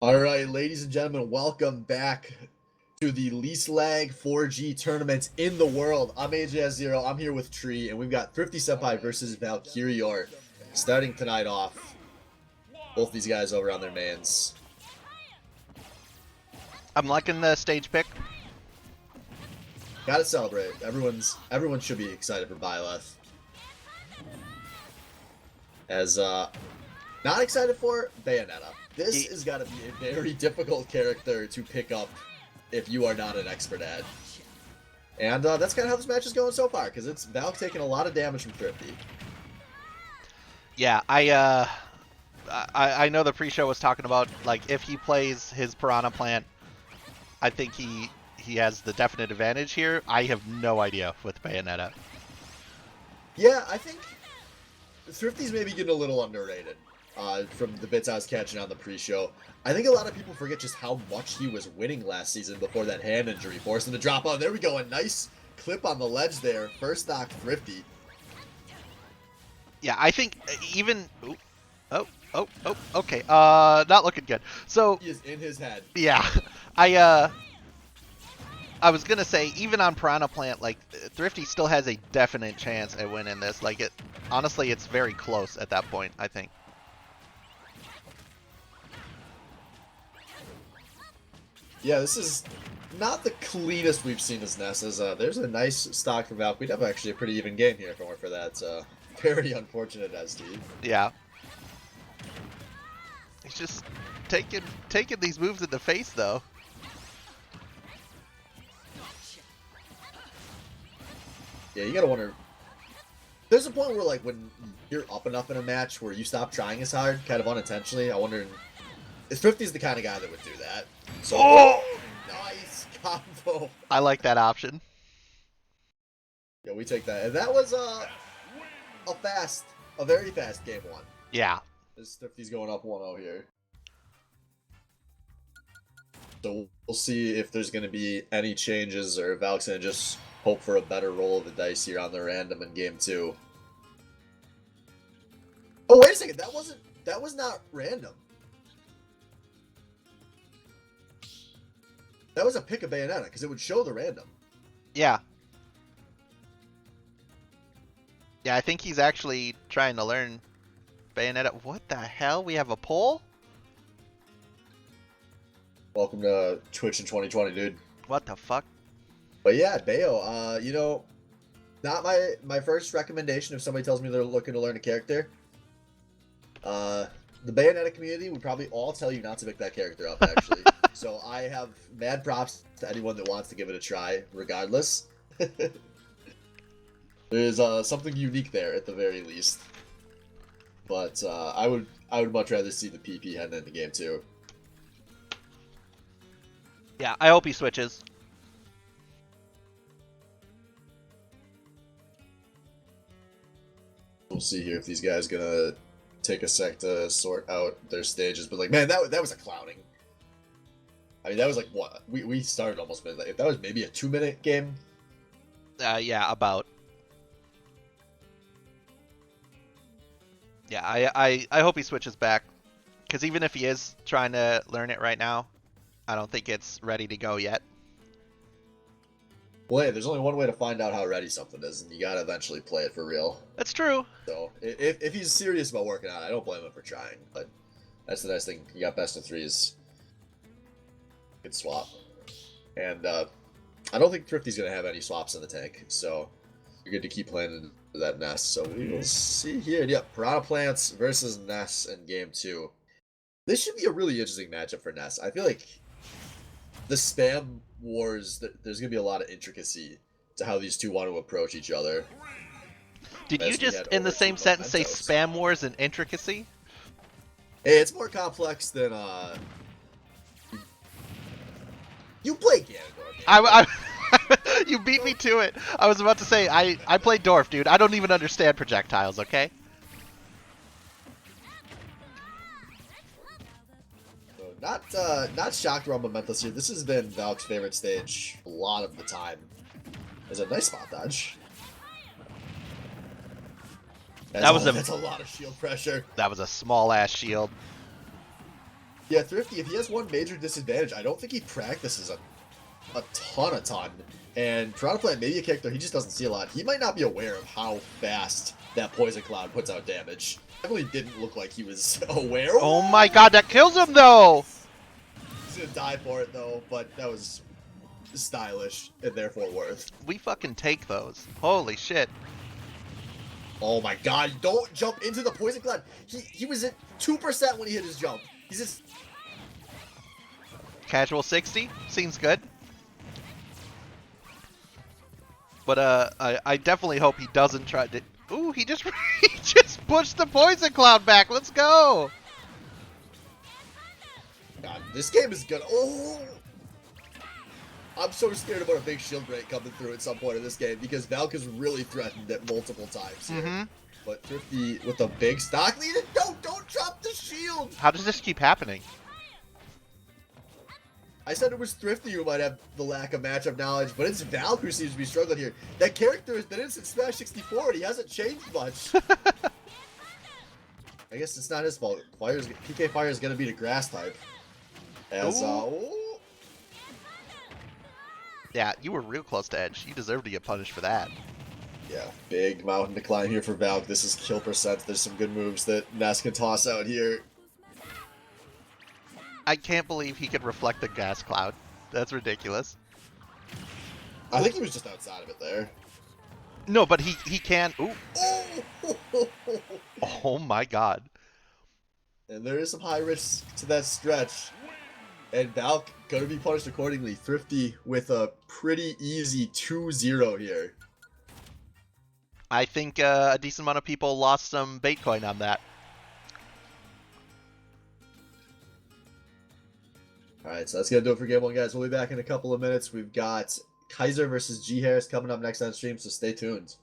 All right, ladies and gentlemen, welcome back to the least lag 4G tournament in the world. I'm AJ0. I'm here with Tree, and we've got Thrifty Senpai versus Valkyrior starting tonight off. Both these guys over on their mains. I'm liking the stage pick. Gotta celebrate. Everyone should be excited for Byleth. As not excited for Bayonetta. This has got to be a very difficult character to pick up if you are not an expert at. And that's kind of how this match is going so far, because it's Valk taking a lot of damage from Thrifty. Yeah, I know the pre-show was talking about, like, if he plays his Piranha Plant, I think he has the definite advantage here. I have no idea with Bayonetta. Yeah, I think Thrifty's maybe getting a little underrated. From the bits I was catching on the pre-show. I think a lot of people forget just how much he was winning last season before that hand injury forced him to drop out. There we go, a nice clip on the ledge there. First knock Thrifty. Yeah, I think even... okay. Not looking good. So... He is in his head. Yeah, I was gonna say, even on Piranha Plant, like, Thrifty still has a definite chance at winning this. Like, honestly, it's very close at that point, I think. Yeah, this is not the cleanest we've seen as Ness. There's a nice stock from Valk. We'd have actually a pretty even game here if it weren't for that very unfortunate SD. Yeah. He's just taking these moves in the face, though. Yeah, you gotta wonder. There's a point where, like, when you're up enough in a match where you stop trying as hard, kind of unintentionally. I wonder if Thrifty's the kind of guy that would do that. So, nice combo. I like that option. Yeah, we take that. And that was a very fast game one. Yeah. This Thrifty's going up 1-0 here. So we'll see if there's going to be any changes or if Valk's going to just hope for a better roll of the dice here on the random in game 2. Oh, wait a second. That was not random. That was a pick of Bayonetta, because it would show the random. Yeah. Yeah, I think he's actually trying to learn Bayonetta. What the hell? We have a poll? Welcome to Twitch in 2020, dude. What the fuck? But yeah, Bayo, you know, not my first recommendation if somebody tells me they're looking to learn a character. The Bayonetta community would probably all tell you not to pick that character up, actually. So I have mad props to anyone that wants to give it a try, regardless. There's something unique there at the very least. But I would much rather see the PP heading into game 2. Yeah, I hope he switches. We'll see here if these guys gonna take a sec to sort out their stages. But like, man, that was a clowning. I mean, that was like what we started almost mid. If that was maybe a 2-minute game. Yeah, about. Yeah, I hope he switches back, because even if he is trying to learn it right now, I don't think it's ready to go yet. Well, hey, there's only one way to find out how ready something is, and you gotta eventually play it for real. That's true. So if he's serious about working on it, I don't blame him for trying. But that's the nice thing. You got best of 3s. Good swap. And I don't think Thrifty's gonna have any swaps in the tank, so you're good to keep playing into that Ness. So we will see here. Yep, Piranha Plants versus Ness in game 2. This should be a really interesting matchup for Ness. I feel like the spam wars, there's gonna be a lot of intricacy to how these two want to approach each other. Did you just, in the same sentence, say spam wars and intricacy? Hey, it's more complex than you play Ganondorf. You beat me to it. I was about to say, I play Dorf, dude. I don't even understand projectiles, okay? So not shocked around Momentus here. This has been Valk's favorite stage a lot of the time. There's a nice spot dodge. That's a lot of shield pressure. That was a small ass shield. Yeah, Thrifty, if he has one major disadvantage, I don't think he practices a ton. And Piranha Plant, maybe a character he just doesn't see a lot. He might not be aware of how fast that Poison Cloud puts out damage. Definitely didn't look like he was aware. Oh my god, that kills him though! He's gonna die for it though, but that was stylish and therefore worth. We fucking take those. Holy shit. Oh my god, don't jump into the Poison Cloud. He was at 2% when he hit his jump. He's just... Casual 60 seems good. But I definitely hope he doesn't try to... Ooh, he just he just pushed the Poison Cloud back. Let's go. God, this game is good. Oh! I'm so scared about a big shield break coming through at some point in this game because Valk has really threatened it multiple times here. But Thrifty with a big stock lead. Don't drop the shield! How does this keep happening? I said it was Thrifty who might have the lack of matchup knowledge, but it's Valk who seems to be struggling here. That character has been in since Smash 64 and he hasn't changed much. I guess it's not his fault. PK Fire is going to be the grass type. As, Yeah, you were real close to Edge. You deserve to get punished for that. yeah, big mountain to climb here for Valk. This is kill percent. There's some good moves that Ness can toss out here. I can't believe he could reflect the gas cloud. That's ridiculous. I think he was just outside of it there. No, but he can. Ooh. Oh! Oh my god. And there is some high risk to that stretch. And Valk going to be punished accordingly. Thrifty with a pretty easy 2-0 here. I think a decent amount of people lost some Baitcoin on that. Alright, so that's going to do it for Game 1, guys. We'll be back in a couple of minutes. We've got Kaiser versus G Harris coming up next on stream, so stay tuned.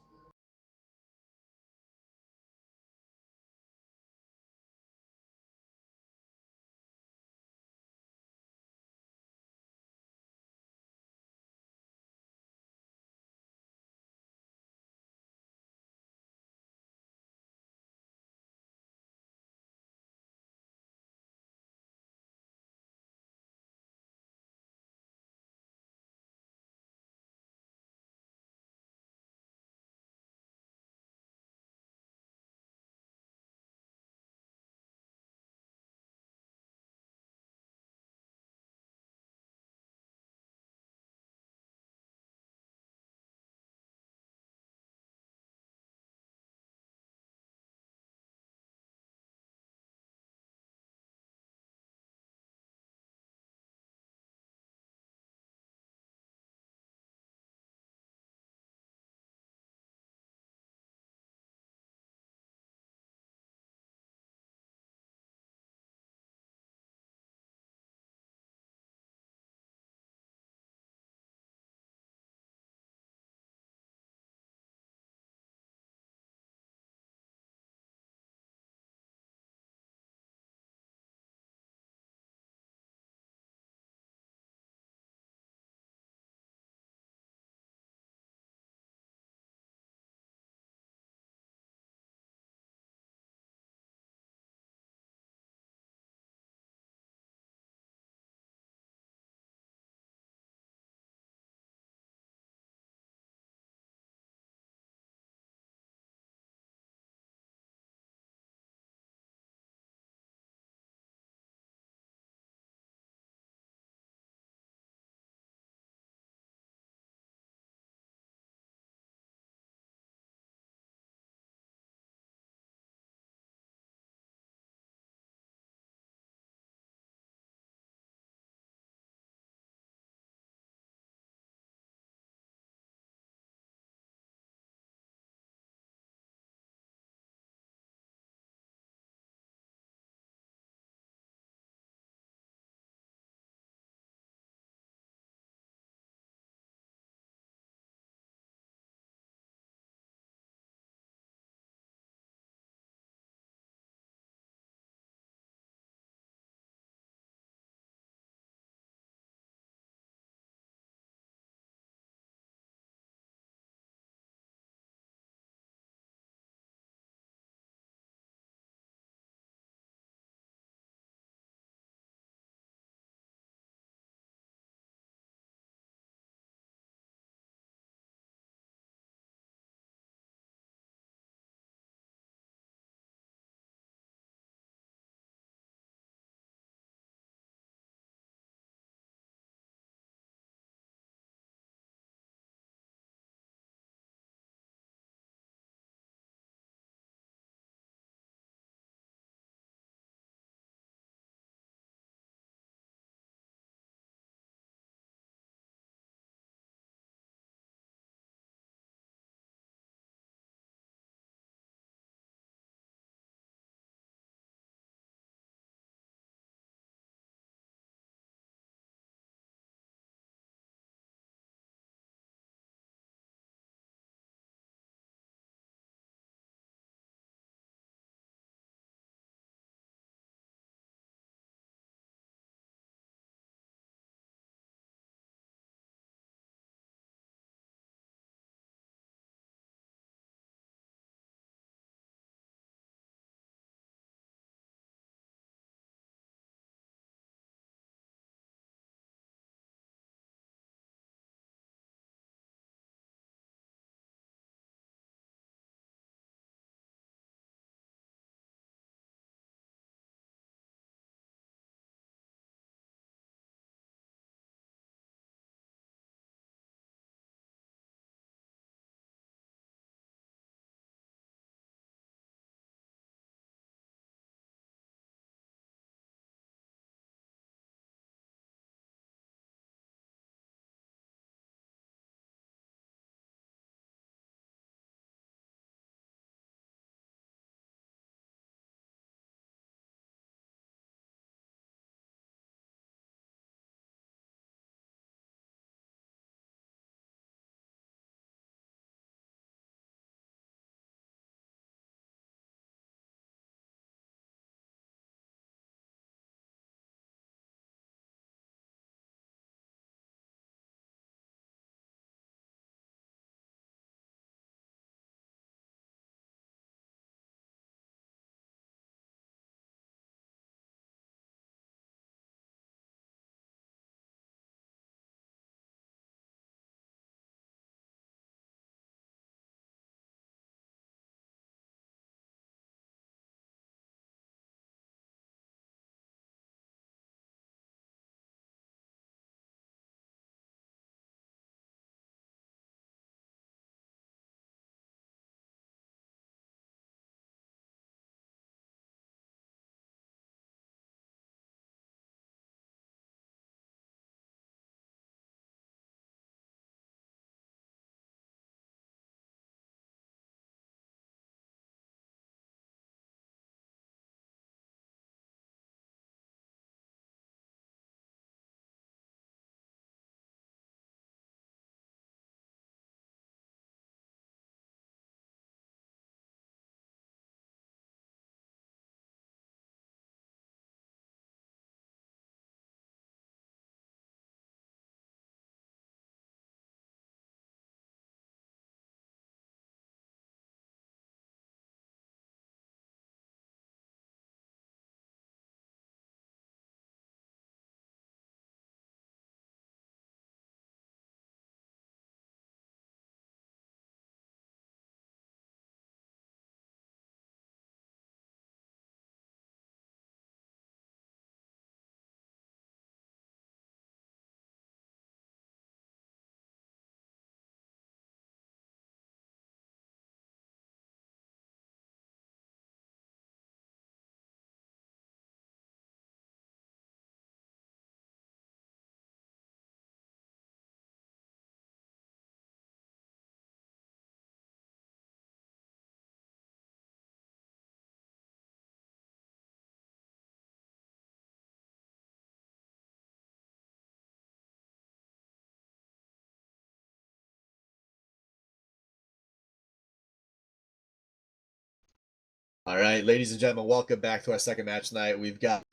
All right, ladies and gentlemen, welcome back to our second match tonight. We've got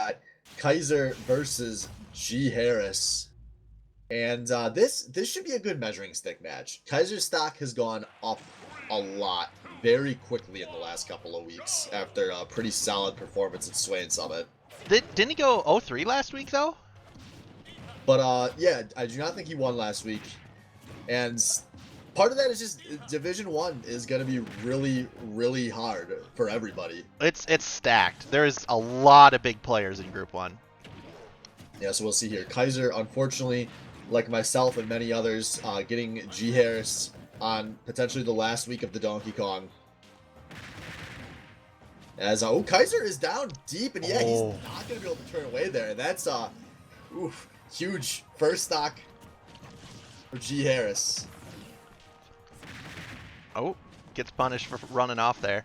Kaiser versus G Harris, and this should be a good measuring stick match. Kaiser's stock has gone up a lot very quickly in the last couple of weeks after a pretty solid performance at Sway and Summit. Didn't he go 0-3 last week though? But yeah, I do not think he won last week, and part of that is just Division 1 is going to be really, really hard for everybody. It's stacked. There's a lot of big players in Group 1. Yeah, so we'll see here. Kaiser, unfortunately, like myself and many others, getting G Harris on potentially the last week of the Donkey Kong. As Kaiser is down deep, and yeah, he's not going to be able to turn away there. And that's huge first stock for G Harris. Oh, gets punished for running off there.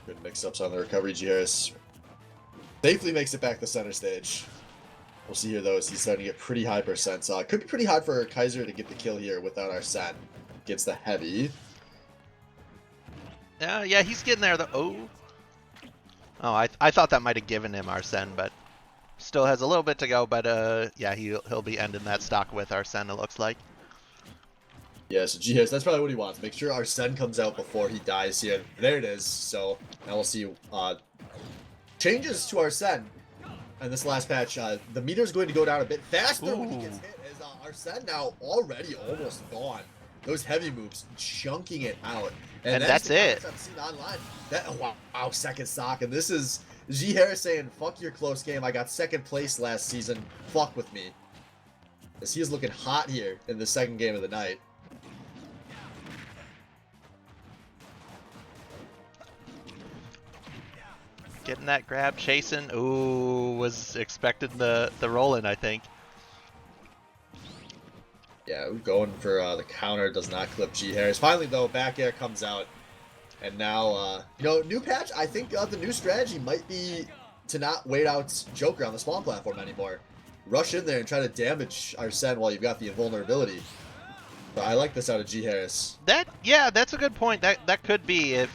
Good mix-ups on the recovery. G Harris safely makes it back to center stage. We'll see here, though, as he's starting to get pretty high percents. Could be pretty hard for Kaiser to get the kill here without Arsene. Gets the heavy. Yeah, he's getting there, though. Oh, I thought that might have given him Arsene, but still has a little bit to go. But yeah, he'll be ending that stock with Arsene, it looks like. Yeah, so G Harris, that's probably what he wants. Make sure Arsene comes out before he dies here. There it is. So now we'll see changes to Arsene. And this last patch, the meter's going to go down a bit faster when he gets hit, as Arsene now already almost gone. Those heavy moves, chunking it out. And that's it. I've seen online. Wow, second stock. And this is G Harris saying, fuck your close game. I got second place last season. Fuck with me. As he is looking hot here in the second game of the night. Getting that grab, chasing. Ooh, was expecting the roll-in, I think. Yeah, going for the counter, does not clip G Harris. Finally, though, back air comes out. And now, new patch, I think the new strategy might be to not wait out Joker on the spawn platform anymore. Rush in there and try to damage Arsene while you've got the invulnerability. But I like this out of G Harris. Yeah, that's a good point. That could be if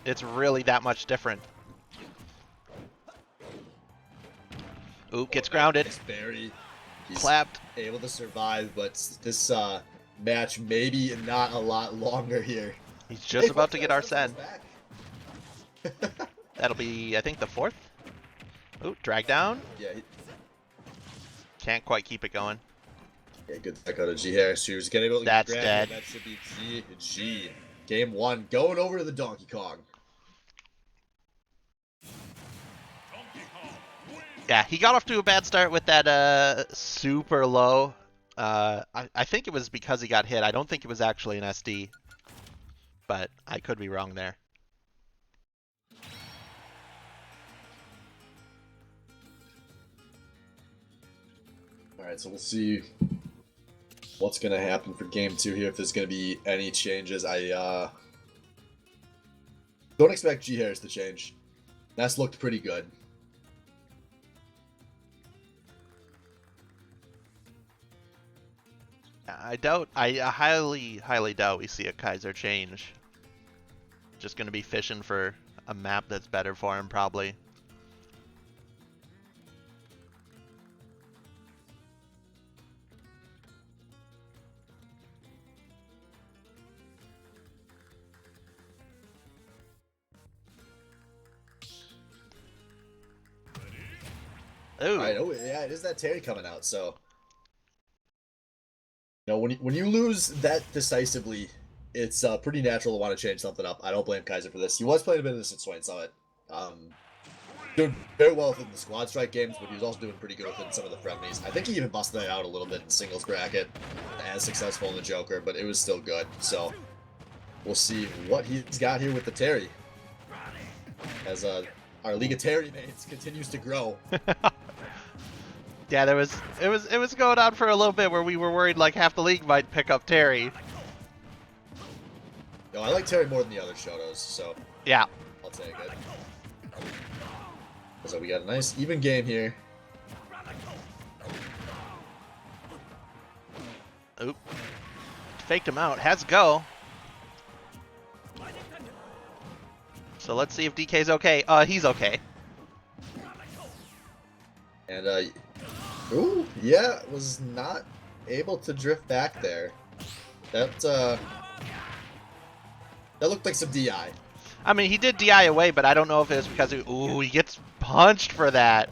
it's really that much different. Ooh, gets grounded. Barry, he's clapped. Able to survive, but this match maybe not a lot longer here. He's just about to get Arsene. That'll be, I think, the 4th. Ooh, drag down. Yeah. Can't quite keep it going. Yeah, good back out of G Harris. He was getting able to That's grab dead. That should be G. Game 1, going over to the Donkey Kong. Yeah, he got off to a bad start with that super low. I think it was because he got hit. I don't think it was actually an SD. But I could be wrong there. Alright, so we'll see what's going to happen for Game 2 here, if there's going to be any changes. I don't expect G Harris to change. That's looked pretty good. I highly doubt we see a Kaiser change. Just gonna be fishing for a map that's better for him, probably. Ooh. All right, yeah, it is that Terry coming out, so when you lose that decisively, it's pretty natural to want to change something up. I don't blame Kaiser for this. He was playing a bit of this at Swain Summit. Doing very well within the squad strike games, but he was also doing pretty good within some of the friendlies. I think he even busted that out a little bit in singles bracket. As successful in the Joker, but it was still good. So we'll see what he's got here with the Terry. As our League of Terry mates continues to grow. Yeah, it was going on for a little bit where we were worried like half the league might pick up Terry. No, I like Terry more than the other Shotos, so yeah, I'll take it. So we got a nice even game here. Oop. faked him out. Has go. So let's see if DK's okay. He's okay. And, ooh, yeah, was not able to drift back there. That looked like some DI. I mean, he did DI away, but I don't know if it's because he gets punched for that.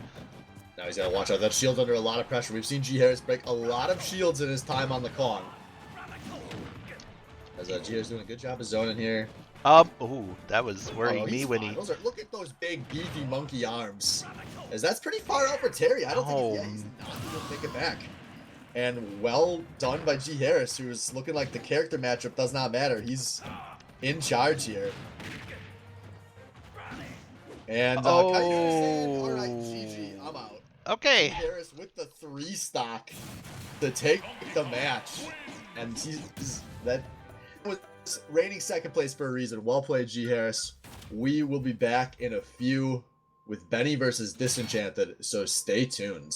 Now he's got to watch out. That shield's under a lot of pressure. We've seen G Harris break a lot of shields in his time on the Kong. As G Harris doing a good job of zoning here. That was worrying me when he... Look at those big, beefy monkey arms. As that's pretty far out for Terry. I don't think he's not going to take it back. And well done by G Harris, who's looking like the character matchup does not matter. He's in charge here. And Kaiser saying, all right, GG, I'm out. Okay. G Harris with the 3 stock to take the match. And that was reigning second place for a reason. Well played, G Harris. We will be back in a few with Benny versus Disenchanted, so stay tuned.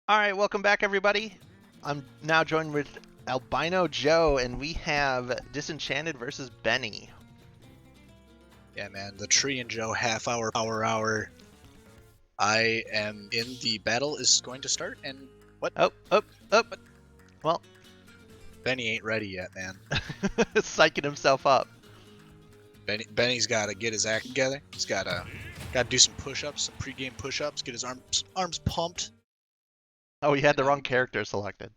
All right, welcome back, everybody. I'm now joined with Albino Joe, and we have Disenchanted versus Benny. Yeah, man, the Tree and Joe half hour, power hour. I am in the battle is going to start, and what? Oh. Well, Benny ain't ready yet, man. psyching himself up. Benny's got to get his act together. He's got to do some push-ups, some pre-game push-ups, get his arms pumped. Oh, he had the wrong character selected.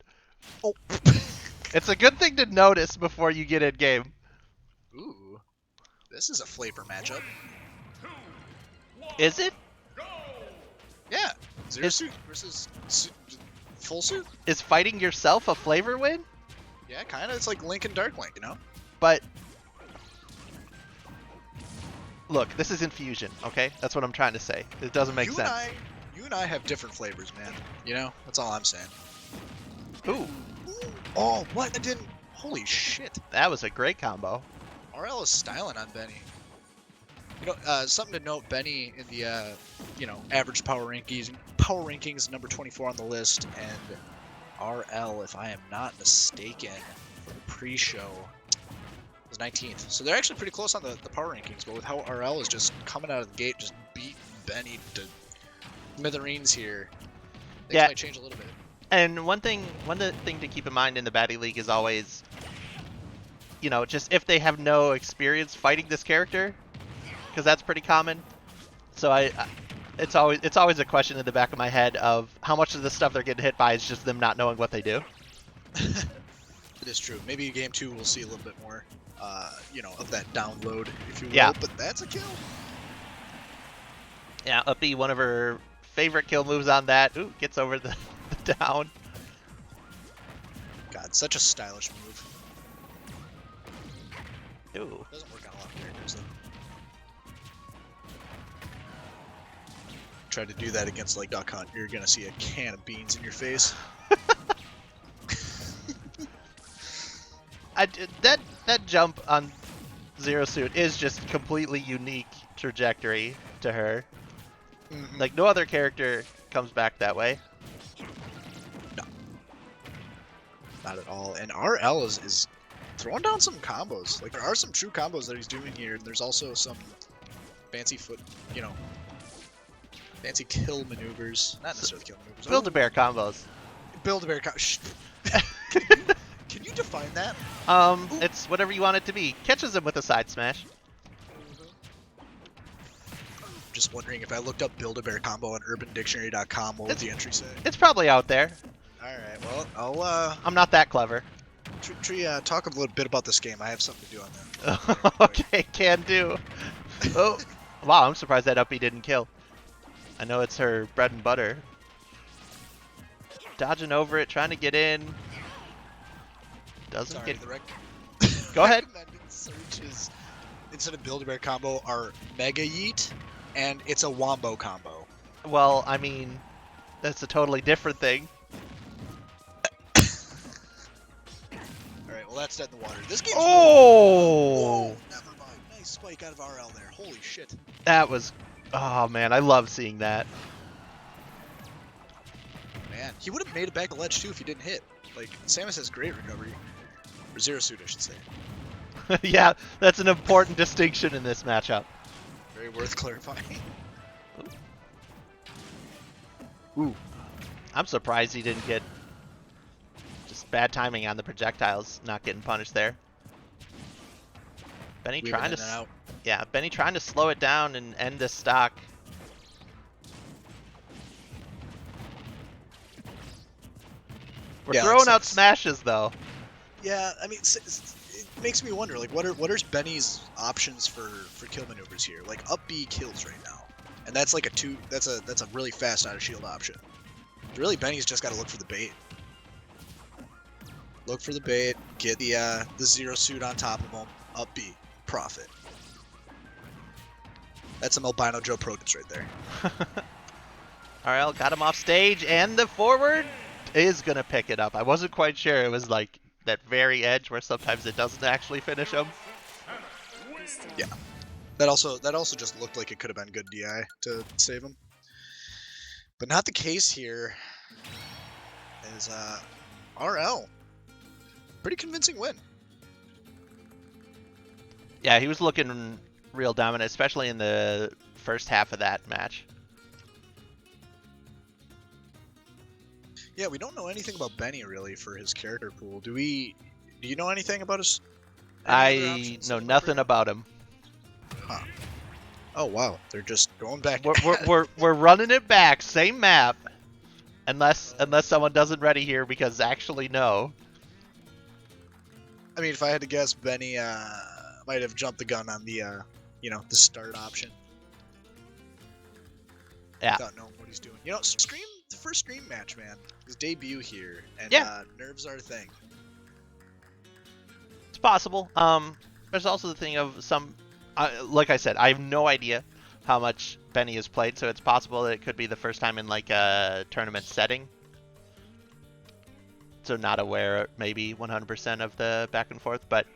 Oh. It's a good thing to notice before you get in game. Ooh, this is a flavor matchup. Is it? Yeah, Zero Suit versus Full Suit. Is fighting yourself a flavor win? Yeah, kind of. It's like Link and Dark Link, you know? But look, this is infusion, okay? That's what I'm trying to say. It doesn't make sense. You and I have different flavors, man. You know? That's all I'm saying. Ooh, Oh, what? I didn't. Holy shit. that was a great combo. RL is styling on Benny. You know, something to note, Benny in the, average power rankings, number 24 on the list, and RL, if I am not mistaken, for the pre-show, was 19th. So they're actually pretty close on the power rankings, but with how RL is just coming out of the gate, just beating Benny to smithereens here, things might change a little bit. And one thing to keep in mind in the Baddy League is always, just if they have no experience fighting this character, because that's pretty common. So it's always a question in the back of my head of how much of the stuff they're getting hit by is just them not knowing what they do. It is true. Maybe game 2 we'll see a little bit more, of that download, if you will. Yeah. But that's a kill. Yeah, Uppy, one of her favorite kill moves on that. Ooh, gets over the down. God, such a stylish move. Ooh. Doesn't work on a lot of characters though. Try to do that against like Duck Hunt, you're gonna see a can of beans in your face. That jump on Zero Suit is just completely unique trajectory to her. Mm-hmm. Like no other character comes back that way. No. Not at all. And RL is throwing down some combos. Like there are some true combos that he's doing here, and there's also some fancy fancy kill maneuvers. Not necessarily kill maneuvers. Build-A-Bear combos. Build-A-Bear Can you define that? It's whatever you want it to be. Catches him with a side smash. Just wondering if I looked up Build-A-Bear combo on UrbanDictionary.com, what would the entry say? It's probably out there. Alright, well, I'm not that clever. Tree, talk a little bit about this game. I have something to do on that. Okay, can do. Oh, wow, I'm surprised that Uppy didn't kill. I know it's her bread and butter. Dodging over it, trying to get in. Doesn't Sorry, get... Go ahead. Recommended searches instead of Build-A-Bear combo are Mega Yeet, and it's a Wombo combo. Well, I mean, that's a totally different thing. Alright, well that's dead in the water. This game's Oh! Whoa, never mind. Nice spike out of RL there. Holy shit. That was... Oh, man, I love seeing that. Man, he would have made it back to ledge too if he didn't hit. Like, Samus has great recovery. Or Zero Suit, I should say. Yeah, that's an important distinction in this matchup. Very worth clarifying. Ooh. I'm surprised he didn't get... Just bad timing on the projectiles, not getting punished there. Benny Weaving trying in to... and out. Yeah, Benny trying to slow it down and end this stock. We're throwing out smashes, though. Yeah, I mean, it makes me wonder, like, what are Benny's options for kill maneuvers here? Like, up B kills right now, and that's like that's a really fast out of shield option. Really, Benny's just got to look for the bait. Look for the bait, get the Zero Suit on top of him, up B, profit. That's some Albino Joe Pro tips right there. RL got him off stage, and the forward is going to pick it up. I wasn't quite sure. It was like that very edge where sometimes it doesn't actually finish him. Yeah. That also just looked like it could have been good DI to save him. But not the case here. is RL. Pretty convincing win. Yeah, he was looking real dominant, especially in the first half of that match. Yeah, we don't know anything about Benny really for his character pool. Do you know anything about his? any other I options know that nothing are- about him. Huh. Oh wow, they're just going back. We're running it back, same map, unless someone doesn't ready here, because actually no. I mean, if I had to guess, Benny might have jumped the gun on the the start option. Yeah. Without knowing what he's doing. You know, the first stream match, man. His debut here, and Yeah. nerves are a thing. It's possible. There's also the thing of like I said, I have no idea how much Benny has played, so it's possible that it could be the first time in like a tournament setting. So not aware, maybe 100% of the back and forth, but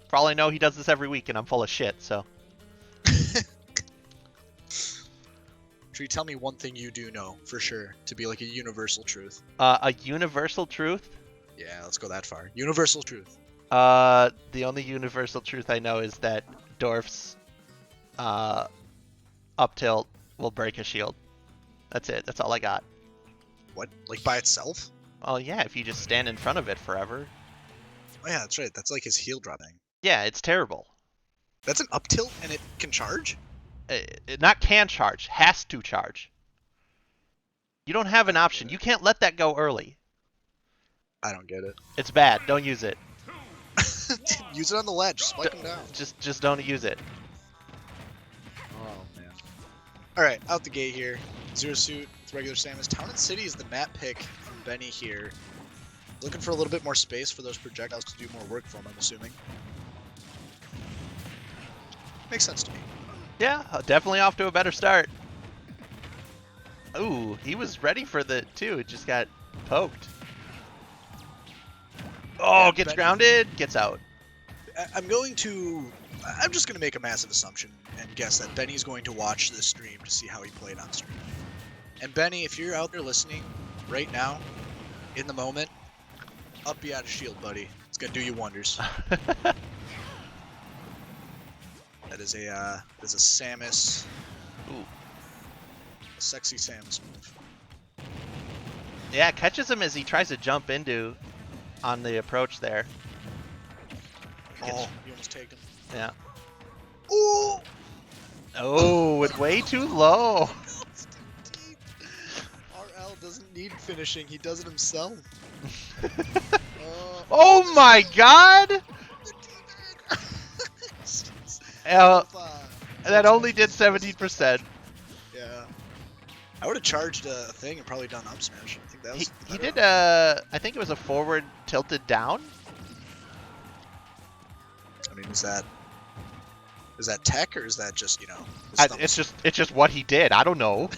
for all I know, he does this every week, and I'm full of shit. So. Tree, tell me one thing you do know for sure to be like a universal truth. A universal truth. Yeah, let's go that far. Universal truth. The only universal truth I know is that Dorf's up tilt will break a shield. That's it. That's all I got. What? Like by itself? Oh yeah, if you just stand in front of it forever. Oh yeah, that's right. That's like his heel drop thing. Yeah, it's terrible. That's an up tilt and it can charge? It not can charge, has to charge. You don't have an option. You can't let that go early. I don't get it. It's bad. Don't use it. Use it on the ledge. Spike him down. Just don't use it. Oh man. All right, out the gate here. Zero suit with regular Samus. Town and City is the map pick from Benny here. Looking for a little bit more space for those projectiles to do more work for him, I'm assuming. Makes sense to me. Yeah, definitely off to a better start. Ooh, he was ready for the two. It just got poked. Oh, Yeah, gets Benny- grounded, gets out. I'm just going to make a massive assumption and guess that Benny's going to watch this stream to see how he played on stream. And Benny, if you're out there listening right now, in the moment, up you out of shield, buddy. It's going to do you wonders. That is a Samus, Ooh. a sexy Samus move. Yeah, catches him as he tries to jump into on the approach there. Oh, you almost take him. Yeah. Ooh! Oh, it's way too low. RL doesn't need finishing, he does it himself. Oh my god! That only did 17%. Yeah. I would have charged a thing and probably done up smash. I think that was He better. did I think it was a forward tilted down. I mean, is that tech or is that just, his It's just what he did. I don't know.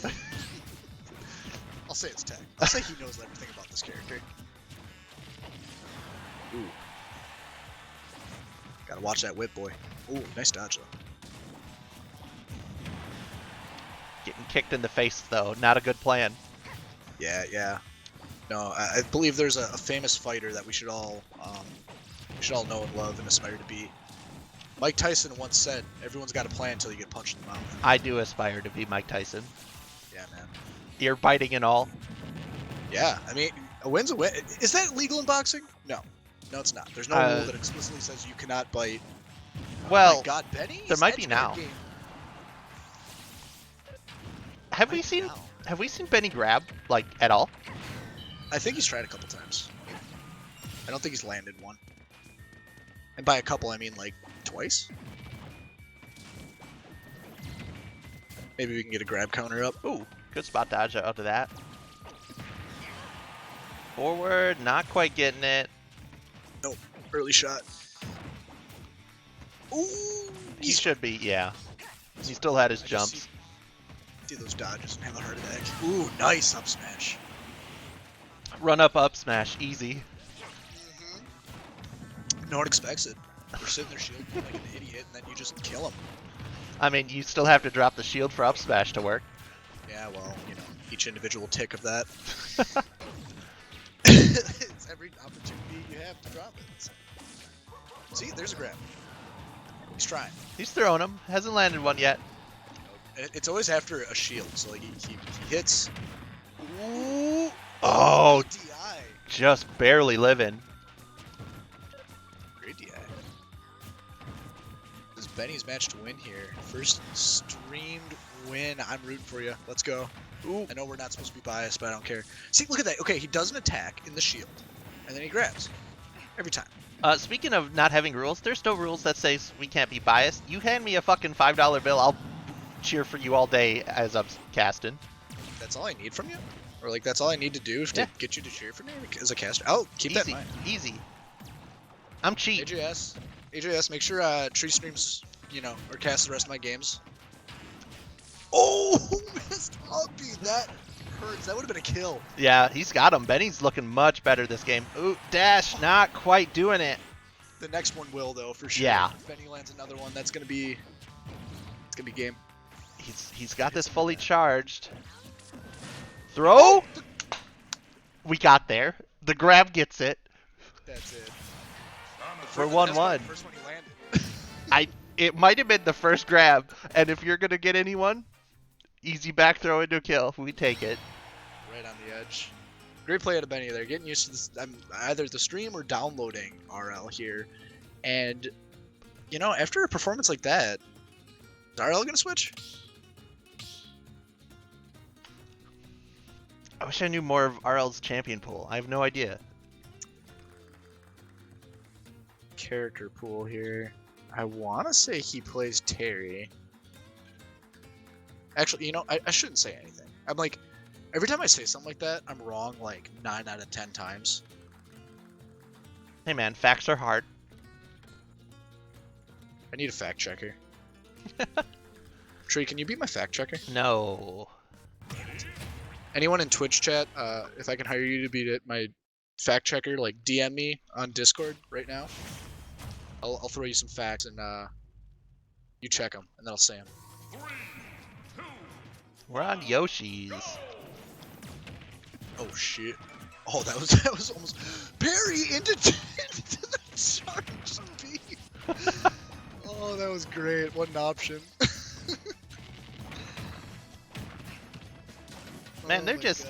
I'll say it's tech. I'll say he knows everything about this character. Ooh. Gotta watch that whip, boy. Ooh, nice dodge, though. Getting kicked in the face though, not a good plan. Yeah. No, I believe there's a famous fighter that we should all know and love and aspire to be. Mike Tyson once said, "Everyone's got a plan until you get punched in the mouth." I do aspire to be Mike Tyson. Yeah, man. Ear biting and all. Yeah, I mean, a win's a win. Is that legal in boxing? No, it's not. There's no rule that explicitly says you cannot bite. Well, oh my God, Benny? there might be Edge now. guard game. Have Might we be seen now. Benny grab like at all? I think he's tried a couple times. I don't think he's landed one. And by a couple, I mean like twice. Maybe we can get a grab counter up. Ooh, good spot dodge out of that. Forward, not quite getting it. Early shot. Ooh, He should be, yeah. He still had his I just jumps. See those dodges and have a heart attack. Ooh, nice up smash. Run up smash, easy. No one expects it. They're sitting there shielding like an idiot, and then you just kill them. I mean, you still have to drop the shield for up smash to work. Yeah, well, each individual tick of that. It's every opportunity you have to drop it. So. See, there's a grab. He's trying. He's throwing them. Hasn't landed one yet. It's always after a shield, so like he hits. Ooh. Oh, DI. just barely living. Great DI. This is Benny's match to win here. First streamed win. I'm rooting for you. Let's go. Ooh. I know we're not supposed to be biased, but I don't care. See, look at that. Okay, he does an attack in the shield, and then he grabs. Every time. Speaking of not having rules, there's no rules that say we can't be biased. You hand me a fucking $5 bill, I'll cheer for you all day as I'm casting. That's all I need from you? Or like that's all I need to do to get you to cheer for me as a caster? Oh, keep that in mind. Easy. I'm cheap. AJS, make sure Tree streams, or cast the rest of my games. Oh, missed uppy. That hurts. That would have been a kill. Yeah, he's got him. Benny's looking much better this game. Ooh, dash, not quite doing it. The next one will though, for sure. Yeah. If Benny lands another one, it's gonna be game. He's got this fully charged. Throw. We got there. The grab gets it. That's it. We're 1-1. First one he landed. It might have been the first grab, and if you're gonna get anyone, easy back throw into a kill. We take it. Right on the edge. Great play out of Benny there. Getting used to this, either the stream or downloading RL here, and after a performance like that, is RL gonna switch? I wish I knew more of RL's champion pool. I have no idea. Character pool here. I want to say he plays Terry. Actually, I shouldn't say anything. I'm like, every time I say something like that, I'm wrong like 9 out of 10 times. Hey man, facts are hard. I need a fact checker. Tree, can you be my fact checker? No. Anyone in Twitch chat, if I can hire you to be my fact checker, like DM me on Discord right now. I'll throw you some facts and you check them, and then I'll say them. We're on Yoshi's. Oh shit! Oh, that was almost parry into the charge beam. Oh, that was great. What an option. Man, they're just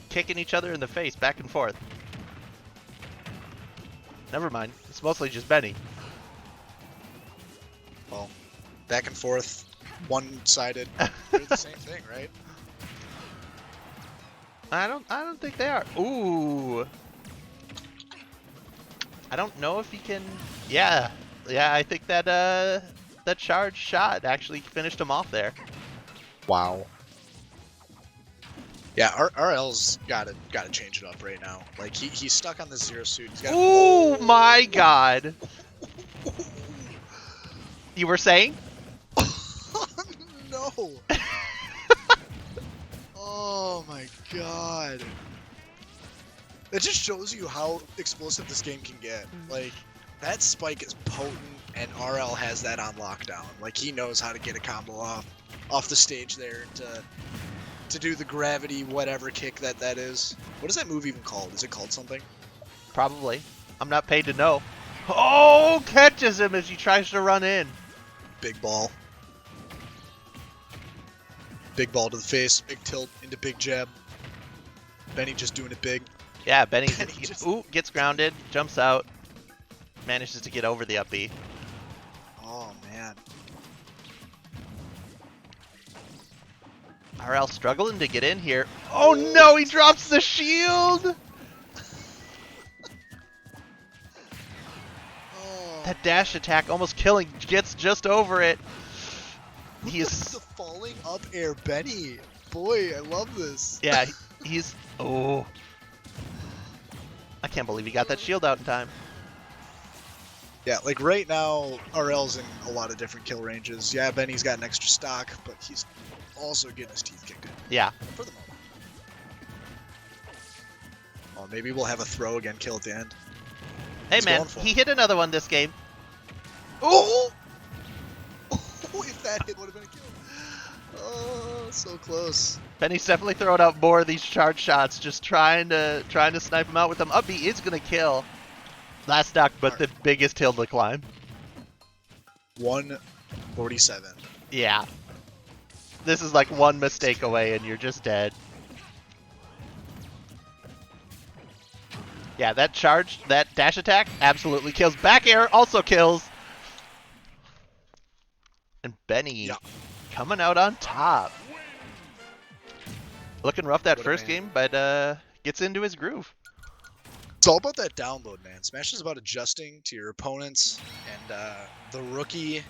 kicking each other in the face back and forth. Never mind. It's mostly just Benny. Well, back and forth, one-sided. They're the same thing, right? I don't think they are. Ooh. I don't know if he can. Yeah, I think that that charge shot actually finished him off there. Wow. Yeah, RL's gotta change it up right now. Like he's stuck on the zero suit. He's gotta... Oh my god. You were saying? No. Oh my god. It just shows you how explosive this game can get. Like that spike is potent, and RL has that on lockdown. Like he knows how to get a combo off the stage there to do the gravity whatever kick that is. What is that move even called? Is it called something? Probably. I'm not paid to know. Oh, catches him as he tries to run in. Big ball. Big ball to the face. Big tilt into big jab. Benny just doing it big. Yeah, Benny just... ooh, gets grounded, jumps out, manages to get over the up B. Oh, man. RL struggling to get in here. Oh no, he drops the shield! Oh, That dash attack almost killing, gets just over it. He is... the falling up air Benny. Boy, I love this. Yeah, he's... Oh. I can't believe he got that shield out in time. Yeah, like right now, RL's in a lot of different kill ranges. Yeah, Benny's got an extra stock, but he's also getting his teeth kicked in. Yeah. For the moment. Oh, maybe we'll have a throw again kill at the end. Hey He's man, going for he him. hit another one this game. Oh! Oh, if that hit would have been a kill. Oh, so close. Benny's definitely throwing out more of these charge shots, just trying to snipe him out with them. Up B is gonna kill last stock, but the biggest hill to climb. 147. Yeah. This is like one mistake away and you're just dead. Yeah, that charge, that dash attack absolutely kills. Back air also kills. And Benny coming out on top. Looking rough that first game, but gets into his groove. It's all about that download, man. Smash is about adjusting to your opponents, and the rookie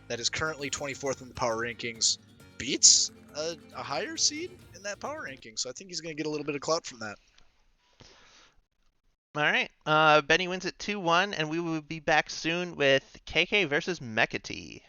that is currently 24th in the power rankings beats a higher seed in that power ranking. So I think he's going to get a little bit of clout from that. All right. Benny wins it 2-1, and we will be back soon with KK versus Mekati.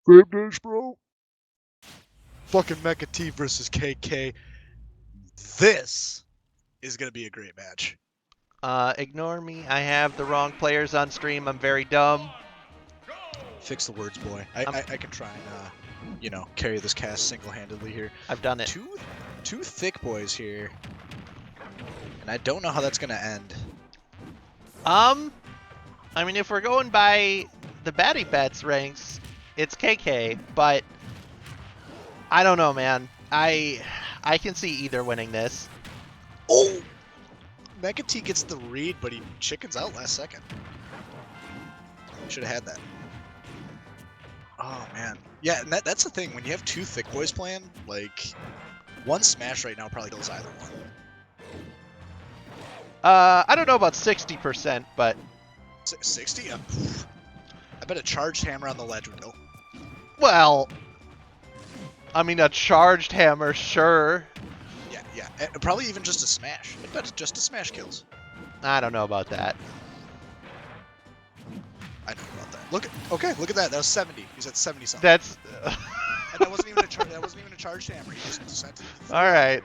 Grape Dash, bro. Fucking Mecha T versus KK. This is going to be a great match. Ignore me. I have the wrong players on stream. I'm very dumb. Fix the words, boy. I can try and, carry this cast single-handedly here. I've done it. Two thick boys here. And I don't know how that's going to end. I mean, if we're going by the Baddy Bets ranks, it's KK, but I don't know, man. I can see either winning this. Oh! Mecha T gets the read, but he chickens out last second. Should have had that. Oh, man. Yeah, and that's the thing. When you have two thick boys playing, like, one smash right now probably kills either one. I don't know about 60%, but 60? I bet a charged hammer on the ledge would kill. well, I mean, a charged hammer, sure. Yeah. And probably even just a smash. I bet just a smash kills. I don't know about that. I know about that. Look at that. That was 70. He's at 70 something. That's And that wasn't even a charged hammer. He just sent it. all right.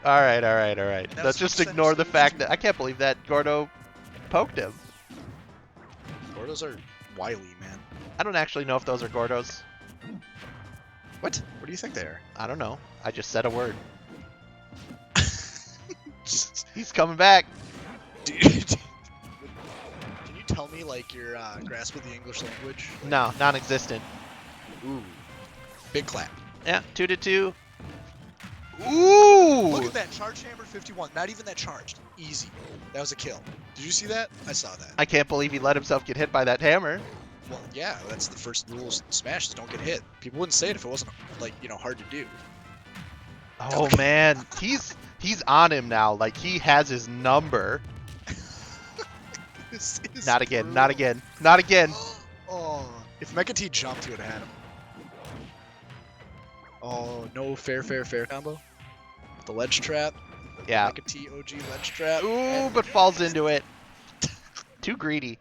Let's just ignore the fact that I can't believe that Gordo poked him. Gordos are wily, man. I don't actually know if those are Gordos. What do you think they are? I don't know. I just said a word. He's coming back. Dude, can you tell me like your grasp of the English language? Like, No, non-existent. Ooh. Big clap. Yeah, 2-2. Ooh! Look at that charge hammer 51. Not even that charged. Easy. That was a kill. Did you see that? I saw that. I can't believe he let himself get hit by that hammer. Well, yeah, that's the first rule of Smash is don't get hit. People wouldn't say it if it wasn't like hard to do. Oh man, he's on him now. Like he has his number. This is Not again. brutal. Not again. Not again. Oh, if Mecha T jumped, he would have had him. Oh, no fair combo. The ledge trap. Yeah. Mecha T OG ledge trap. Ooh, but falls into it. Too greedy.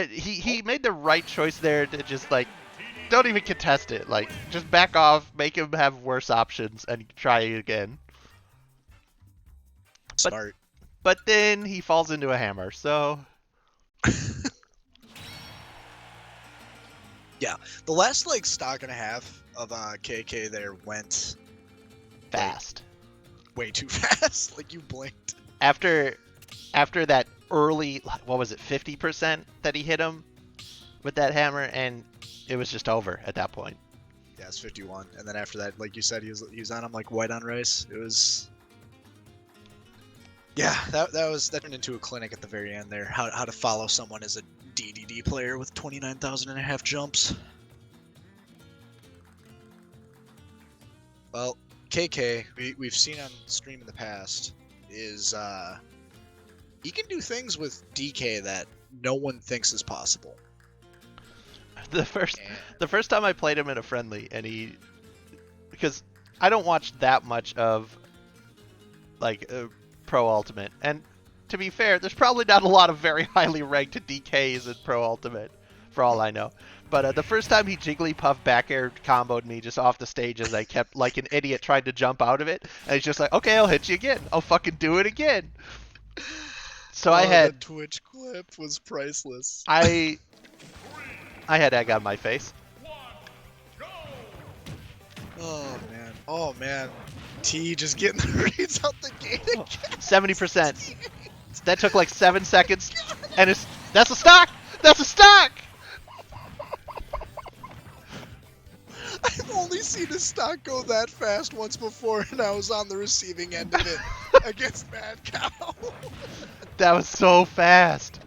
He made the right choice there to just like, don't even contest it. Like, just back off, make him have worse options, and try it again. Smart. But then he falls into a hammer, so... Yeah, the last like stock and a half of KK there went fast. way too fast. Like you blinked. After that early, what was it, 50% that he hit him with that hammer, and it was just over at that point. Yeah, it's 51, and then after that, like you said, he was on him like white on rice. It was. Yeah, that turned into a clinic at the very end there. How to follow someone as a DDD player with 29,000 and a half jumps. Well, KK, we've seen on stream in the past, is he can do things with DK that no one thinks is possible. The first time I played him in a friendly, and because I don't watch that much of like Pro Ultimate, and to be fair, there's probably not a lot of very highly ranked DKs in Pro Ultimate, for all I know. But the first time he Jigglypuff back air comboed me just off the stage as I kept like an idiot trying to jump out of it, and he's just like, okay, I'll hit you again. I'll fucking do it again. So I had the Twitch clip was priceless. I had egg on my face. Oh man, T just getting the reads out the gate again. 70%. That took like 7 seconds, and that's a stock. That's a stock. I've only seen a stock go that fast once before, and I was on the receiving end of it against Mad Cow. That was so fast.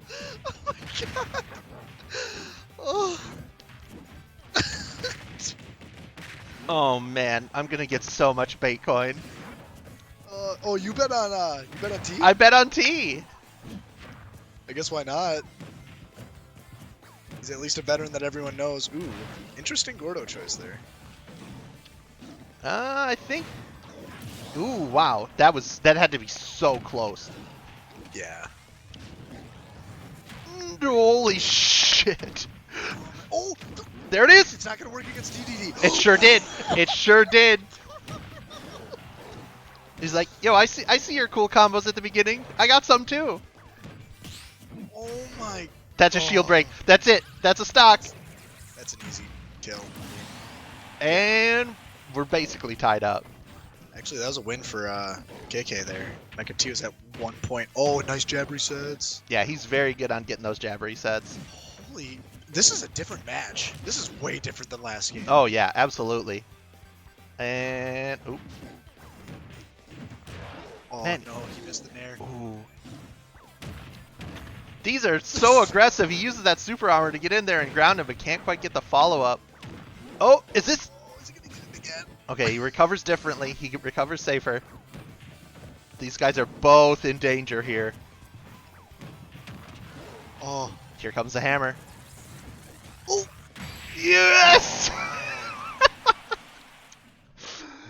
Oh my god. Oh. Oh man, I'm gonna get so much Baitcoin. Oh, you bet on T? I bet on T. I guess why not? He's at least a veteran that everyone knows. Ooh, interesting Gordo choice there. I think. Ooh, wow, that had to be so close. Yeah. Holy shit! Oh, there it is. it's not gonna work against DDD. It sure did. It sure did. He's like, yo, I see your cool combos at the beginning. I got some too. Oh my. That's a shield break. That's it. That's a stock. That's an easy kill. And we're basically tied up. Actually, that was a win for KK there. Mecha T was at 1 point. Oh, nice jab resets. Yeah, he's very good on getting those jab resets. Holy, this is a different match. This is way different than last game. Oh yeah, absolutely. And ooh. Oh Man. no, he missed the nair. Ooh. These are so aggressive. He uses that super armor to get in there and ground him, but can't quite get the follow up. Oh, is this? Oh, is he gonna get it again? Okay, he recovers differently. He recovers safer. These guys are both in danger here. Oh. Here comes the hammer. Oh. Yes!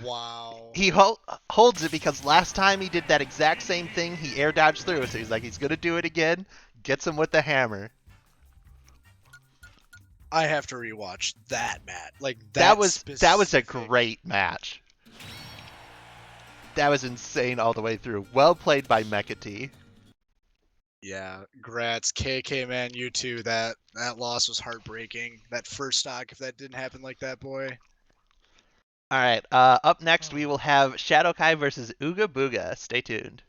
Wow. He holds it because last time he did that exact same thing, he air dodged through. So he's like, he's going to do it again. Gets him with the hammer. I have to rewatch that match. Like That was a specific- great match. That was insane all the way through. Well played by Mecha T. Yeah, grats, KK, man, you too. That loss was heartbreaking. That first stock, if that didn't happen like that, boy. All right, up next we will have Shadowkai versus Ooga Booga. Stay tuned.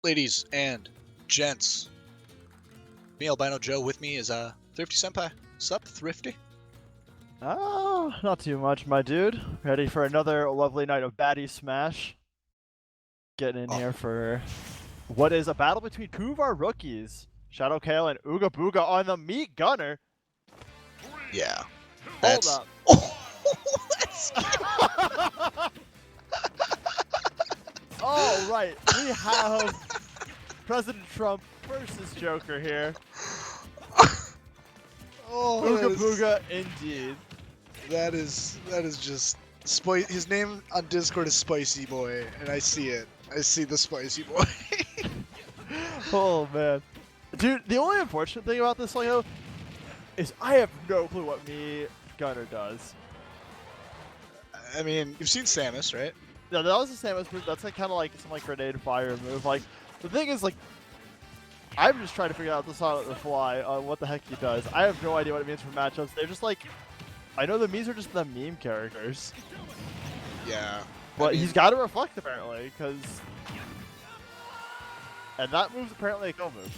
Ladies and gents, me Albino Joe, with me is Thrifty Senpai. Sup, Thrifty? Oh, not too much, my dude. Ready for another lovely night of Baddy Smash. Getting in here for what is a battle between two of our rookies, Shadow Kale and Ooga Booga on the Meat Gunner. Yeah. Hold up. Let's All right, we have President Trump versus Joker here. Ooga Booga, indeed. That is just his name on Discord is Spicy Boy, and I see it. I see the Spicy Boy. Oh man, dude. The only unfortunate thing about this Lego is I have no clue what Me Gunner does. I mean, you've seen Samus, right? No, that was the Samus move. That's like kind of like some like grenade fire move. Like the thing is, like I'm just trying to figure out this on the fly on what the heck he does. I have no idea what it means for matchups. They're just like, I know the Mii's are just the meme characters. Yeah. But he's got to reflect apparently, because and that move's apparently a kill move.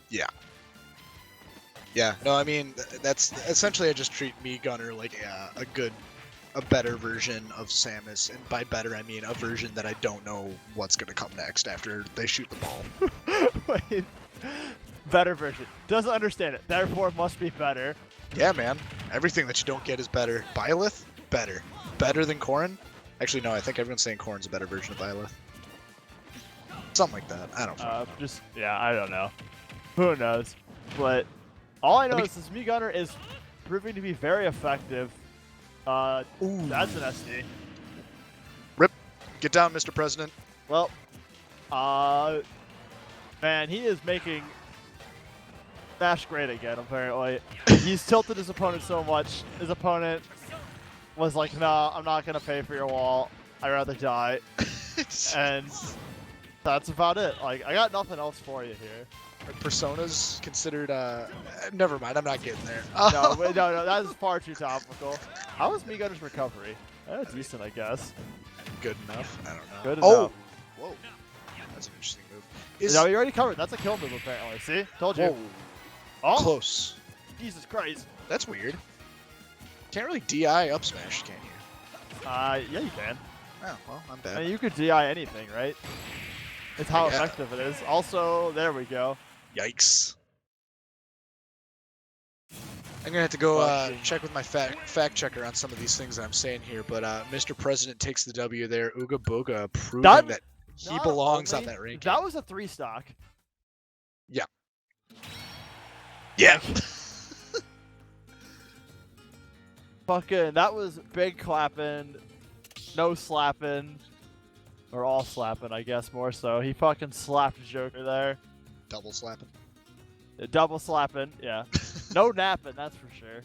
Yeah. Yeah. No, I mean that's essentially I just treat Me Gunner like a better version of Samus, and by better I mean a version that I don't know what's gonna come next after they shoot the ball. Wait, better version. Doesn't understand it, therefore must be better. Yeah, man. Everything that you don't get is better. Byleth, better. Better than Corrin? Actually, no, I think everyone's saying Corrin's a better version of Byleth. Something like that. I don't know. Yeah, I don't know. Who knows? But all I know is this Me Gunner is proving to be very effective. Ooh, that's an SD. Rip. Get down, Mr. President. Well, man, he is making Smash great again, apparently. He's tilted his opponent so much. His opponent was like, nah, I'm not going to pay for your wall. I'd rather die. And that's about it. Like, I got nothing else for you here. Persona's considered, never mind, I'm not getting there. No, that is far too topical. How was Me Gunner's recovery? Decent, I guess. Good enough? I don't know. Good enough. Whoa. That's an interesting move. No, you already covered. That's a kill move, apparently. See? Told you. Whoa. Oh, Close. Jesus Christ. That's weird. Can't really DI up smash, can you? Yeah, you can. Oh, well, I'm I bad. mean, you could DI anything, right? It's how Yeah. effective it is. Also, there we go. Yikes. I'm gonna have to go Fucking- check with my fact checker on some of these things that I'm saying here, but Mr. President takes the W there. Ooga Booga proving that he Not belongs on only- that ranking. That was a 3-stock. Yeah. Fucking, that was big clapping, no slapping, or all slapping, I guess, more so. He fucking slapped Joker there. Double slapping. Double slapping, yeah. No napping, that's for sure.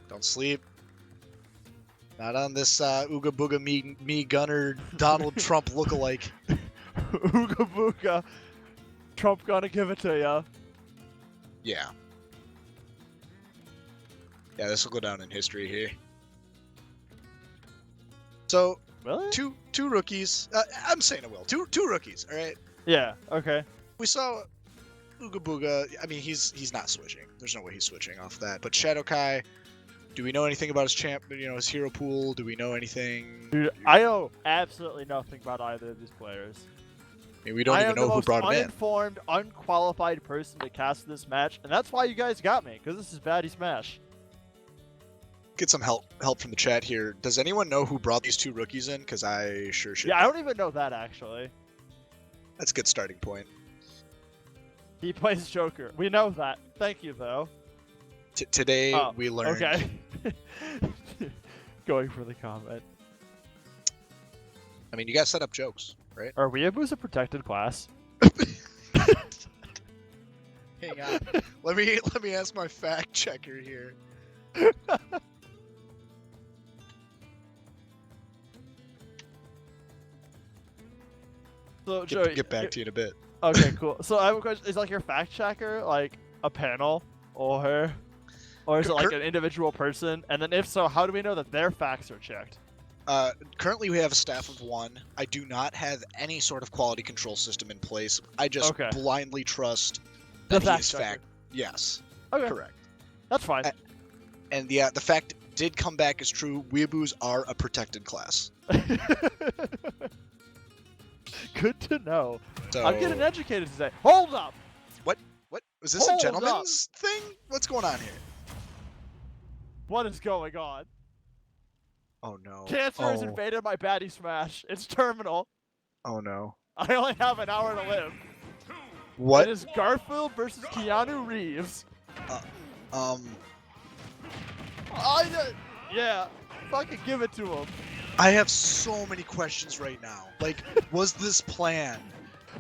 Don't sleep. Not on this Ooga Booga me Gunner Donald Trump lookalike. Ooga Booga. Trump gonna give it to ya. Yeah. Yeah, this will go down in history here. So, Really? two rookies. I'm saying it will. Two rookies. All right. Yeah, okay. We saw Ooga Booga. I mean, he's not switching. There's no way he's switching off that. But Shadow Kai, do we know anything about his his hero pool? Do we know anything? Dude, I know absolutely nothing about either of these players. I mean, we don't even know who brought him in. I am the most uninformed, unqualified person to cast this match, and that's why you guys got me, because this is Baddy Smash. Get some help from the chat here. Does anyone know who brought these two rookies in? Because I sure should. Yeah, I don't even know that, actually. That's a good starting point. He plays Joker. We know that. Thank you, though. Today we learned. Okay. Going for the comment. I mean, you guys set up jokes, right? Are weeaboos a protected class? Hang on. let me ask my fact checker here. So, Joey, Get back to you in a bit. Okay, cool. So I have a question. Is like your fact checker like a panel or is it like an individual person? And then if so, how do we know that their facts are checked? Currently we have a staff of 1. I do not have any sort of quality control system in place. I just Okay. blindly trust The that he fact is checker. fact. Yes, Okay, correct. that's fine. And yeah, the fact did come back as true. Weeaboos are a protected class. Good to know. So I'm getting educated today. Hold up! what was this a Hold gentleman's thing? What's going on here? What is going on? Oh no. Cancer has invaded my Baddy Smash. It's terminal. Oh no. I only have an hour to live. What? It is Garfield versus Keanu Reeves. Yeah, fucking give it to him. I have so many questions right now. Like, was this planned?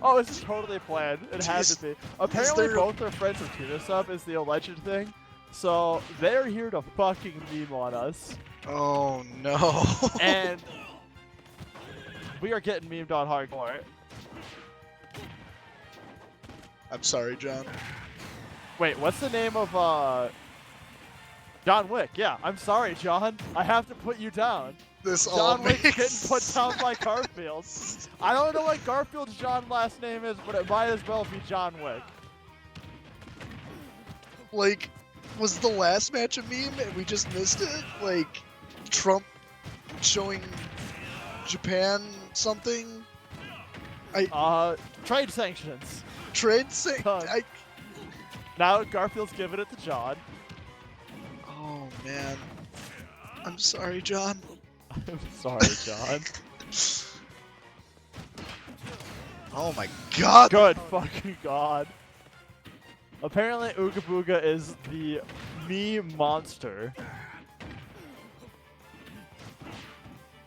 Oh, this is totally planned. It has Is- to be. Apparently, there- both are friends with Tuna is the alleged thing. So they're here to fucking meme on us, Oh no. and we are getting memed on hardcore. I'm sorry, John. Wait, what's the name of John Wick? Yeah, I'm sorry, John. I have to put you down. This all John Wick's makes getting put down by Garfield. I don't know what Garfield's John last name is, but it might as well be John Wick. Like, was the last match a meme and we just missed it? Like, Trump showing Japan something? Trade sanctions. Trade say Done. Now Garfield's giving it to John. Oh man. I'm sorry, John. I'm sorry, John. Oh my god. Good fucking god. Apparently, Ooga Booga is the me monster.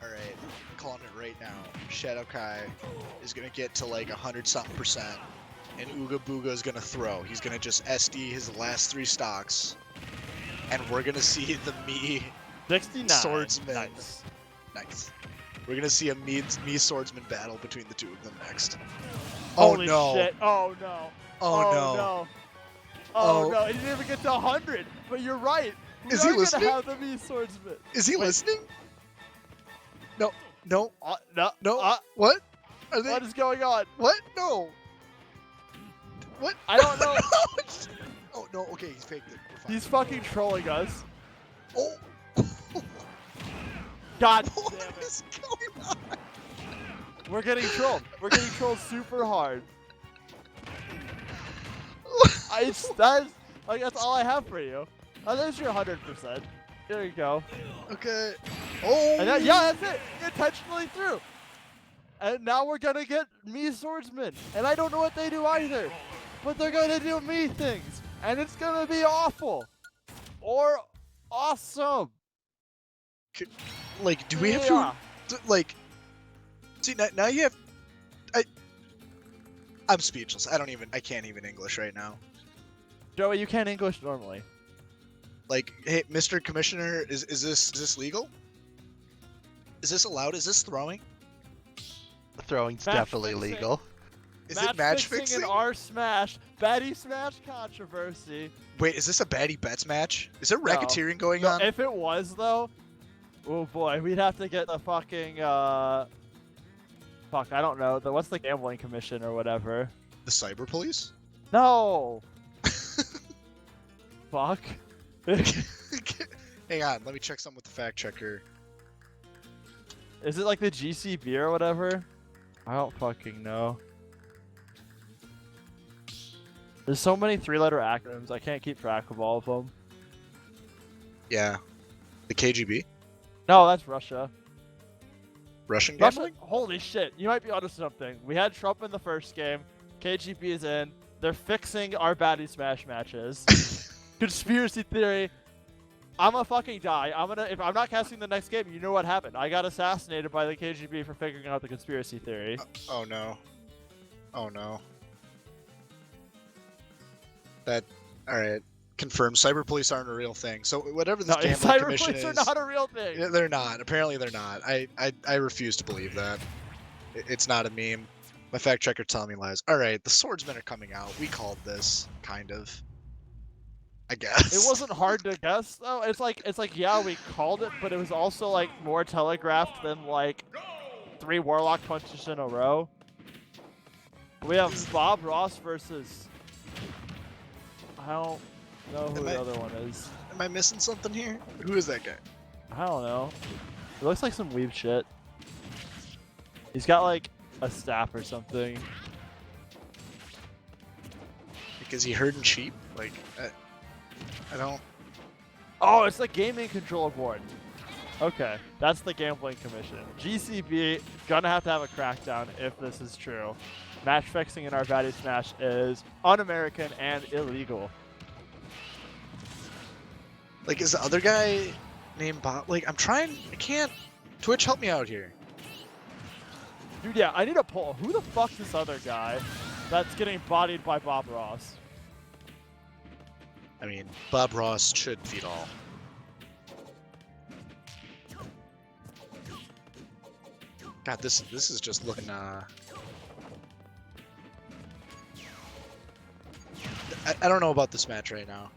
Alright, calling it right now. Shadow Kai is gonna get to like 100-something%, and Ooga Booga is gonna throw. He's gonna just SD his last 3 stocks, and we're gonna see the me 69. swordsman. Nice. Nice. We're gonna see a me swordsman battle between the two of them next. Holy oh no! shit. Oh no. Oh, no! No. Oh, Oh. no, he didn't even get to 100. But you're right. We Is are he gonna listening? have the me swordsman. Is he Wait. listening? No, no, No. no. What? Are they? What is going on? What? No. What? I don't know. Oh no. Okay, he's faked it. We're fine. He's fucking trolling us. Oh. God damn What it. is going on? We're getting trolled. We're getting trolled super hard. That's all I have for you. Oh, there's your 100%. There you go. Okay. Oh. And yeah, that's it. Intentionally through. And now we're gonna get me swordsman. And I don't know what they do either. But they're gonna do me things. And it's gonna be awful. Or awesome. Like, do we have Yeah. to? Like. See now you have. I'm speechless. I can't even English right now. Joey, you can't English normally. Like, hey, Mr. Commissioner, is this legal? Is this allowed? Is this throwing? Throwing's Match definitely fixing. legal. Is it match fixing? in our Smash. Baddy Smash controversy. Wait, is this a Baddy Bets match? Is there racketeering going No, on? if it was, though, oh boy, we'd have to get the fucking, fuck, I don't know. What's the gambling commission or whatever? The cyber police? No! Fuck. Hang on, let me check something with the fact checker. Is it like the GCB or whatever? I don't fucking know. There's so many 3-letter acronyms, I can't keep track of all of them. Yeah. The KGB? No, that's Russia. Russian Russia? gambling? Holy shit, you might be onto something. We had Trump in the first game. KGB is in. They're fixing our Baddy Smash matches. Conspiracy theory. I'm gonna fucking die. If I'm not casting the next game, you know what happened. I got assassinated by the KGB for figuring out the conspiracy theory. Oh no. Oh no. Alright. Confirmed. Cyber police aren't a real thing. So whatever this No, gambling cyber commission police is. are not a real thing. Yeah, they're not. Apparently they're not. I refuse to believe that. It's not a meme. My fact checker telling me lies. Alright, the swordsmen are coming out. We called this, kind of. I guess. It wasn't hard to guess though. It's like yeah, we called it, but it was also like more telegraphed than like 3 Warlock punches in a row. We have Bob Ross versus I don't know who the other one is. Am I missing something here? Who is that guy? I don't know. It looks like some weeb shit. He's got like a staff or something. Like, is he herding sheep? Like, I don't. Oh, it's the Gaming Control Board. Okay, that's the Gambling Commission. GCB gonna have to have a crackdown if this is true. Match fixing in our Baddy Smash is un-American and illegal. Like, is the other guy named Bob? Like, I'm trying. I can't. Twitch, help me out here. Dude, yeah, I need a poll. Who the fuck's this other guy that's getting bodied by Bob Ross? I mean, Bob Ross should feed all. God, this is just looking. I don't know about this match right now.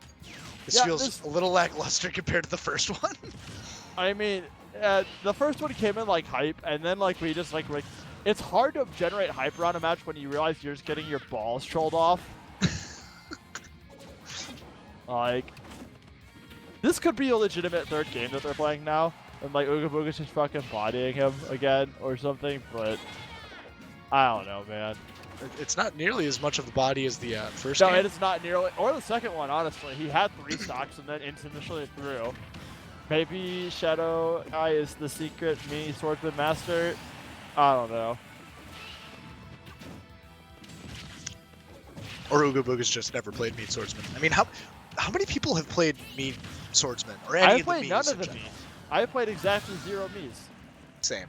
This feels a little lackluster compared to the first one. I mean, the first one came in like hype, and then like we just like it's hard to generate hype around a match when you realize you're just getting your balls trolled off. Like, this could be a legitimate third game that they're playing now, and like Ooga Booga's just fucking bodying him again or something, but I don't know, man. It's not nearly as much of the body as the first No, game. it is not nearly, or the second one, honestly. He had 3 stocks and then initially threw. Maybe Shadow Guy is the secret mini swordsman master. I don't know. Or Ooga Booga's just never played Meat Swordsman. I mean, how many people have played Meat Swordsman or any I've of the played none Miis of in the general? Miis. I've played exactly 0 Miis. Same.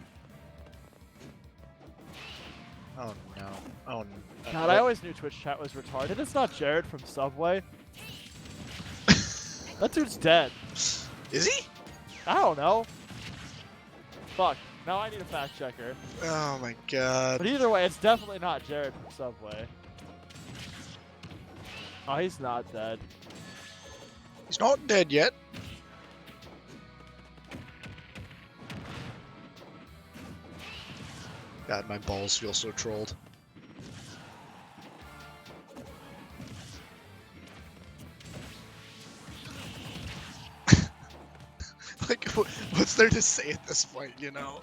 Oh no. Oh no. God, I always knew Twitch chat was retarded. It's not Jared from Subway. That dude's dead. Is he? I don't know. Fuck. Now I need a fact checker. Oh my god. But either way, it's definitely not Jared from Subway. Oh, he's not dead. He's not dead yet. God, my balls feel so trolled. Like, what's there to say at this point, you know?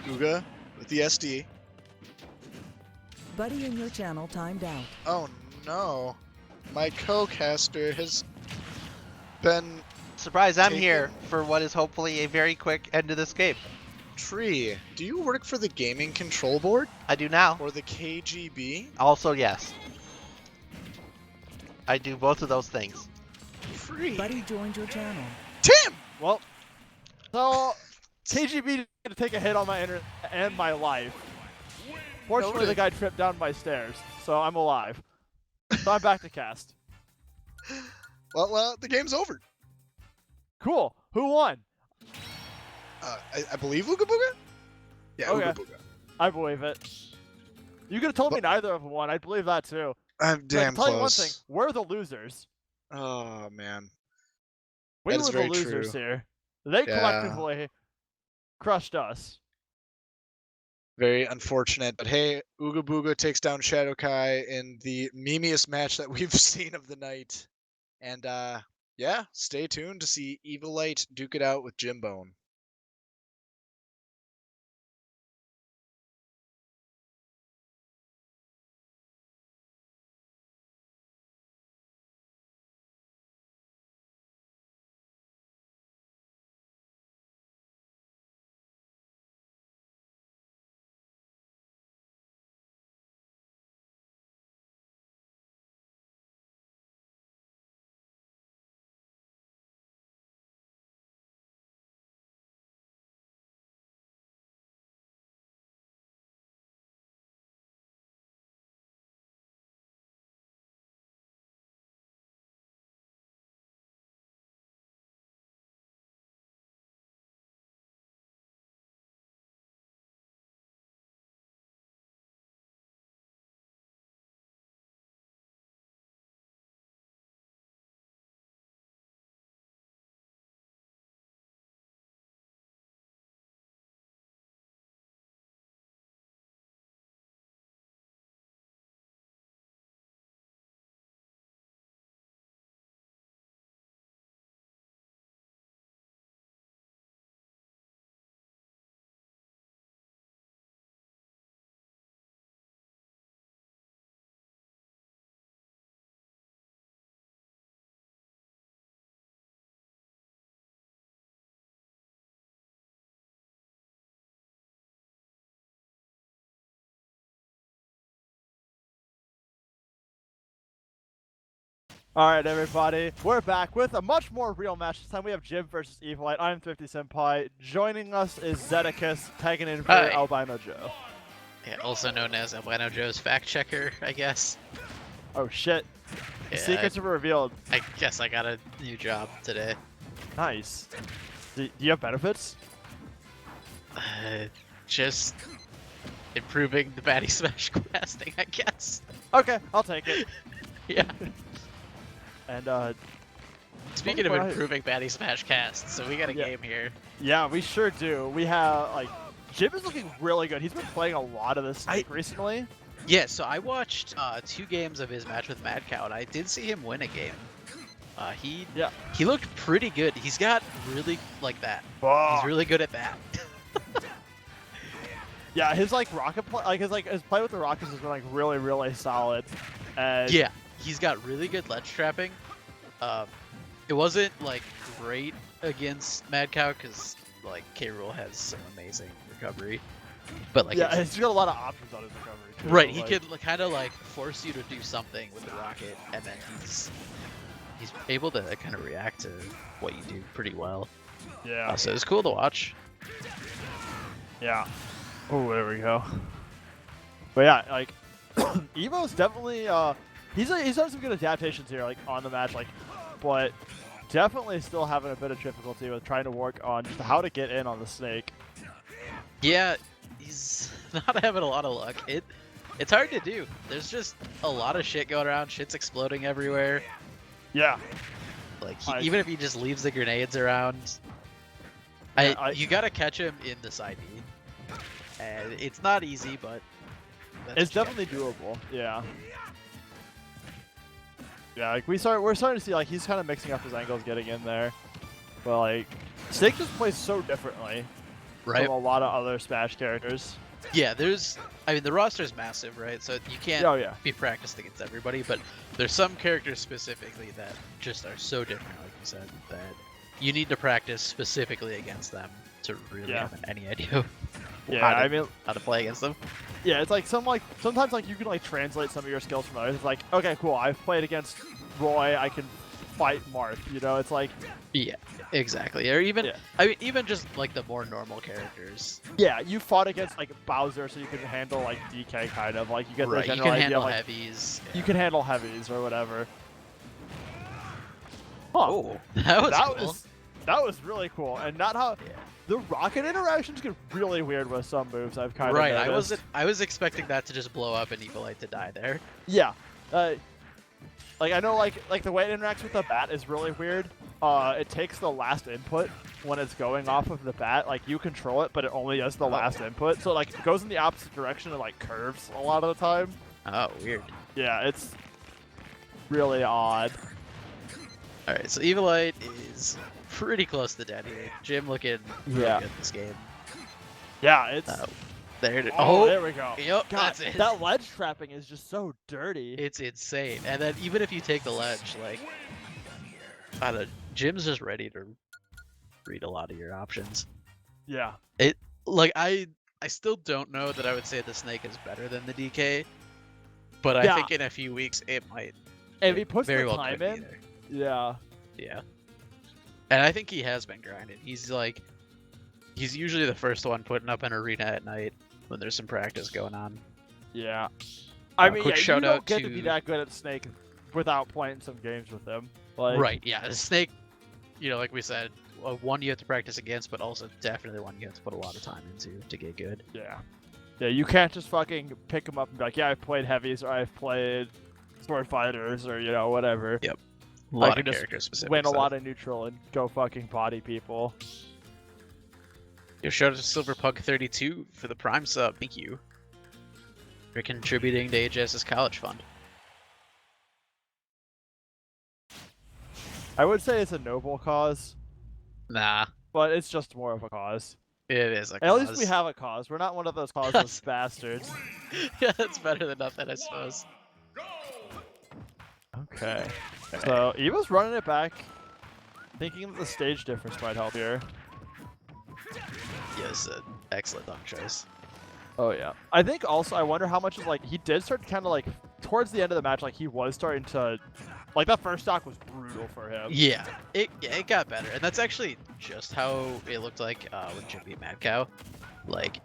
Uga with the SD. Buddy in your channel timed out. Oh no. My co-caster has been Surprise, I'm taken. here for what is hopefully a very quick end to this game. Tree. Do you work for the gaming control board I do now. or the KGB? Also, yes. I do both of those things. Free. Buddy joined your channel. Tim! Well, so KGB to take a hit on my internet and my life. Fortunately, Noted. the guy tripped down my stairs, so I'm alive. So I'm back to cast. Well, the game's over. Cool. Who won? I believe Ooga Booga? Yeah, Okay. Ooga Booga. I believe it. You could have told me neither of them won. I'd believe that too. I'm But I damn can tell you one close. thing: we're the losers. Oh man. We That were is the very losers true. here. They Yeah. collectively crushed us. Very unfortunate. But hey, Ooga Booga takes down Shadow Kai in the memeiest match that we've seen of the night. And yeah, stay tuned to see Evil Light duke it out with Jim Bone. All right, everybody, we're back with a much more real match. This time we have Jim versus Evilite. I'm 50 Senpai. Joining us is Zedekus, tagging in for Hi. Albino Joe. Yeah, also known as Albino Joe's fact checker, I guess. Oh shit! The Yeah, secrets are revealed. I guess I got a new job today. Nice. Do you have benefits? Just improving the Baddy Smash casting, I guess. Okay, I'll take it. Yeah. And Speaking of What? improving Baddy Smash casts, so we got a Yeah. game here. yeah, we sure do. We have like Jim is looking really good. He's been playing a lot of this Snake recently. Yeah, so I watched 2 games of his match with Mad Cow, and I did see him win a game. He looked pretty good. He's got really like that. He's really good at that. Yeah, his like rocket play, like his play with the rockets has been like really solid. And Yeah, he's got really good ledge trapping. It wasn't like great against Mad Cow because like K. Rool has some amazing recovery, but like yeah, he's got a lot of options on his recovery too. right, he like, could kind of like force you to do something with the rocket, and then he's able to kind of react to what you do pretty well. Yeah, So it's cool to watch. yeah. Oh, there we go. But yeah, like Evo's definitely he's done some good adaptations here, like on the match, like, but definitely still having a bit of difficulty with trying to work on just how to get in on the Snake. Yeah, he's not having a lot of luck. It's hard to do. There's just a lot of shit going around. Shit's exploding everywhere. Yeah, Like I- even if he just leaves the grenades around, you gotta catch him in the side B, and it's not easy, but that's it's what you definitely doable. Yeah. Yeah, like we're starting to see like he's kind of mixing up his angles, getting in there, but like Snake just plays so differently gotta- right? from a lot of other Smash characters. Yeah, I mean the roster's massive, right? So you can't Oh yeah, be practiced against everybody, but there's some characters specifically that just are so different, like you said, that you need to practice specifically against them to really Yeah. have any idea yeah. how to, I mean, how to play against them. yeah, it's like sometimes like you can like translate some of your skills from others. It's like, okay, cool, I've played against Roy, I can fight Marth. You know, it's like, Yeah, exactly. Or even, Yeah. I mean, even just like the more normal characters. yeah, you fought against like Bowser, so you can handle like DK kind of like you get Right, the you general can idea. handle Like, heavies. you can handle heavies or whatever. Huh. Oh, that was that cool. was really cool, and not how Yeah. the rocket interactions get really weird with some moves. I've kind Right, of noticed. I was expecting that to just blow up and Evilite to die there. Yeah, like I know like the way it interacts with the bat is really weird. It takes the last input when it's going off of the bat. Like you control it, but it only does the last input. So like it goes in the opposite direction and like curves a lot of the time. Oh, weird. Yeah, it's really odd. All right, so Evilite is pretty close to dead here. Jim looking really Yeah. good this game. Yeah, it's. There it is. Oh, there we go. Yep, God, that's it. that ledge trapping is just so dirty. It's insane. And then even if you take the ledge, like, I don't know, Jim's just ready to read a lot of your options. Yeah. Like, I still don't know that I would say the Snake is better than the DK, but I Yeah. think in a few weeks it might. If he puts very the well time could be in, there. yeah. Yeah. And I think he has been grinding. He's usually the first one putting up an arena at night when there's some practice going on. Yeah. I mean, quick yeah, you shout don't out get to be to- that good at Snake without playing some games with him. Like, Right, yeah. The Snake, like we said, one you have to practice against, but also definitely one you have to put a lot of time into to get good. Yeah. Yeah, you can't just fucking pick him up and be like, yeah, I've played heavies or I've played sword fighters or, whatever. A I lot can of just character specific Win a stuff. lot of neutral and go fucking body people. Your shout out to Silverpug32 for the Prime sub. Thank you. For contributing to AJS's college fund. I would say it's a noble cause, Nah, but it's just more of a cause. it is a At least cause. we have a cause. We're not one of those causeless bastards. Yeah, that's better than nothing, I suppose. Okay. So Eva's running it back, thinking that the stage difference might help here. Yes, an excellent dunk choice. Oh yeah. I think also I wonder how much is like he did start kind of like towards the end of the match like he was starting to Like that first stock was brutal for him. Yeah, it got better, and that's actually just how it looked like when Jim beat Mad Cow. Like,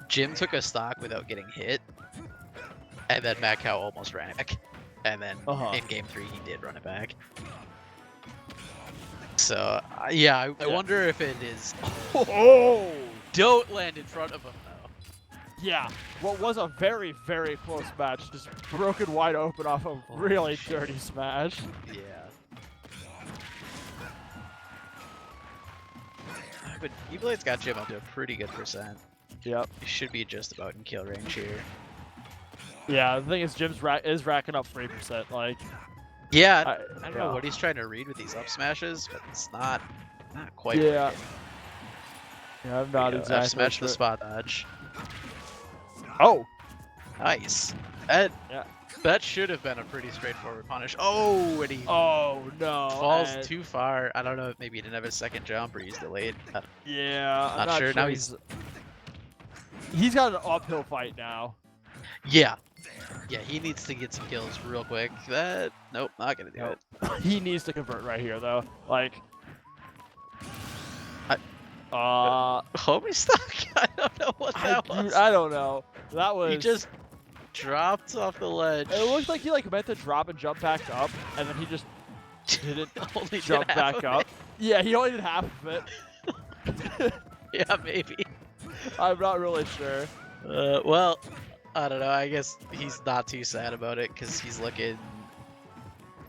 Jim took a stock without getting hit, and then Mad Cow almost ran it back, and then in game 3 he did run it back. So yeah, I wonder if it is. Oh! Don't land in front of him though. Yeah, what was a very, very close match just broken wide open off a really dirty smash. Yeah. But E-Blade's got Jim up to a pretty good percent. Yep. He should be just about in kill range here. Yeah, the thing is, Jim's is racking up 3%. Like, Yeah, I don't know yeah. what he's trying to read with these up smashes, but it's not quite. Yeah. working. Yeah, I'm not exactly. F smash sure. the spot dodge. Oh! Nice. That should have been a pretty straightforward punish. Oh, and he Oh, no. falls too far. I don't know if maybe he didn't have a second jump or he's delayed. Yeah, I'm Not sure. Now he's got an uphill fight now. Yeah. Yeah, he needs to get some kills real quick. Nope, not gonna do it. He needs to convert right here, though. Like, homie stuck? I don't know what that was. I don't know. That was. He just dropped off the ledge. It looked like he meant to drop and jump back up, and then he just didn't Only jump did half back of up. it. Yeah, he only did half of it. Yeah, maybe. I'm not really sure. Well, I don't know. I guess he's not too sad about it because he's looking.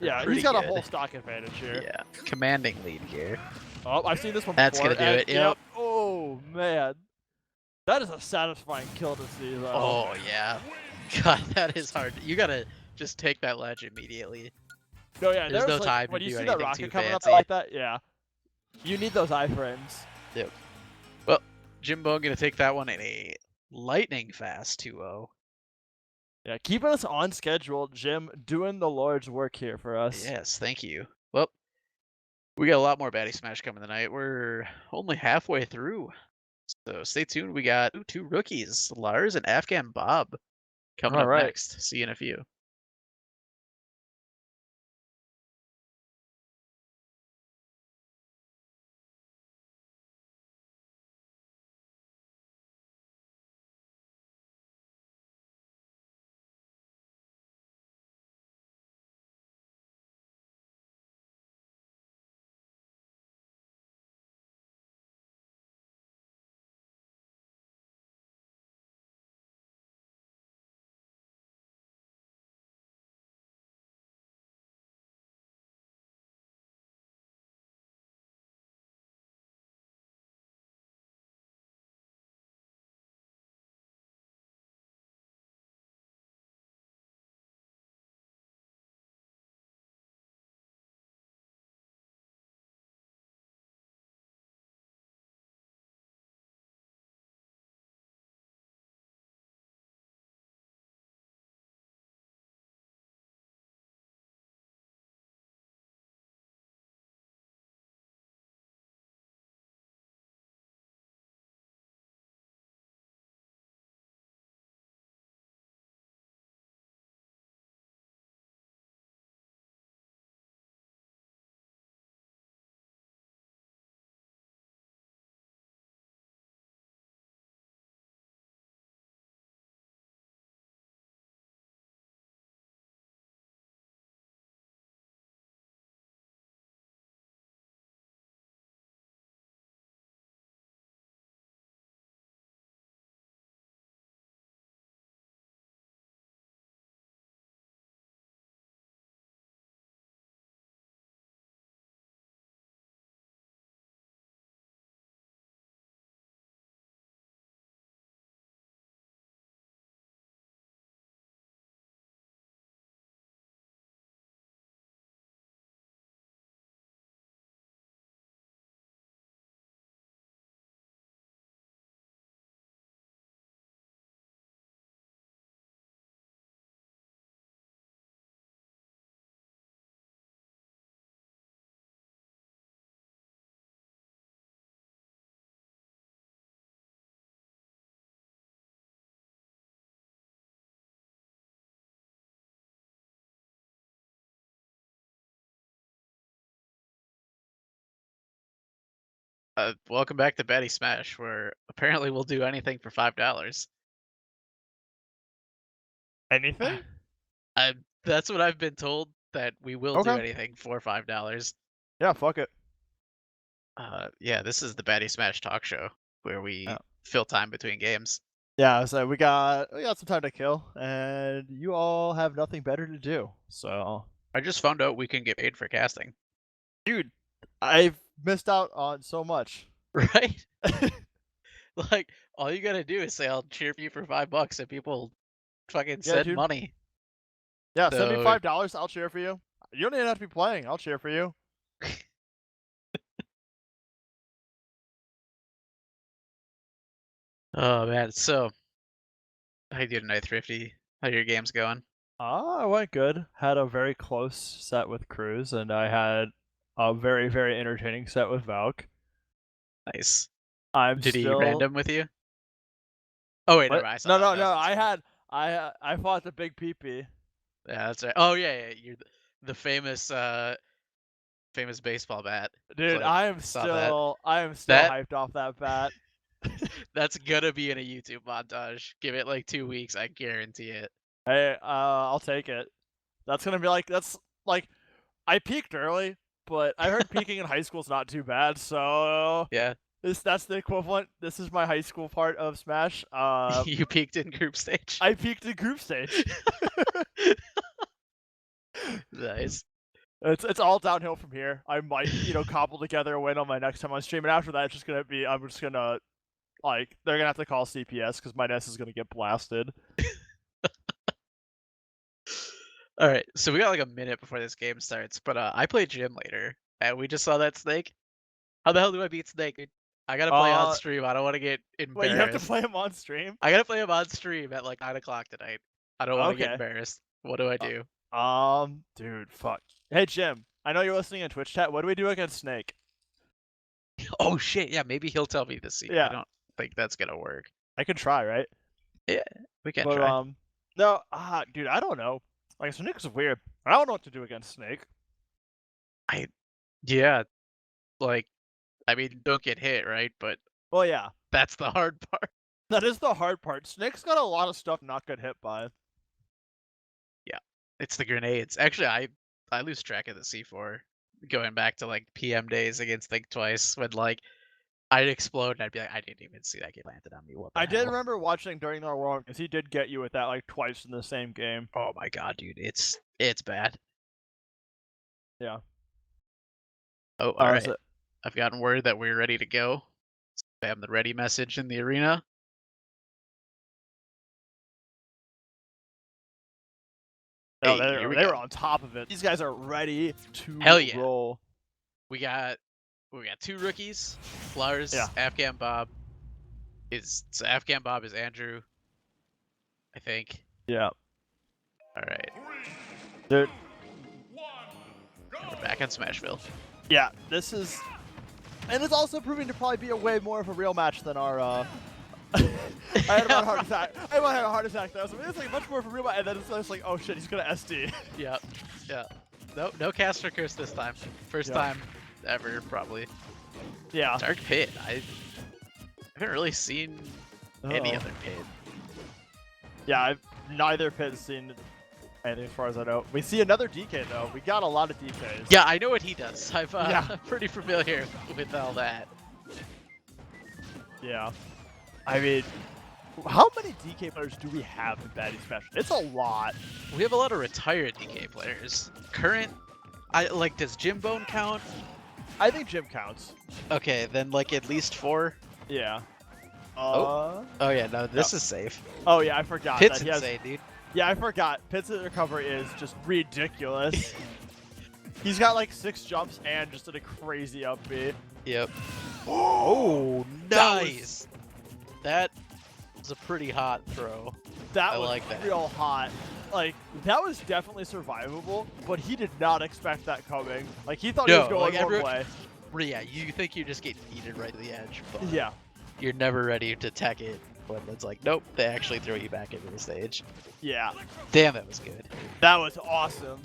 Yeah, pretty he's got good. a whole stock advantage here. Yeah, commanding lead here. Oh, I've seen this one That's before. gonna do it, yep. Oh, man. That is a satisfying kill to see, though. Oh yeah. God, that is hard. You gotta just take that ledge immediately. No, yeah, There's no like, time to when you do see that anything rocket too coming fancy. up like that, yeah. You need those iframes. Yep. Well, Jimbo gonna take that one in a lightning fast 2-0. Yeah, keeping us on schedule, Jim, doing the Lord's work here for us. Yes, thank you. Well, we got a lot more Baddy Smash coming tonight. We're only halfway through. So stay tuned. We got 2 rookies, Lars and Afghan Bob, coming up next. See you in a few. Welcome back to Baddy Smash, where apparently we'll do anything for $5. Anything? That's what I've been told, that we will do Okay. anything for $5. Yeah, fuck it. Yeah, this is the Baddy Smash talk show where we Oh. fill time between games. Yeah, so we got some time to kill, and you all have nothing better to do. So, I just found out we can get paid for casting. dude, I've missed out on so much. Right? Like, all you gotta do is say, I'll cheer for you for $5, and people fucking Yeah, send dude. money. Yeah, send me So- $5. I'll cheer for you. You don't even have to be playing. I'll cheer for you. Oh, man. So, how you doing tonight, Thrifty? How your games going? I went good. Had a very close set with Cruz, and I had a very, very entertaining set with Valk. Nice. I'm Did he still... random with you? Oh, wait, What? never mind. I saw No, that. no, That no. was- I had I fought the big peepee. Yeah, that's right. Oh, yeah. You're the famous famous baseball bat. Dude, clip. I am Saw that. still That- hyped off that bat. That's gonna be in a YouTube montage. Give it like 2 weeks, I guarantee it. Hey, I'll take it. That's gonna be I peaked early, but I heard peaking in high school is not too bad. So Yeah. that's the equivalent. This is my high school part of Smash. You peaked in group stage. I peaked in group stage. Nice. It's all downhill from here. I might cobble together a win on my next time on stream, and after that, it's just gonna be I'm just gonna they're gonna have to call CPS because my NES is gonna get blasted. All right, so we got like a minute before this game starts, but I play Jim later, and we just saw that Snake. How the hell do I beat Snake? Dude? I gotta play on stream. I don't want to get embarrassed. Wait, you have to play him on stream? I gotta play him on stream at like 9 o'clock tonight. I don't want to get Okay. embarrassed. What do I do? Dude, fuck. Hey Jim, I know you're listening in Twitch chat. What do we do against Snake? Oh shit! Yeah, maybe he'll tell me the secret. Yeah. I don't think that's gonna work. I can try, right? We can But try. no, dude, I don't know. Like Snake's weird. I don't know what to do against Snake. Yeah, like, I mean, don't get hit, right? But Well, yeah, that's the hard part. that is the hard part. Snake's got a lot of stuff not get hit by. It's the grenades. Actually, I lose track of the C4 going back to like PM days against Think Twice when like I'd explode and I'd be like, I didn't even see that get planted on me. What the I did hell? remember watching during the World because he did get you with that like twice in the same game. Oh my god, dude, it's bad. Yeah. Oh, all right. So- I've gotten word that we're ready to go. Spam the ready message in the arena. No, Hey, here we they go. were on top of it. These guys are ready to Hell yeah. roll. We got 2 rookies. Lars, Yeah. Afghan Bob. So Afghan Bob is Andrew, I think. Yeah. All right. Dude. We're back on Smashville. Yeah, this is, and it's also proving to probably be a way more of a real match than our. I had about a heart attack. I about had a heart attack. There. It's like much more of a real match, and then it's just like, oh shit, he's gonna SD. Yeah. Yeah. No caster curse this time. First Yeah. time ever, probably. Yeah. Dark Pit. I haven't really seen any Uh-oh. other pit. Yeah, neither pit has seen anything as far as I know. We see another DK though. We got a lot of DKs. Yeah, I know what he does. I'm Yeah. pretty familiar with all that. Yeah. I mean, how many DK players do we have in Baddy Smash? It's a lot. We have a lot of retired DK players. Current, does Jimbone count? I think Jim counts. Okay, then like at least 4. Yeah. Oh yeah, no, this is safe. Oh yeah, I forgot. Pit's that he has, insane, dude. yeah, I forgot. Pit's recovery is just ridiculous. He's got like 6 jumps and just did a crazy up B. Yep. Oh, Nice. That was a pretty hot throw. That I was like that. real hot. Like, that was definitely survivable, but he did not expect that coming. Like, he thought he was No, going like, one everyone- way. Yeah, you think you just get yeeted right to the edge, but Yeah. you're never ready to tech it. But it's like, nope, they actually throw you back into the stage. Yeah. Damn, that was good. That was awesome.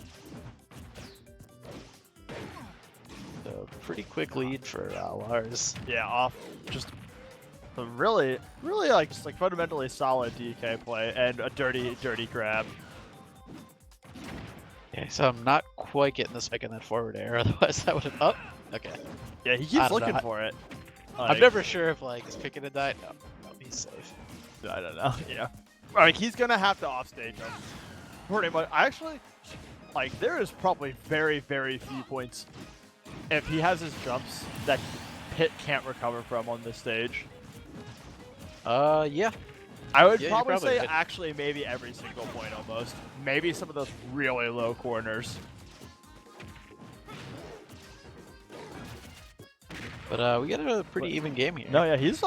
So pretty quick lead for Lars. Yeah, off just a really, really like just like fundamentally solid DK play and a dirty grab. Okay, so I'm not quite getting the spike in that forward air, otherwise that would have... Oh, okay. Yeah, he I keeps don't looking know. for it. I'm Like, never sure if like he's picking a die. No, he's safe. I don't know. Yeah. Like he's gonna have to offstage him. Pretty much. Actually, like there is probably very, very few points if he has his jumps that Pit can't recover from on this stage. Yeah. I would Yeah, you're probably probably say right. actually maybe every single point almost. Maybe some of those really low corners. But we got a pretty even game here. No, yeah, he's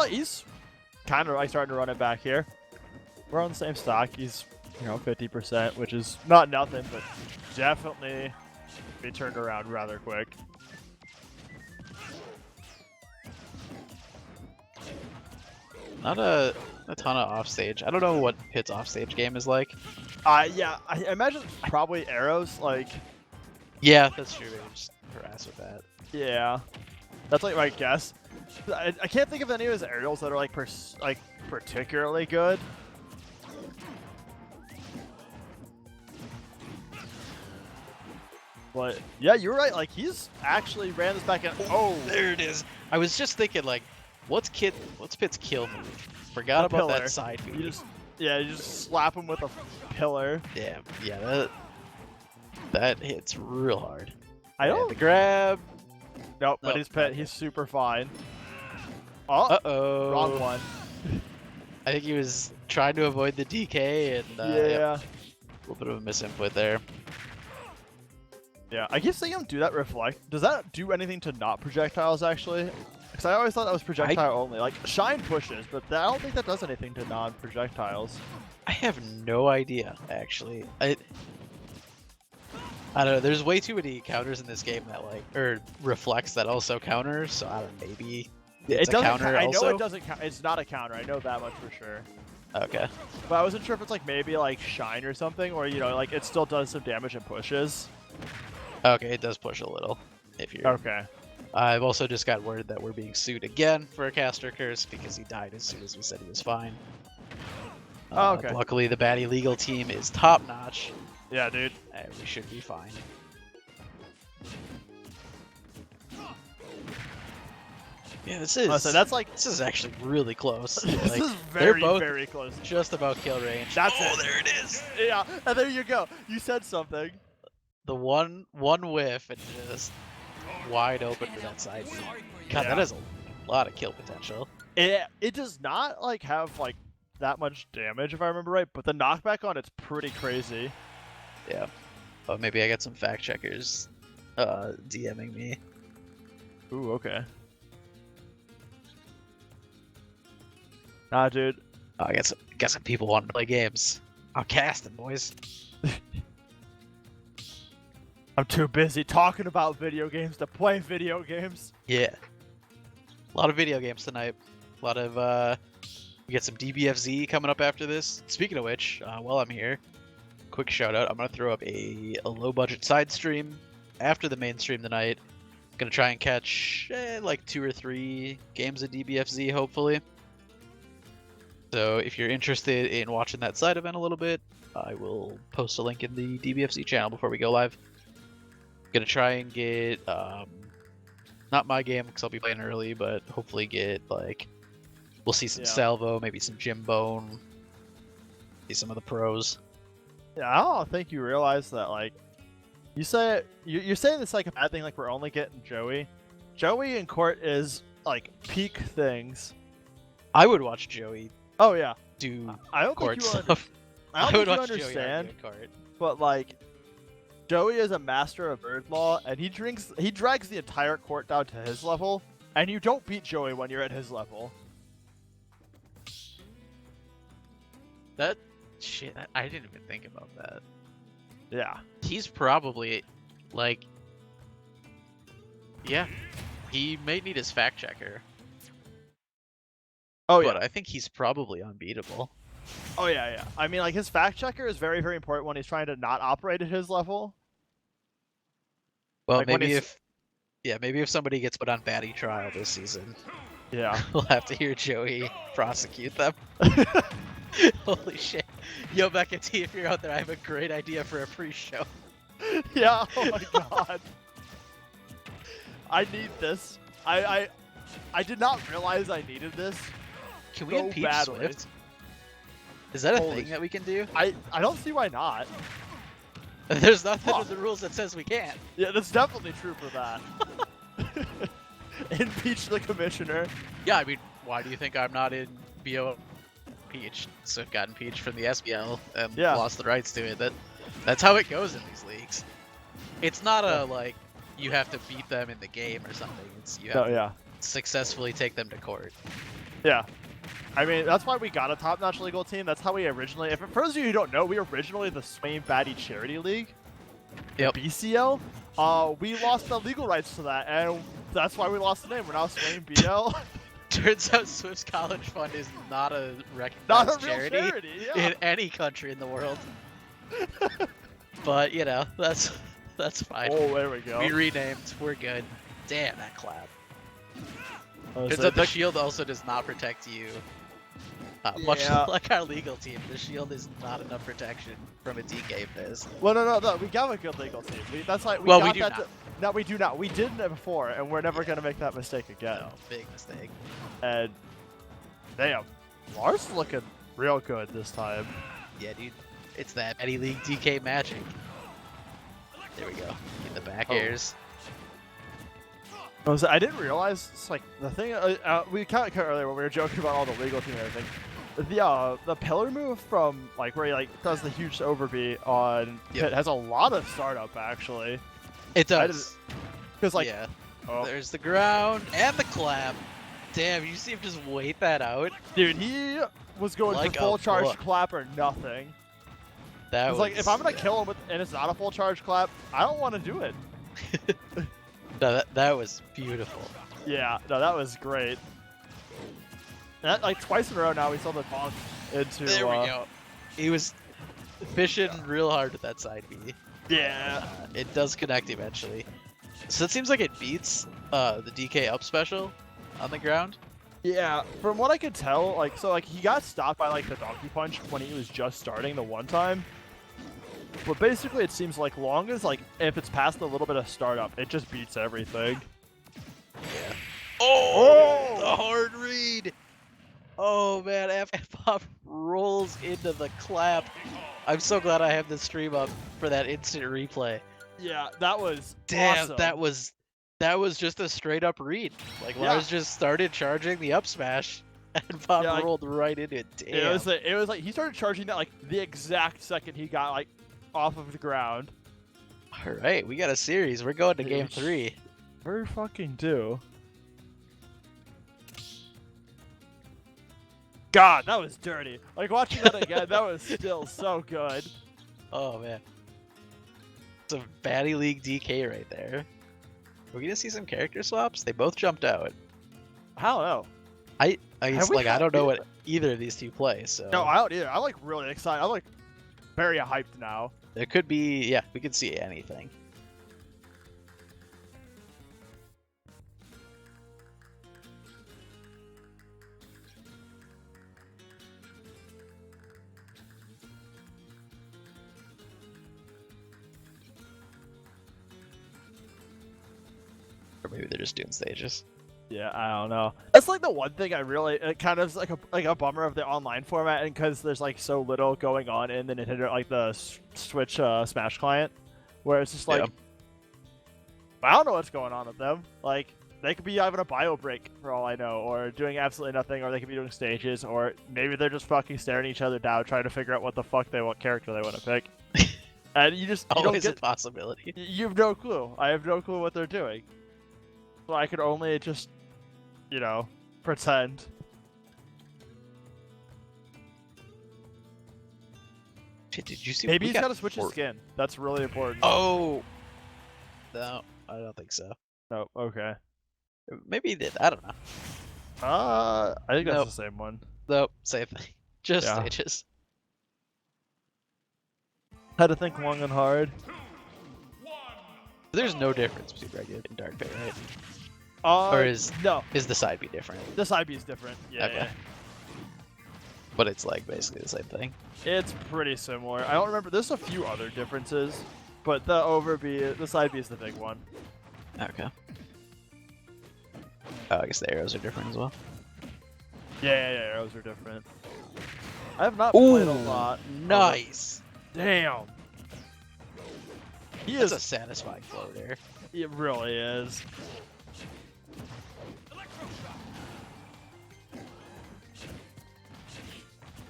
kind of like starting to run it back here. We're on the same stock. He's 50%, which is not nothing, but definitely be turned around rather quick. Not a ton of offstage. I don't know what Pit's offstage game is like. Yeah, I imagine probably arrows. Like, Yeah, that's true. Maybe just harass with that. yeah, that's like my guess. I can't think of any of his aerials that are like particularly good. But yeah, you're right. Like he's actually ran this back in. Oh, There it is. I was just thinking like, what's Pit's kill move? Forgot A about pillar. that side you B. just slap him with a pillar. Yeah, that hits real hard. I Yeah, don't. the grab. Nope, but Nope, his pet, okay. he's super fine. Oh, Uh-oh. wrong one. I think he was trying to avoid the DK and Yeah. yep, a little bit of a misinput there. Yeah, I keep seeing him do that reflect. Does that do anything to not projectiles, actually? Because I always thought that was projectile only. Like, Shine pushes, but I don't think that does anything to non-projectiles. I have no idea, actually. I don't know. There's way too many counters in this game that or reflects that also counter. So I don't know. Maybe it's a doesn't counter I also. know it doesn't count. It's not a counter. I know that much for sure. Okay. But I wasn't sure if it's like maybe like Shine or something, or like it still does some damage and pushes. Okay, it does push a little. If you're. Okay. I've also just got word that we're being sued again for a caster curse because he died as soon as we said he was fine. Oh, okay. Luckily, the Baddy legal team is top notch, Yeah, dude. and we should be fine. Yeah, this is. So that's like This is actually really close. this Like, is they're very both very close. just about kill range. That's oh, it. there it is. Yeah, and there you go. You said something. The one whiff and just wide open for that side. God, Yeah. that has a lot of kill potential. It does not like have like that much damage if I remember right, but the knockback on it's pretty crazy. Yeah. Oh, maybe I got some fact checkers DMing me. Ooh, okay. Nah, dude. Oh, I got some people wanting to play games. I'm casting, boys. I'm too busy talking about video games to play video games. Yeah. A lot of video games tonight. A lot of we get some DBFZ coming up after this. Speaking of which, while I'm here, quick shout out. I'm gonna throw up a low budget side stream after the main stream tonight. Gonna try and catch like 2 or 3 games of DBFZ hopefully. So if you're interested in watching that side event a little bit, I will post a link in the DBFZ channel before we go live. Gonna try and get not my game because I'll be playing early, but hopefully get like we'll see some Yeah. Salvo, maybe some Jim Bone, see some of the pros. Yeah, I don't think you realize that like you say you're saying this like a bad thing, like we're only getting Joey. Joey in court is like peak things. I would watch Joey Oh yeah. do I don't court think you stuff. I don't think would you watch Joey understand, argue in court. but like Joey is a master of bird law, and he drags the entire court down to his level, and you don't beat Joey when you're at his level. That shit, I didn't even think about that. Yeah. He's probably like, yeah, he may need his fact checker, Oh but yeah. I think he's probably unbeatable. Oh yeah, yeah. I mean, like his fact checker is very, very important when he's trying to not operate at his level. Well, Like, when maybe he's- Yeah, maybe if somebody gets put on Baddy trial this season, Yeah. we'll have to hear Joey prosecute them. Holy shit. Yo, Becca T, if you're out there, I have a great idea for a pre-show. Yeah. Oh my god. I need this. I did not realize I needed this. Can we So impeach badly. Swift? Is that a Holy thing that we can do? I don't see why not. There's nothing Huh. in the rules that says we can't. Yeah, that's definitely true for that. Impeach the commissioner. Yeah, I mean, why do you think I'm not in BO impeached? So got impeached from the SBL and Yeah. lost the rights to it. That's how it goes in these leagues. It's not a like you have to beat them in the game or something. It's you have Oh to yeah. successfully take them to court. Yeah. I mean, that's why we got a top-notch legal team. That's how we originally, if for those of you who don't know, we originally the Swain Baddy Charity League. Yep. BCL. We lost the legal rights to that, and that's why we lost the name. We're now Swain BL. Turns out Swift's College Fund is not a recognized Not a real charity, charity. Yeah. in any country in the world. But you know, that's fine. Oh, there we go. We renamed. We're good. Damn that clap. Oh, Turns so out the that- shield also does not protect you. Much Yeah. like our legal team, the shield is not enough protection from a DK fizz. Well, no. We got a good legal team. That's like we Well, got we do that. not. No, we do not. We did it before, and we're never gonna make that mistake again. No, big mistake. And damn, Lars is looking real good this time. Yeah, dude. It's that Eddie League DK magic. There we go. Get the back Oh. airs. I didn't realize it's like the thing we kind of earlier when we were joking about all the legal team and everything. The pillar move from like where he like does the huge overbeat on Yep. Pit has a lot of startup actually. It I does. Because like Yeah. oh, There's the ground and the clap. Damn, you see him just wait that out? dude, he was going Like for full a charge book. clap or nothing. That It's was like if I'm gonna yeah. kill him with and it's not a full charge clap, I don't want to do it. No, that was beautiful. Yeah, no, that was great. That like twice in a row now we saw the bonk into. There we go. He was fishing real hard with that side B. Yeah. It does connect eventually. So it seems like it beats the DK up special on the ground. Yeah, from what I could tell, like he got stopped by like the donkey punch when he was just starting the one time. But basically, it seems like long as like if it's past a little bit of startup, it just beats everything. Yeah. Oh, the hard read. Oh man, F-Pop rolls into the clap. I'm so glad I have this stream up for that instant replay. Yeah, that was Damn, awesome. that was just a straight up read. Like Yeah. Lars just started charging the up smash and Pop Yeah, like- rolled right into it. Damn. It was like he started charging that like the exact second he got like off of the ground. All right, we got a series. We're going to game Yeesh. 3. We fucking do. God, that was dirty. Like watching that again, that was still so good. Oh man. It's a Baddy League DK right there. We're gonna see some character swaps. They both jumped out. I don't know. I Have guess, we like I had- don't know what either of these two play, so No, I don't either. I'm like really excited. I'm like very hyped now. there could be yeah, we could see anything. Or maybe they're just doing stages. Yeah, I don't know. That's like the one thing I really it kind of is like a bummer of the online format, and because there's like so little going on in the Nintendo like the Switch Smash client, where it's just like Yeah. I don't know what's going on with them. Like they could be having a bio break for all I know, or doing absolutely nothing, or they could be doing stages, or maybe they're just fucking staring each other down, trying to figure out what the fuck character they want to pick. And you don't Always a get possibility. you have no clue. I have no clue what they're doing. So I could only just, you know, pretend. Shit, did you see? Maybe we he's got got to switch his four- skin. That's really important. Oh. No, I don't think so. No, okay. Maybe he did. I don't know. I think that's Nope. the same one. Nope, same thing. Just Yeah. stages. Had to think long and hard. There's no difference between regular and dark pay, right? Or no, Is the side B different? the side B is different. Yeah, Okay. yeah. But it's like basically the same thing. It's pretty similar. I don't remember. There's a few other differences, but the side B is the big one. Okay. Oh, I guess the arrows are different as well. Yeah, arrows are different. I have not played a lot. Nice. Damn. He That's is. a satisfying floater. It really is.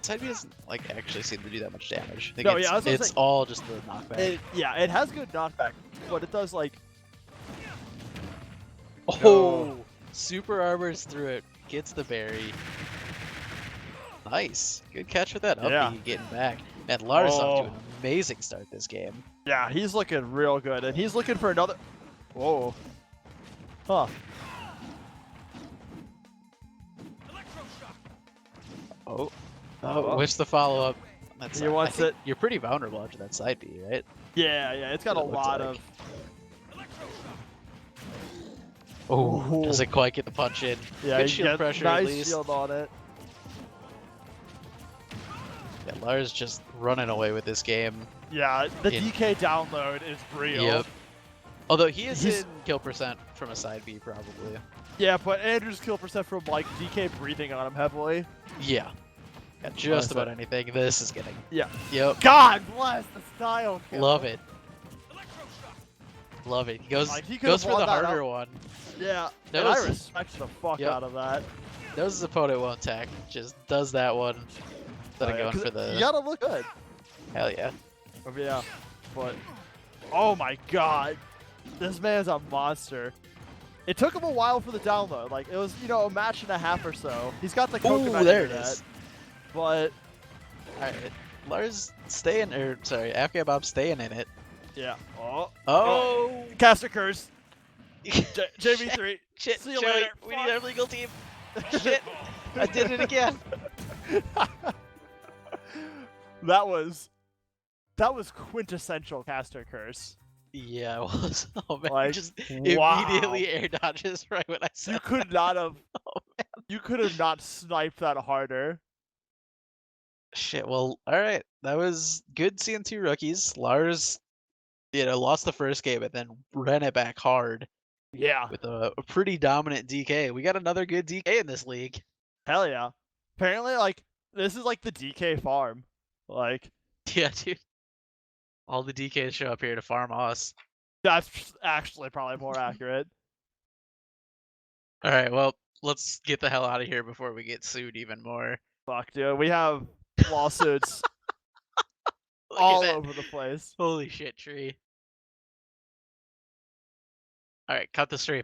Side B doesn't like actually seem to do that much damage. I think No, it's, yeah, I was gonna it's say- all just the knockback. It has good knockback, but it does like. Oh, super armors through it. Gets the berry. Nice. Good catch with that up Yeah. B getting back. Man, Lars off to Oh. an amazing start this game. Yeah, he's looking real good, and he's looking for another. Whoa. Huh. Oh. Oh. What's the follow up? That's, He wants I think it. You're pretty vulnerable after that side B, right? Yeah, it's got a It looks lot like. of. Oh, Ooh. doesn't quite get the punch in. Yeah, Good you shield get pressure nice at least. shield on it. Yeah, Lars just running away with this game. Yeah, the In- DK download is real. Yep. Although he is He's- in kill percent from a side B probably. Yeah, but Andrew's kill percent from like DK breathing on him heavily. Yeah. Yeah, just Honestly. about anything this is getting. Yeah. Yep. God bless the style kill. Love it. Love it. He goes Like, he could've goes for won the that harder out. one. Yeah, That and I was- respect the fuck Yep. out of that. Knows his opponent won't attack. Just does that one. Instead of Oh, yeah, going 'cause for the You gotta look good. hell yeah. Yeah, but oh my god, this man's a monster. It took him a while for the download. Like it was, a match and a half or so. He's got the coconut there it internet, is. but Alright. Lars staying Afghan Bob staying in it. yeah. Oh, Oh caster curse. JV3. shit, See you Joey, later. we need our legal team. Shit. I did it again. That was quintessential caster curse. Yeah, it was. Oh man, Like, just wow. immediately air dodges right when I said You could not have. Oh, You could have not sniped that harder. shit. Well, all right. That was good seeing two rookies. Lars, lost the first game and then ran it back hard Yeah. with a pretty dominant DK. We got another good DK in this league. Hell yeah. Apparently, like, this is like the DK farm. Like, Yeah, dude. All the DKs show up here to farm us. that's actually probably more accurate. All right. Well, let's get the hell out of here before we get sued even more. Fuck, dude. We have lawsuits Look at all that. over the place. Holy shit, tree. All right, cut the stream.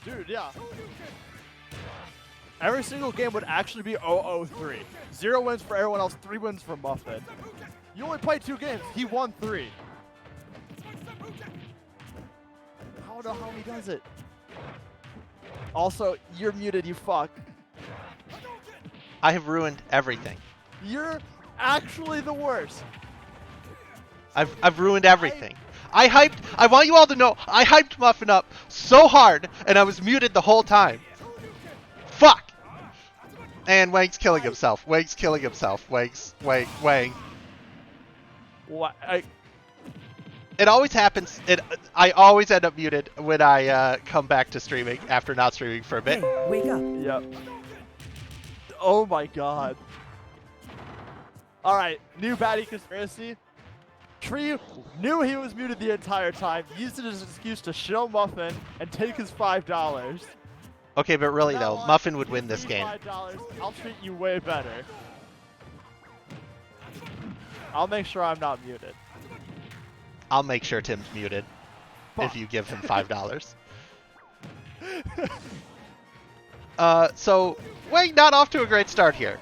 Dude, yeah. Every single game would actually be 0-0-3. 0 wins for everyone else, 3 wins for Muffin. You only played 2 games. He won 3. I don't know how he does it. Also, you're muted, you fuck. I have ruined everything. You're actually the worst. I've ruined everything. I want you all to know, I hyped Muffin up so hard, and I was muted the whole time. Fuck! And Wang's killing himself. Wang's killing himself. Wang. What? It always happens. I always end up muted when I come back to streaming after not streaming for a bit. Hey, wake up. Yep. Oh my god. Alright, new Baddy conspiracy. Tree knew he was muted the entire time, used it as an excuse to show Muffin and take his $5. Okay, but really Now though, on, Muffin would win give this me game. $5, I'll treat you way better. I'll make sure I'm not muted. I'll make sure Tim's muted Fuck. if you give him $5. So Wang not off to a great start here.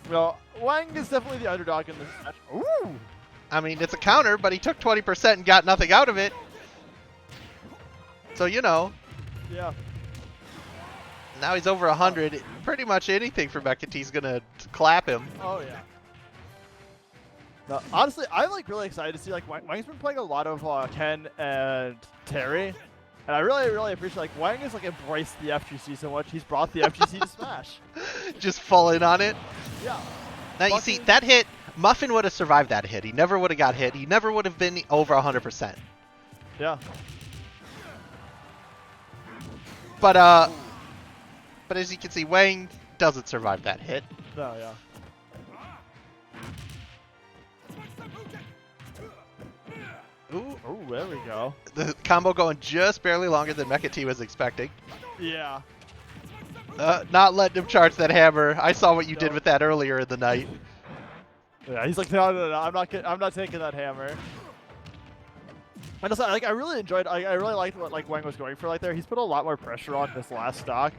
Well, Wang is definitely the underdog in this match. Ooh! I mean, it's a counter, but he took 20% and got nothing out of it. So, you know, Yeah. now he's over 100. Pretty much anything for Mecca-T's gonna clap him. Oh yeah. No, honestly, I'm like really excited to see like Wang's been playing a lot of Ken and Terry, and I really appreciate like Wang has like embraced the FGC so much. He's brought the FGC to Smash. Just full in on it. Yeah. Now you see, that hit, Muffin would have survived that hit. He never would have got hit. He never would have been over 100%. Yeah. But as you can see, Wang doesn't survive that hit. No, yeah. Ooh, Oh, there we go. the combo going just barely longer than Mecca-T was expecting. Yeah. Not letting him charge that hammer. I saw what you did No. with that earlier in the night. Yeah, he's like, no, I'm not taking that hammer. And also, like, I really enjoyed, I really liked what like Wang was going for like there. He's put a lot more pressure on this last stock,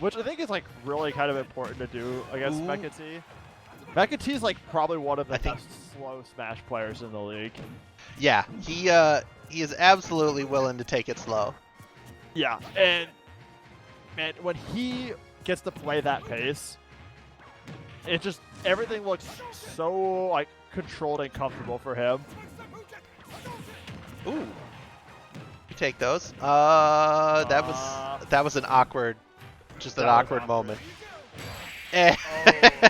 which I think is like really kind of important to do against Ooh. Mecca-T. Mecca-T is like probably one of the I think- best slow Smash players in the league. Yeah, he is absolutely willing to take it slow. Yeah, and man, when he gets to play that pace, it just everything looks so like controlled and comfortable for him. Ooh. You take those. That was an awkward, just an That was awkward awkward. moment. Eh. Oh.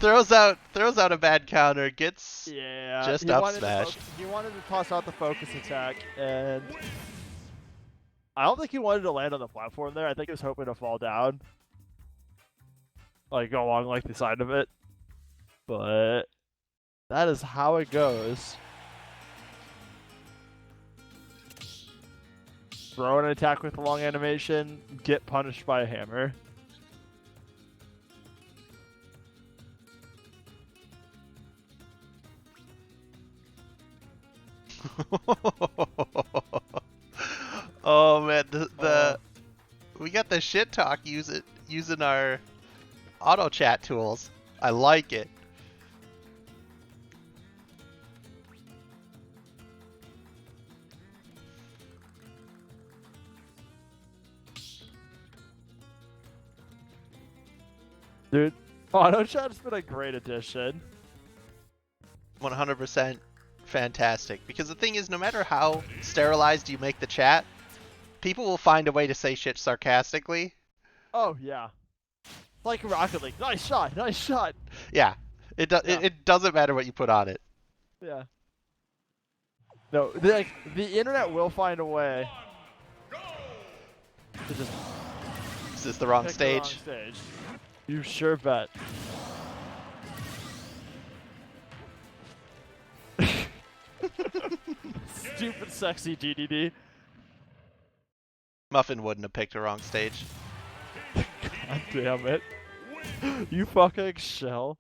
throws out a bad counter, gets Yeah, just he up wanted to smashed. he wanted to toss out the focus attack, and I don't think he wanted to land on the platform there. I think he was hoping to fall down, like go along like the side of it. But that is how it goes. Throw an attack with a long animation, get punished by a hammer. Oh man, we got the shit talk using our auto chat tools. I like it. Dude, auto chat's been a great addition. 100% fantastic. Because the thing is, no matter how sterilized you make the chat, people will find a way to say shit sarcastically. Oh yeah, like Rocket League. Nice shot, nice shot. Yeah, it doesn't matter what you put on it. Yeah. No, the internet will find a way to just Is this the wrong pick the wrong stage? stage. You sure bet. Stupid, sexy DDD. Muffin wouldn't have picked a wrong stage. God damn it. You fucking shell.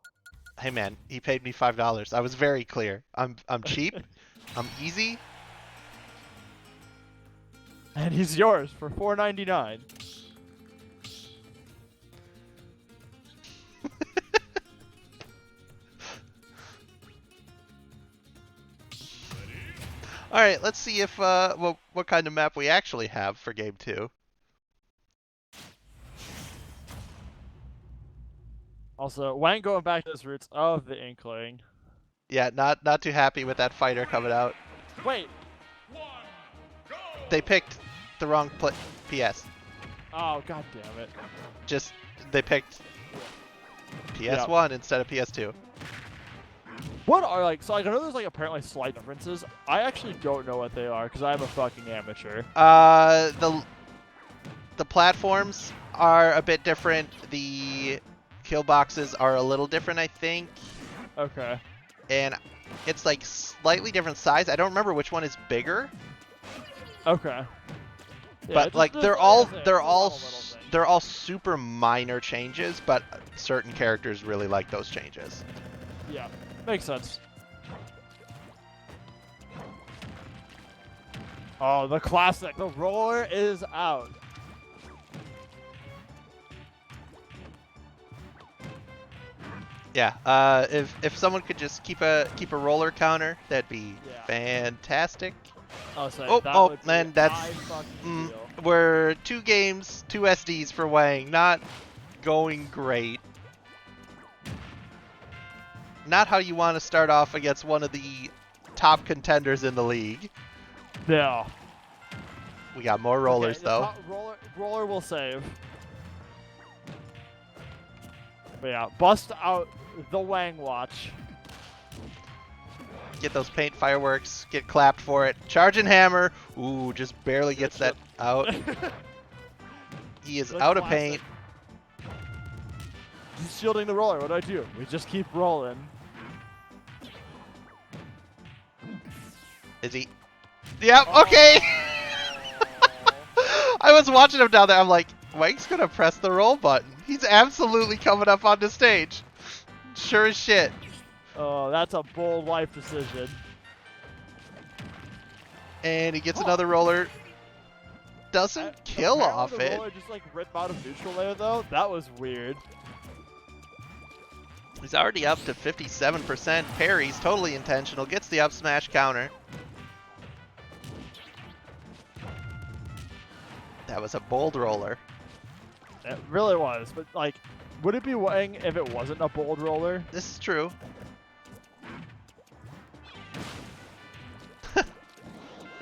Hey man, he paid me $5. I was very clear. I'm cheap. I'm easy. And he's yours for $4.99. All right, let's see if what kind of map we actually have for game 2. Also, Wang going back to his roots of the Inkling. Yeah, not too happy with that fighter coming out. Wait. They picked the wrong PS. Oh, god damn it. Just they picked PS1 instead of PS2. What are like? So like, I know there's like apparently slight differences. I actually don't know what they are because I'm a fucking amateur. The platforms are a bit different. The kill boxes are a little different, I think. Okay. And it's like slightly different size. I don't remember which one is bigger. Okay. Yeah, But just- like just they're like I all said, they're it's all one little thing. they're all super minor changes, but certain characters really like those changes. Yeah, makes sense. Oh, the classic. The roller is out. Yeah. If someone could just keep a roller counter, that'd be Yeah. fantastic. Oh, sorry. Oh, that oh, would be man, that's- ideal. We're 2 games, 2 SDs for Wang. Not going great. Not how you want to start off against one of the top contenders in the league. Yeah. We got more rollers Okay, the though. roller will save. But yeah, bust out the Wang watch. Get those paint fireworks. Get clapped for it. Charging hammer. Ooh, just barely gets that out. He is The out of classic. paint. He's shielding the roller. What do I do? We just keep rolling. Is he? Yep. Okay. I was watching him down there. I'm like, Wang's gonna press the roll button. He's absolutely coming up on the stage. Sure as shit. Oh, that's a bold life decision. And he gets another roller. Doesn't kill Apparently off the it. roller just like ripped out of neutral there though. That was weird. He's already up to 57%. Parries, totally intentional. Gets the up smash counter. That was a bold roller. It really was. But like, would it be Wang if it wasn't a bold roller? This is true.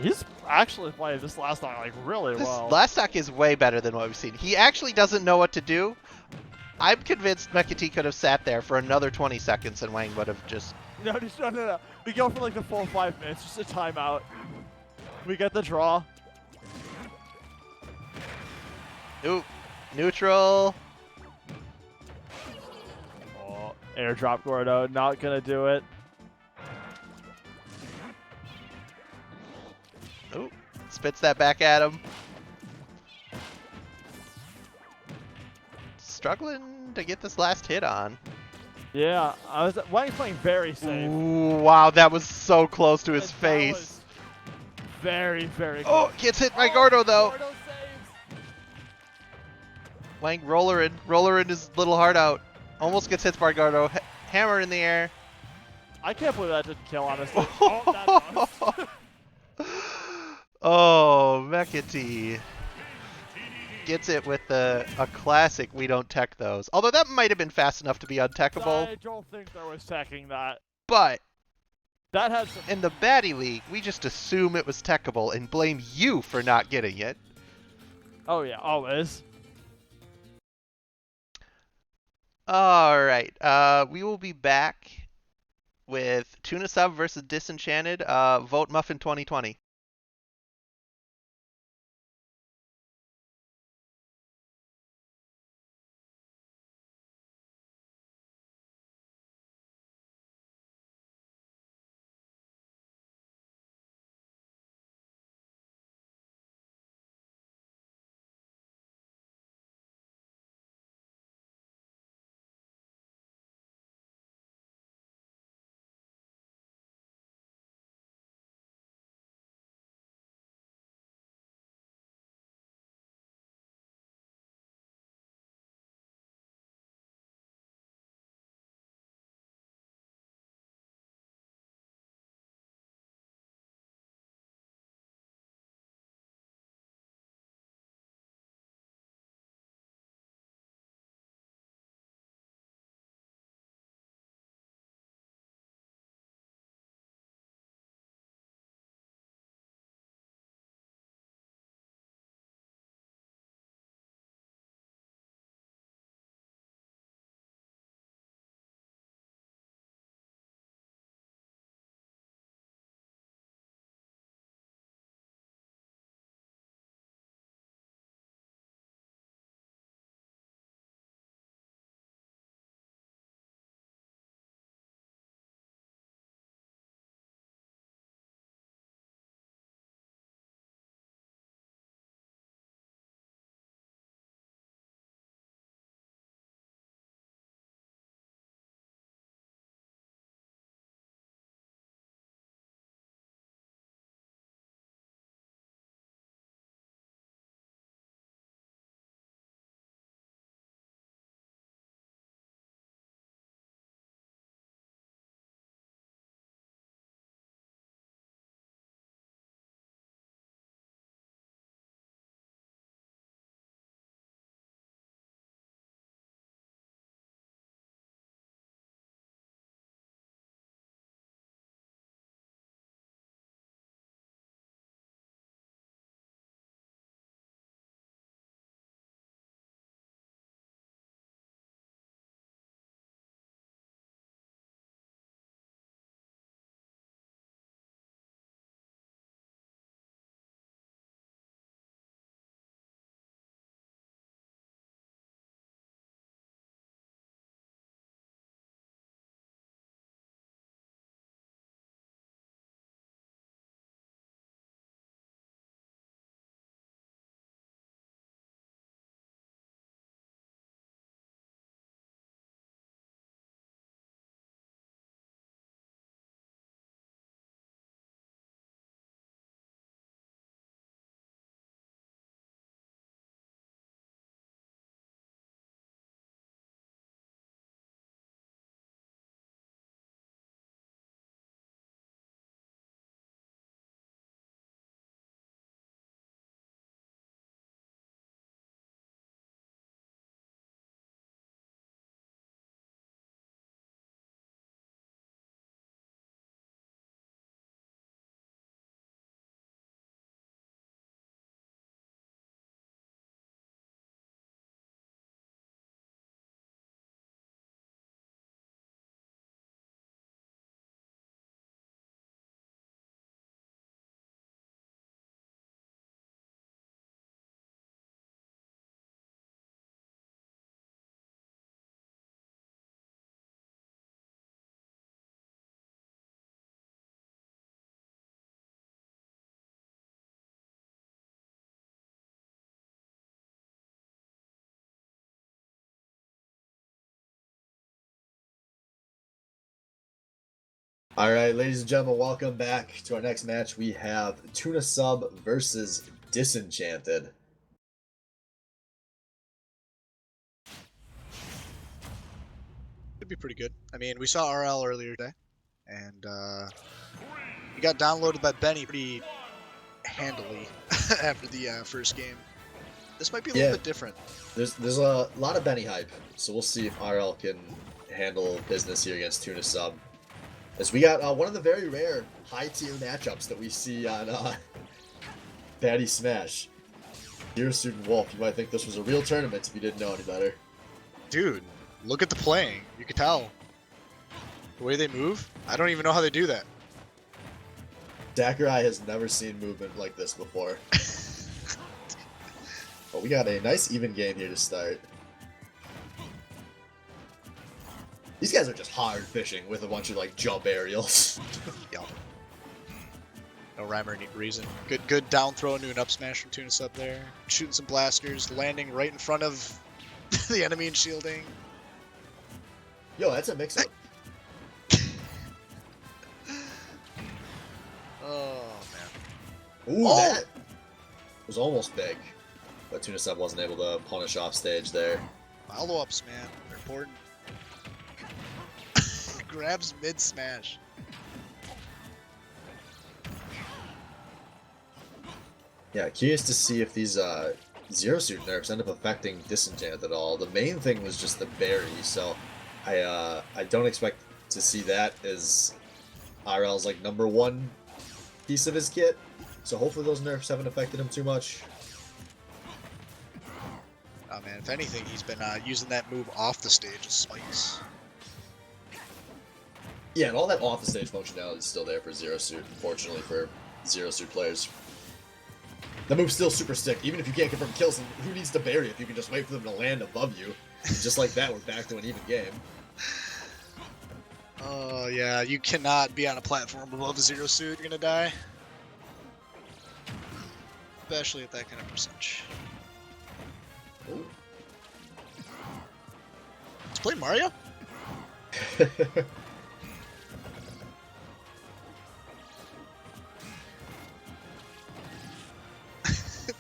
He's actually playing this last time like really This well. last stock is way better than what we've seen. He actually doesn't know what to do. I'm convinced Mekati could have sat there for another 20 seconds and Wang would have just... No. We go for like the full 5 minutes, just a timeout. We get the draw. Ooh, neutral. Oh, airdrop Gordo, not gonna do it. Ooh, spits that back at him. Struggling to get this last hit on. Yeah, Wang's playing very safe. Ooh, wow, that was so close to his And that face. was very, very Oh, close. gets hit by Gordo though. Gordo saves. Wang roller in his little heart out. Almost gets hit by Gordo. Hammer in the air. I can't believe that didn't kill, honestly. Oh, that does. Oh, Mekati gets it with a classic we don't tech those. Although that might have been fast enough to be untechable. I don't think there was teching that. But That had some... in the Baddy League, we just assume it was techable and blame you for not getting it. Oh yeah, always. Alright, we will be back with Tuna Sub versus Disenchanted, Vote Muffin 2020. All right, ladies and gentlemen, welcome back to our next match. We have Tuna Sub versus Disenchanted. Could be pretty good. I mean, we saw RL earlier today, and he got downloaded by Benny pretty handily after the first game. This might be a little bit different. There's a lot of Benny hype, so we'll see if RL can handle business here against Tuna Sub. As we got one of the very rare high-tier matchups that we see on Baddy Smash. Zero Suit and Wolf, you might think this was a real tournament if you didn't know any better. Dude, look at the playing. You can tell. The way they move, I don't even know how they do that. Sakurai has never seen movement like this before. But we got a nice even game here to start. These guys are just hard fishing with a bunch of like jump aerials. Yup. No rhyme or reason. Good down throw into an up smash from Tuna Sub there. Shooting some blasters, landing right in front of the enemy and shielding. Yo, that's a mix-up. Oh man. Ooh, Oh! that was almost big. But Tuna Sub wasn't able to punish off stage there. Follow-ups, man. They're important. Grabs mid smash. Yeah, curious to see if these Zero Suit nerfs end up affecting Disenchant at all. The main thing was just the berry, so I don't expect to see that as RL's like #1 piece of his kit. So hopefully those nerfs haven't affected him too much. Oh man, if anything, he's been using that move off the stage as spikes. Yeah, and all that off the stage functionality is still there for Zero Suit, unfortunately for Zero Suit players. The move's still super sick, even if you can't confirm kills, and who needs to bury if you can just wait for them to land above you? Just like that, we're back to an even game. Oh yeah, you cannot be on a platform above Zero Suit, you're gonna die. Especially at that kind of percentage. Ooh. Let's play Mario?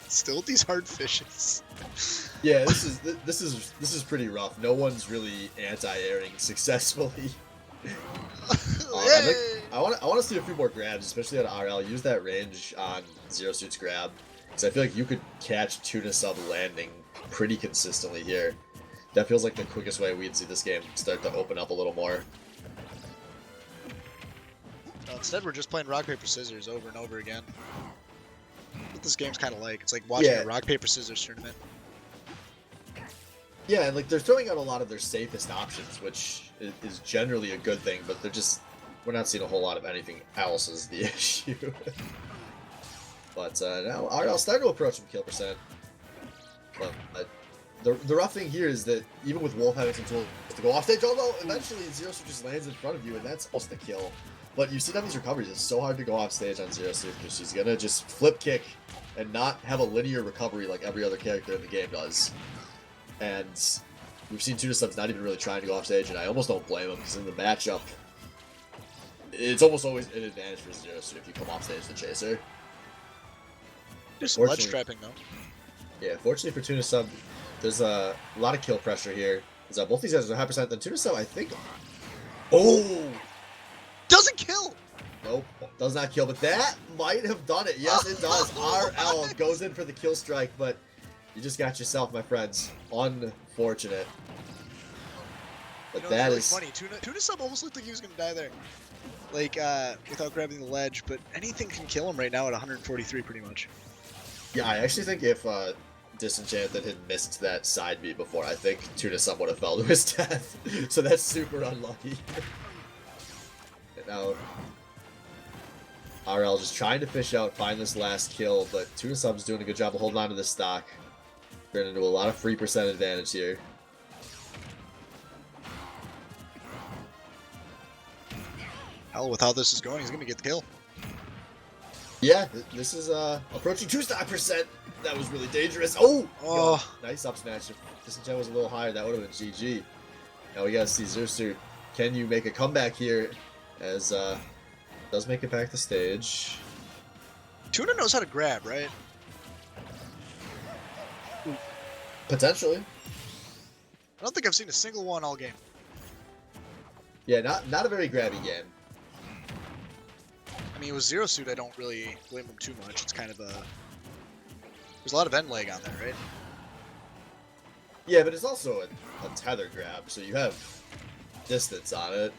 Still these hard fishes. Yeah, this is pretty rough. No one's really anti-airing successfully. I want to see a few more grabs, especially out of RL. Use that range on Zero Suit's grab, because I feel like you could catch Tuna Sub landing pretty consistently here. That feels like the quickest way we'd see this game start to open up a little more. Instead, we're just playing rock paper scissors over and over again. What this game's kind of like. It's like watching a rock paper scissors tournament. Yeah, and like they're throwing out a lot of their safest options, which is generally a good thing, but we're not seeing a whole lot of anything else is the issue. But now RL starting to approach some kill percent. But the rough thing here is that even with Wolf having some tools to go off stage, although eventually Zero Suit just lands in front of you, and that's almost a kill. But you see on these recoveries, it's so hard to go off stage on Zero Suit because she's gonna just flip kick and not have a linear recovery like every other character in the game does. And we've seen Tuna Subs not even really trying to go off stage, and I almost don't blame him because in the matchup, it's almost always an advantage for Zero Suit if you come off stage to chase her. There's some ledge trapping though. Yeah, fortunately for Tuna Sub, there's a lot of kill pressure here. Both these guys are high percent. Then Tuna Sub, I think. Oh! Doesn't kill! Nope, does not kill, but that might have done it. Yes, it does. RL goes in for the kill strike, but you just got yourself, my friends. Unfortunate. But that really is funny. Tuna Sub almost looked like he was gonna die there. Like, without grabbing the ledge, but anything can kill him right now at 143 pretty much. Yeah, I actually think if Disenchanted had missed that side beat before, I think Tuna Sub would have fell to his death. So that's super unlucky. And now RL just trying to fish out, find this last kill, but Tuna Sub's doing a good job of holding on to this stock. Getting into a lot of free percent advantage here. Hell, with how this is going, he's gonna get the kill. Yeah, this is approaching 2-stock percent. That was really dangerous. Oh! Nice up smash. If Disenchanted was a little higher, that would have been GG. Now we gotta see Zero Suit. Can you make a comeback here as does make it back to stage. Tuna knows how to grab, right? Potentially. I don't think I've seen a single one all game. Yeah, not a very grabby game. I mean, with Zero Suit, I don't really blame him too much. It's kind of a... There's a lot of end leg on there, right? Yeah, but it's also a tether grab, so you have distance on it.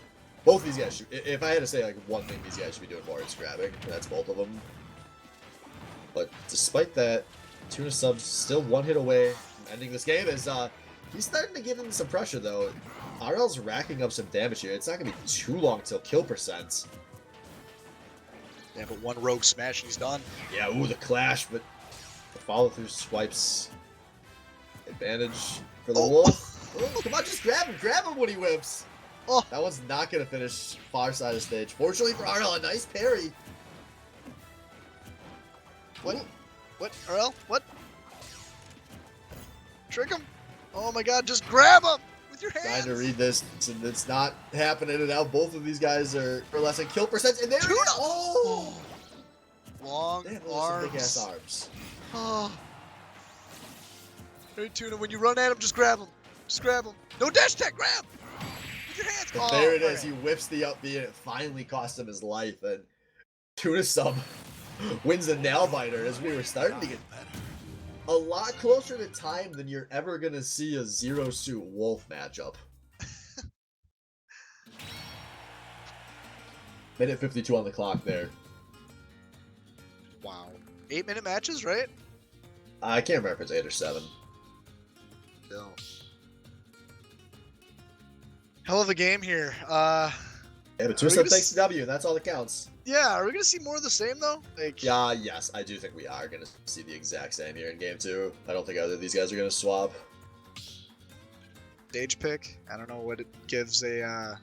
Both of these guys should... If I had to say, like, one thing these guys should be doing more, it's grabbing. That's both of them. But despite that, Tuna Sub's still one hit away from ending this game as he's starting to give him some pressure, though. RL's racking up some damage here. It's not going to be too long till kill percent. Yeah, but one rogue smash and he's done. Yeah, ooh, the clash, but the follow-through swipes. Advantage for the Wolf. Oh, come on, just grab him when he whips. Oh, that one's not going to finish far side of stage. Fortunately for RL, a nice parry. What? Ooh. What? RL? What? Trick him? Oh my god, just grab him with your hands. Trying to read this, and it's not happening, and now both of these guys are less than kill percent, and there it is! Oh! Long Damn, those arms. are big-ass arms. Oh. Hey, Tuna, when you run at him, just grab him. Just grab him. No dash tech, grab! With your hands. But there it is, he whips the up B, and it finally cost him his life, and Tuna Sub wins a nail biter as we were starting to get a lot closer to time than you're ever going to see a Zero Suit Wolf matchup. Minute 52 on the clock there. Wow. 8-minute matches, right? I can't remember if it's 8 or 7. No. Hell of a game here. Yeah, but Tuna Sub takes the W, and that's all that counts. Yeah, are we gonna see more of the same though? Like, yeah, yes, I do think we are gonna see the exact same here in game 2. I don't think either of these guys are gonna swap. Stage pick. I don't know what it gives a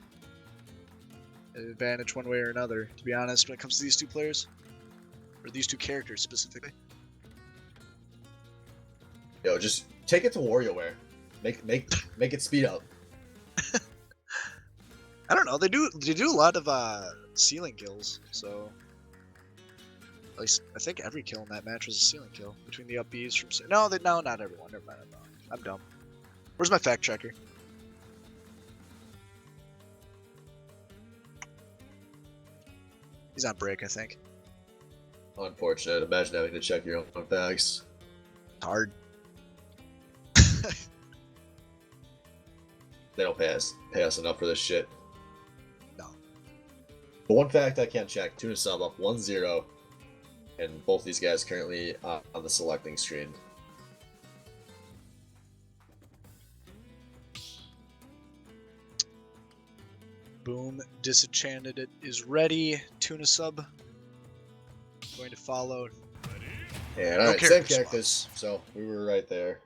an advantage one way or another. To be honest, when it comes to these two players, or these two characters specifically. Yo, just take it to WarioWare. Make it speed up. I don't know. They do a lot of ceiling kills, so at least I think every kill in that match was a ceiling kill between the up Bs from. No, not everyone. Never mind. I'm dumb. Where's my fact checker? He's on break, I think. Unfortunate. Imagine having to check your own facts. Hard. They don't pay us enough for this shit. No. But one fact I can check: Tuna Sub up 1-0, and both these guys currently on the selecting screen. Boom. Disenchanted is ready. Tuna Sub going to follow. And No alright, same character characters, so we were right there.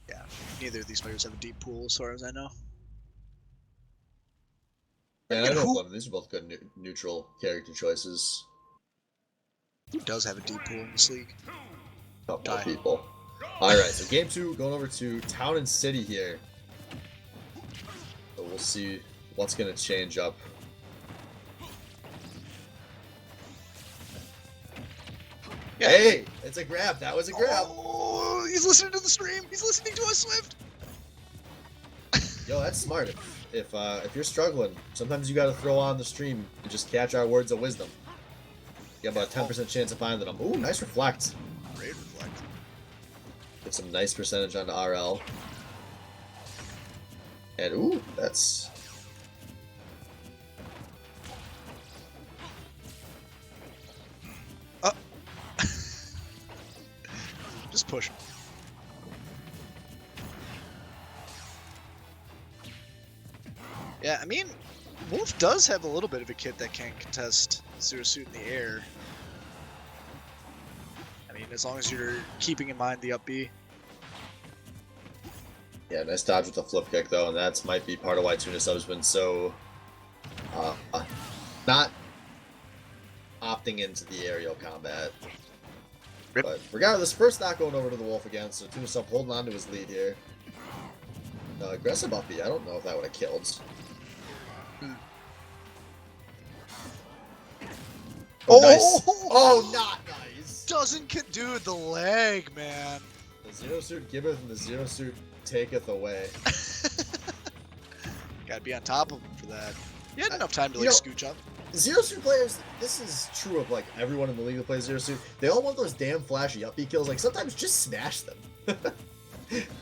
Yeah, neither of these players have a deep pool as far as I know. And I And don't who- blame them. These are both good neutral character choices. Who does have a deep pool in this league? Couple of Die. people. Alright, so game 2, going over to Town and City here. So we'll see what's going to change up. Yeah. Hey, it's a grab. That was a grab. Oh, he's listening to the stream. He's listening to us, Swift. Yo, that's smart. If you're struggling, sometimes you got to throw on the stream and just catch our words of wisdom. You got about a 10% chance of finding them. Ooh, nice reflect. Great reflect. Get some nice percentage onto RL. And ooh, that's... Just push him. Yeah, I mean, Wolf does have a little bit of a kit that can contest Zero Suit in the air. I mean, as long as you're keeping in mind the up B. Yeah, nice dodge with the flip kick though, and that might be part of why Tuna Sub's been so not opting into the aerial combat. Rip. But regardless, first not going over to the Wolf again, so Tuna Sub holding on to his lead here. Aggressive up B. I don't know if that would have killed. Oh, nice. Oh, not nice. Dude, the leg, man. The zero suit giveth and the zero suit taketh away. Gotta be on top of him for that. You had enough time to You like know- scooch up. Zero suit players, this is true of like everyone in the league that plays zero suit. They all want those damn flashy up B kills. Like sometimes just smash them.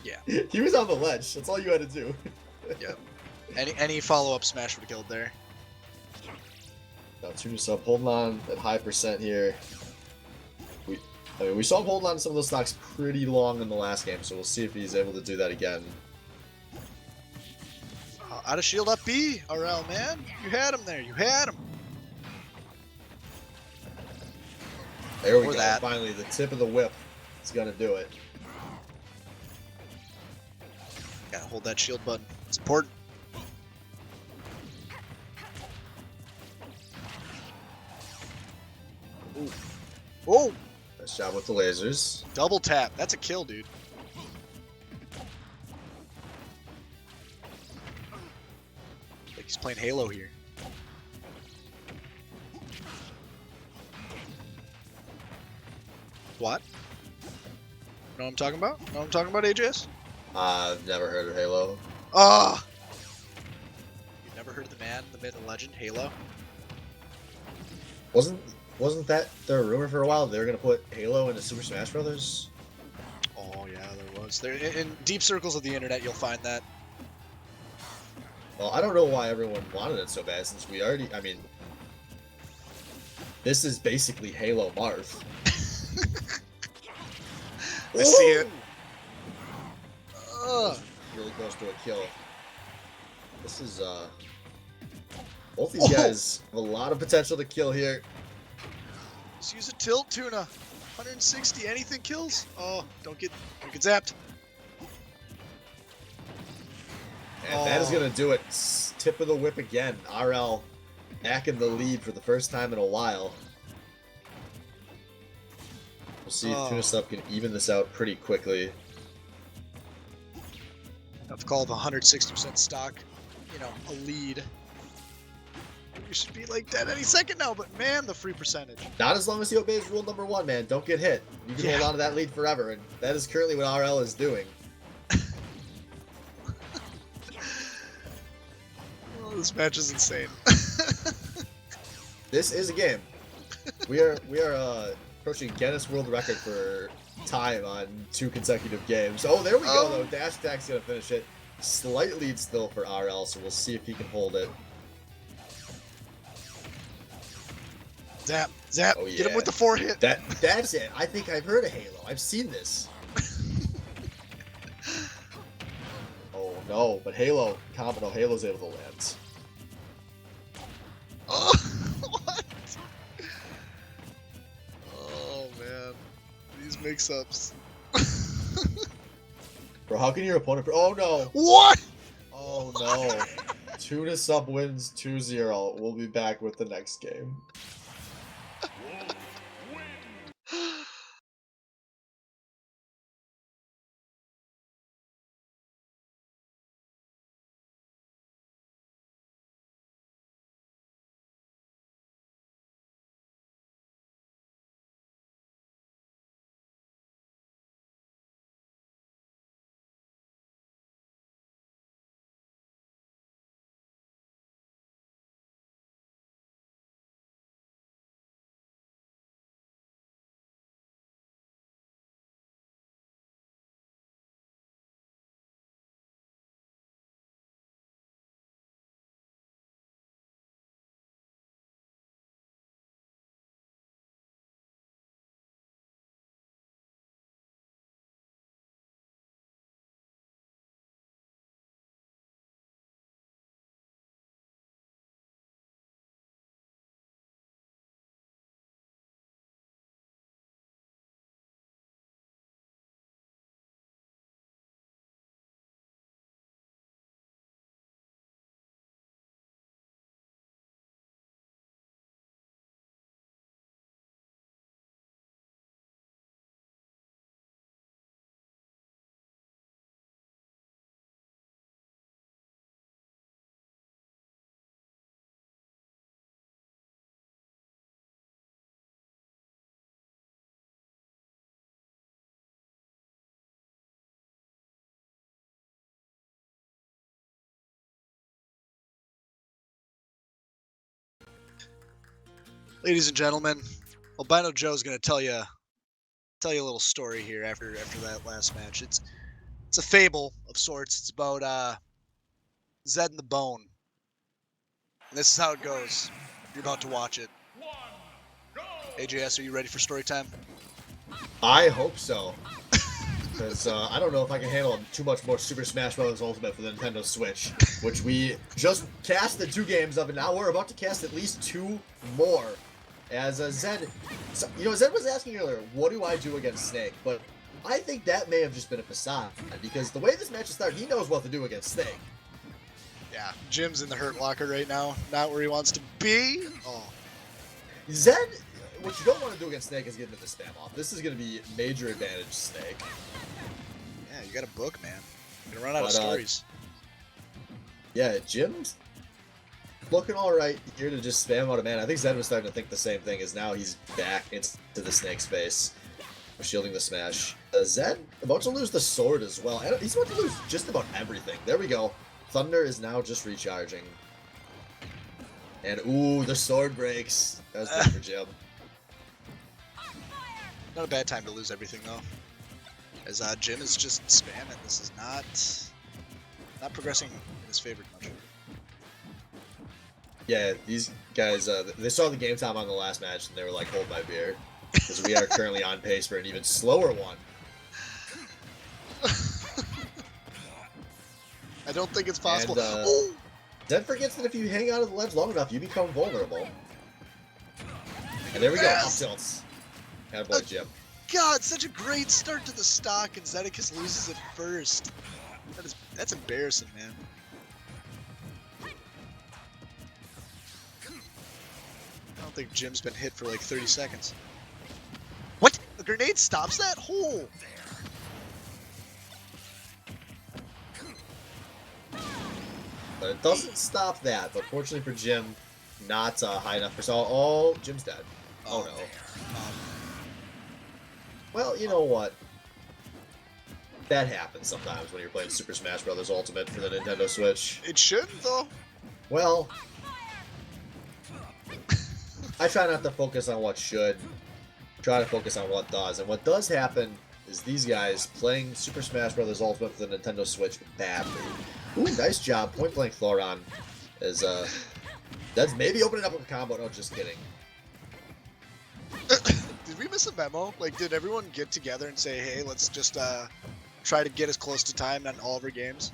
Yeah. He was on the ledge. That's all you had to do. Yep. Any follow up smash would have killed there. Now Tuna Sub holding on at high percent here. We saw him holding on to some of those stocks pretty long in the last game, so we'll see if he's able to do that again. Out of shield up B, RL, man. You had him there. You had him. There we Or go. that. Finally, the tip of the whip is gonna do it. Gotta hold that shield button. It's important. Ooh. Oh, Nice job with the lasers. double tap. That's a kill, dude. Like he's playing Halo here. What? Know what I'm talking about? Know what I'm talking about, AJS? I've never heard of Halo. Ah! You've never heard of the man, the myth, and legend, Halo? Wasn't that the rumor for a while? They were gonna put Halo into Super Smash Brothers. Oh yeah, there was. There in deep circles of the internet, you'll find that. Well, I don't know why everyone wanted it so bad, since we already. I mean, this is basically Halo Marth. I see it. Really close to a kill. This is both these guys have a lot of potential to kill here. Just use a tilt, Tuna. 160, anything kills. Oh, don't get zapped. And that is gonna do it. Tip of the whip again. RL back in the lead for the first time in a while. We'll see if Tuna Sub can even this out pretty quickly. I've called 160% stock, you know, a lead. We should be like dead any second now, but man, the free percentage. Not as long as he obeys rule number 1, man. Don't get hit. You can hold on to that lead forever, and that is currently what RL is doing. Oh, this match is insane. This is a game. We are approaching Guinness World Record for time on 2 consecutive games. Oh, there we go though. Dash attack's gonna finish it. Slight lead still for RL, so we'll see if he can hold it. Zap, zap. Oh, yeah. Get him with the 4 hit. That's it. I think I've heard of Halo. I've seen this. Oh no, but Halo, Commodore Halo's able to land. Oh, what? Oh man, these mix-ups. Bro, how can your opponent? Oh no! What? Oh no! Tuna Sub wins 2-0. We'll be back with the next game. Ladies and gentlemen, Albino Joe's gonna tell you a little story here after that last match. It's a fable of sorts. It's about Zed and the Bone. And this is how it goes. You're about to watch it. AJS, are you ready for story time? I hope so. Because I don't know if I can handle too much more Super Smash Bros. Ultimate for the Nintendo Switch, which we just casted 2 games of, and now we're about to cast at least 2 more. As Zed, Zed was asking earlier, what do I do against Snake? But I think that may have just been a facade, because the way this match is started, he knows what to do against Snake. Yeah, Jim's in the hurt locker right now, not where he wants to be. Oh, Zed, what you don't want to do against Snake is get into the spam off. This is going to be major advantage Snake. yeah, you got a book, man. You're gonna run out of stories. Yeah, Jim's looking alright here to just spam out a man. I think Zed was starting to think the same thing, as now he's back into the Snake space. Shielding the smash. Zed about to lose the sword as well. He's about to lose just about everything. There we go. Thunder is now just recharging. And ooh, the sword breaks. That was good for Jim. Not a bad time to lose everything though, as Jim is just spamming. This is not progressing in his favor much. Yeah, these guys, they saw the game time on the last match and they were like, hold my beer. Because we are currently on pace for an even slower one. I don't think it's possible. And, Zed forgets that if you hang out of the ledge long enough, you become vulnerable. And there we go, up tilts. Attaboy Jim. God, such a great start to the stock, and Zedekis loses it first. That's embarrassing, man. I don't think Jim's been hit for like 30 seconds. What? A grenade stops that? Hole! But it doesn't stop that. But fortunately for Jim, not high enough for Saul. Oh, Jim's dead. Oh no. Well, you know what? That happens sometimes when you're playing Super Smash Bros. Ultimate for the Nintendo Switch. It shouldn't, though. Well, I try not to focus on what should. Try to focus on what does. And what does happen is these guys playing Super Smash Bros. Ultimate for the Nintendo Switch badly. Ooh, nice job. Point blank Thoron is, that's maybe opening up a combo. No, just kidding. Did we miss a memo? Like, did everyone get together and say, hey, let's just try to get as close to time on all of our games?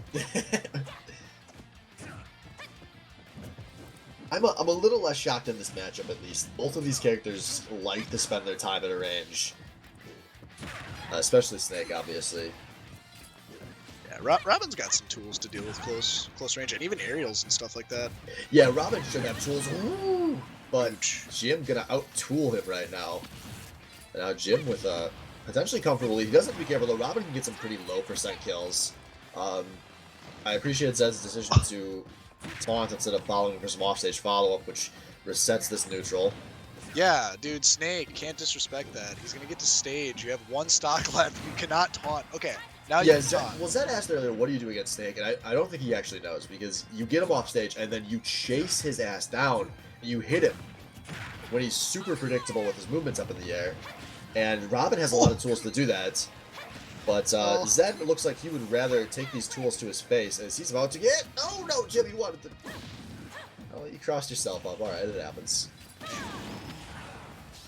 I'm a little less shocked in this matchup, at least. Both of these characters like to spend their time at a range. Especially Snake, obviously. Yeah, Robin's got some tools to deal with close range, and even aerials and stuff like that. Yeah, Robin should have tools. Ooh, but Jim gonna out-tool him right now. And now Jim with a potentially comfortable lead. He doesn't have to be careful, though. Robin can get some pretty low % kills. I appreciate Zed's decision to taunt instead of following for some offstage follow-up, which resets this neutral. Yeah, dude, Snake, can't disrespect that. He's gonna get to stage. You have 1 stock left. You cannot taunt. Okay, now you can taunt. Well, Zed asked earlier, what do you do against Snake? And I don't think he actually knows, because you get him off stage, and then you chase his ass down, and you hit him when he's super predictable with his movements up in the air. And Robin has a lot of tools to do that. But Zed looks like he would rather take these tools to his face as he's about to get... Oh, no, Jim, you wanted to... Oh, you crossed yourself up. Alright, it happens.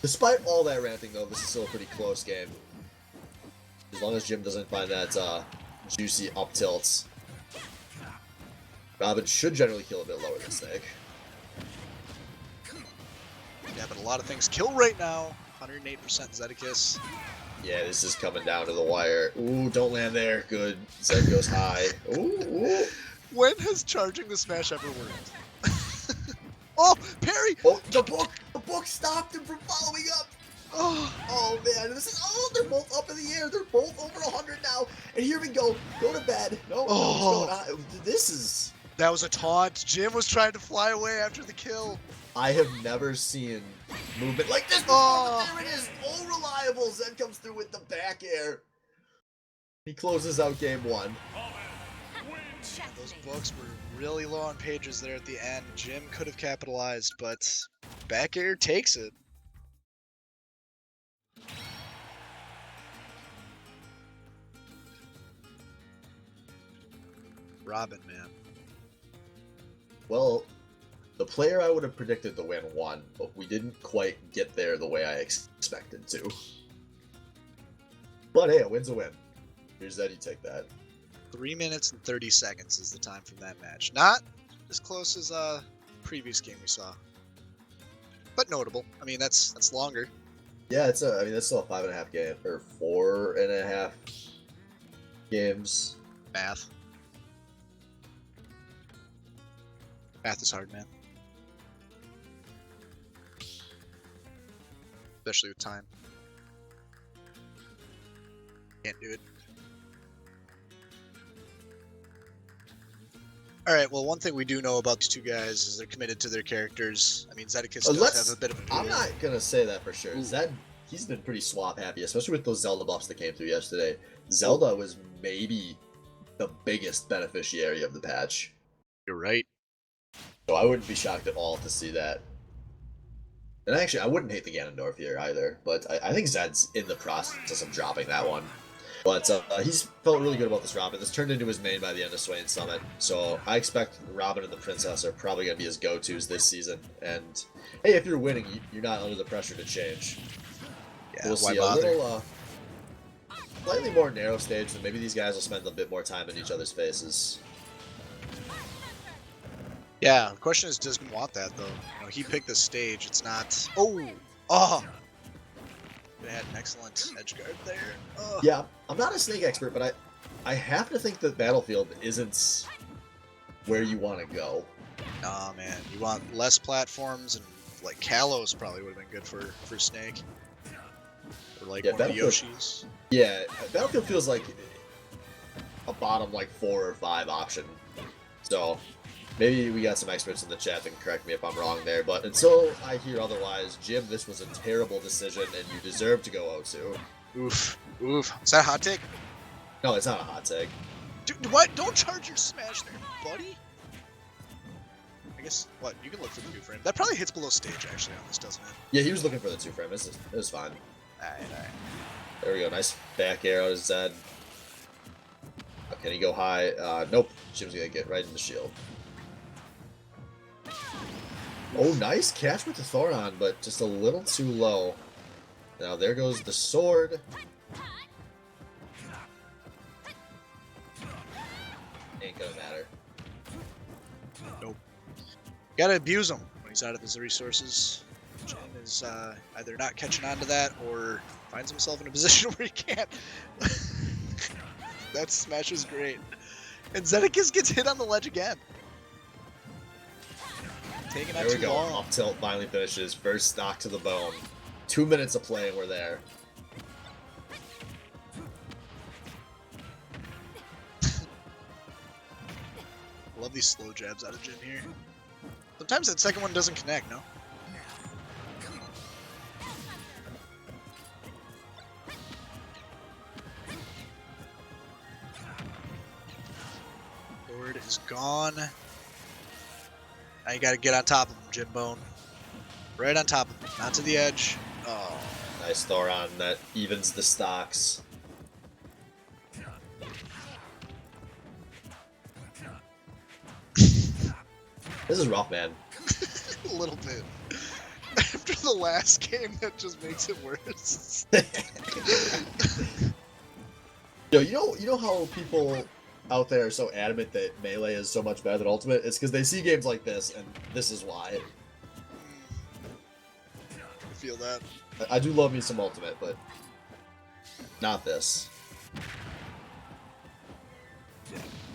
Despite all that ranting, though, this is still a pretty close game. As long as Jim doesn't find that juicy up tilts. Robin should generally kill a bit lower than Snake. Yeah, but a lot of things kill right now. 108% Zedekis. Yeah, this is coming down to the wire. Ooh, don't land there. Good. Zed goes high. Ooh, ooh. When has charging the smash ever worked? Oh, parry! Oh, the book stopped him from following up. Oh, man, this is... Oh, they're both up in the air. They're both over 100 now. And here we go. Go to bed. No, what's going on? This is... That was a taunt. Jim was trying to fly away after the kill. I have never seen movement like this before. There it is. Oh, reliable. Zed comes through with the back air. He closes out game 1. Those books were really low on pages there at the end. Jim could have capitalized, but back air takes it. Robin, man. Well, the player I would have predicted to win won, but we didn't quite get there the way I expected to. But hey, a win's a win. Here's that, you take that. 3 minutes and 30 seconds is the time from that match. Not as close as previous game we saw, but notable. I mean, that's longer. Yeah, I mean, that's still a 5.5 game, or 4.5 games. Math. Math is hard, man. Especially with time. Can't do it. Alright, well, one thing we do know about these two guys is they're committed to their characters. I mean, Zedekiss does have a bit of a I'm not gonna say that for sure. Zed, he's been pretty swap happy, especially with those Zelda buffs that came through yesterday. Zelda was maybe the biggest beneficiary of the patch. You're right. So I wouldn't be shocked at all to see that. And actually, I wouldn't hate the Ganondorf here either, but I think Zed's in the process of dropping that one. But he's felt really good about this Robin. This turned into his main by the end of Swain Summit, so I expect Robin and the Princess are probably going to be his go-tos this season. And hey, if you're winning, you're not under the pressure to change. Yeah, We'll why see bother? a little, slightly more narrow stage, and maybe these guys will spend a bit more time in each other's faces. Yeah, the question is, does he want that, though? You know, he picked this stage. It's not... Oh! They had an excellent edge guard there. Oh. Yeah, I'm not a Snake expert, but I have to think that Battlefield isn't where you want to go. Nah, man. You want less platforms, and, like, Kalos probably would have been good for Snake. Or, like, Yeah, one of the Battlefield- Yoshis. Yeah, Battlefield feels like a bottom, like, 4 or 5 option. So, maybe we got some experts in the chat that can correct me if I'm wrong there, but until I hear otherwise, Jim, this was a terrible decision, and you deserve to go 0-2. Oof. Oof. Is that a hot take? No, it's not a hot take. Dude, what? Don't charge your smash there, buddy. I guess, what? You can look for the 2-frame. That probably hits below stage, actually, on this, doesn't it? Yeah, he was looking for the 2-frame. It was fine. Alright. There we go. Nice back arrow to Zed. Can he go high? Nope. Jim's gonna get right in the shield. Oh, nice catch with the Thoron, but just a little too low. Now there goes the sword. Ain't gonna matter. Nope. Gotta abuse him when he's out of his resources. Jim is either not catching on to that or finds himself in a position where he can't. That smash is great. And Zedekiss gets hit on the ledge again. Taking There out we too go. long. Up tilt finally finishes. First stock to the bone. 2 minutes of play and we're there. Love these slow jabs out of Jim here. Sometimes that second one doesn't connect, no? Lord is gone. Now you gotta get on top of him, Jim Bone. Right on top of him, not to the edge. Oh, Nice Thoron that evens the stocks. This is rough, man. a little bit. After the last game, that just makes it worse. Yo, you know how people out there are so adamant that Melee is so much better than Ultimate? It's because they see games like this, and this is why. I feel that. I do love me some Ultimate, but not this.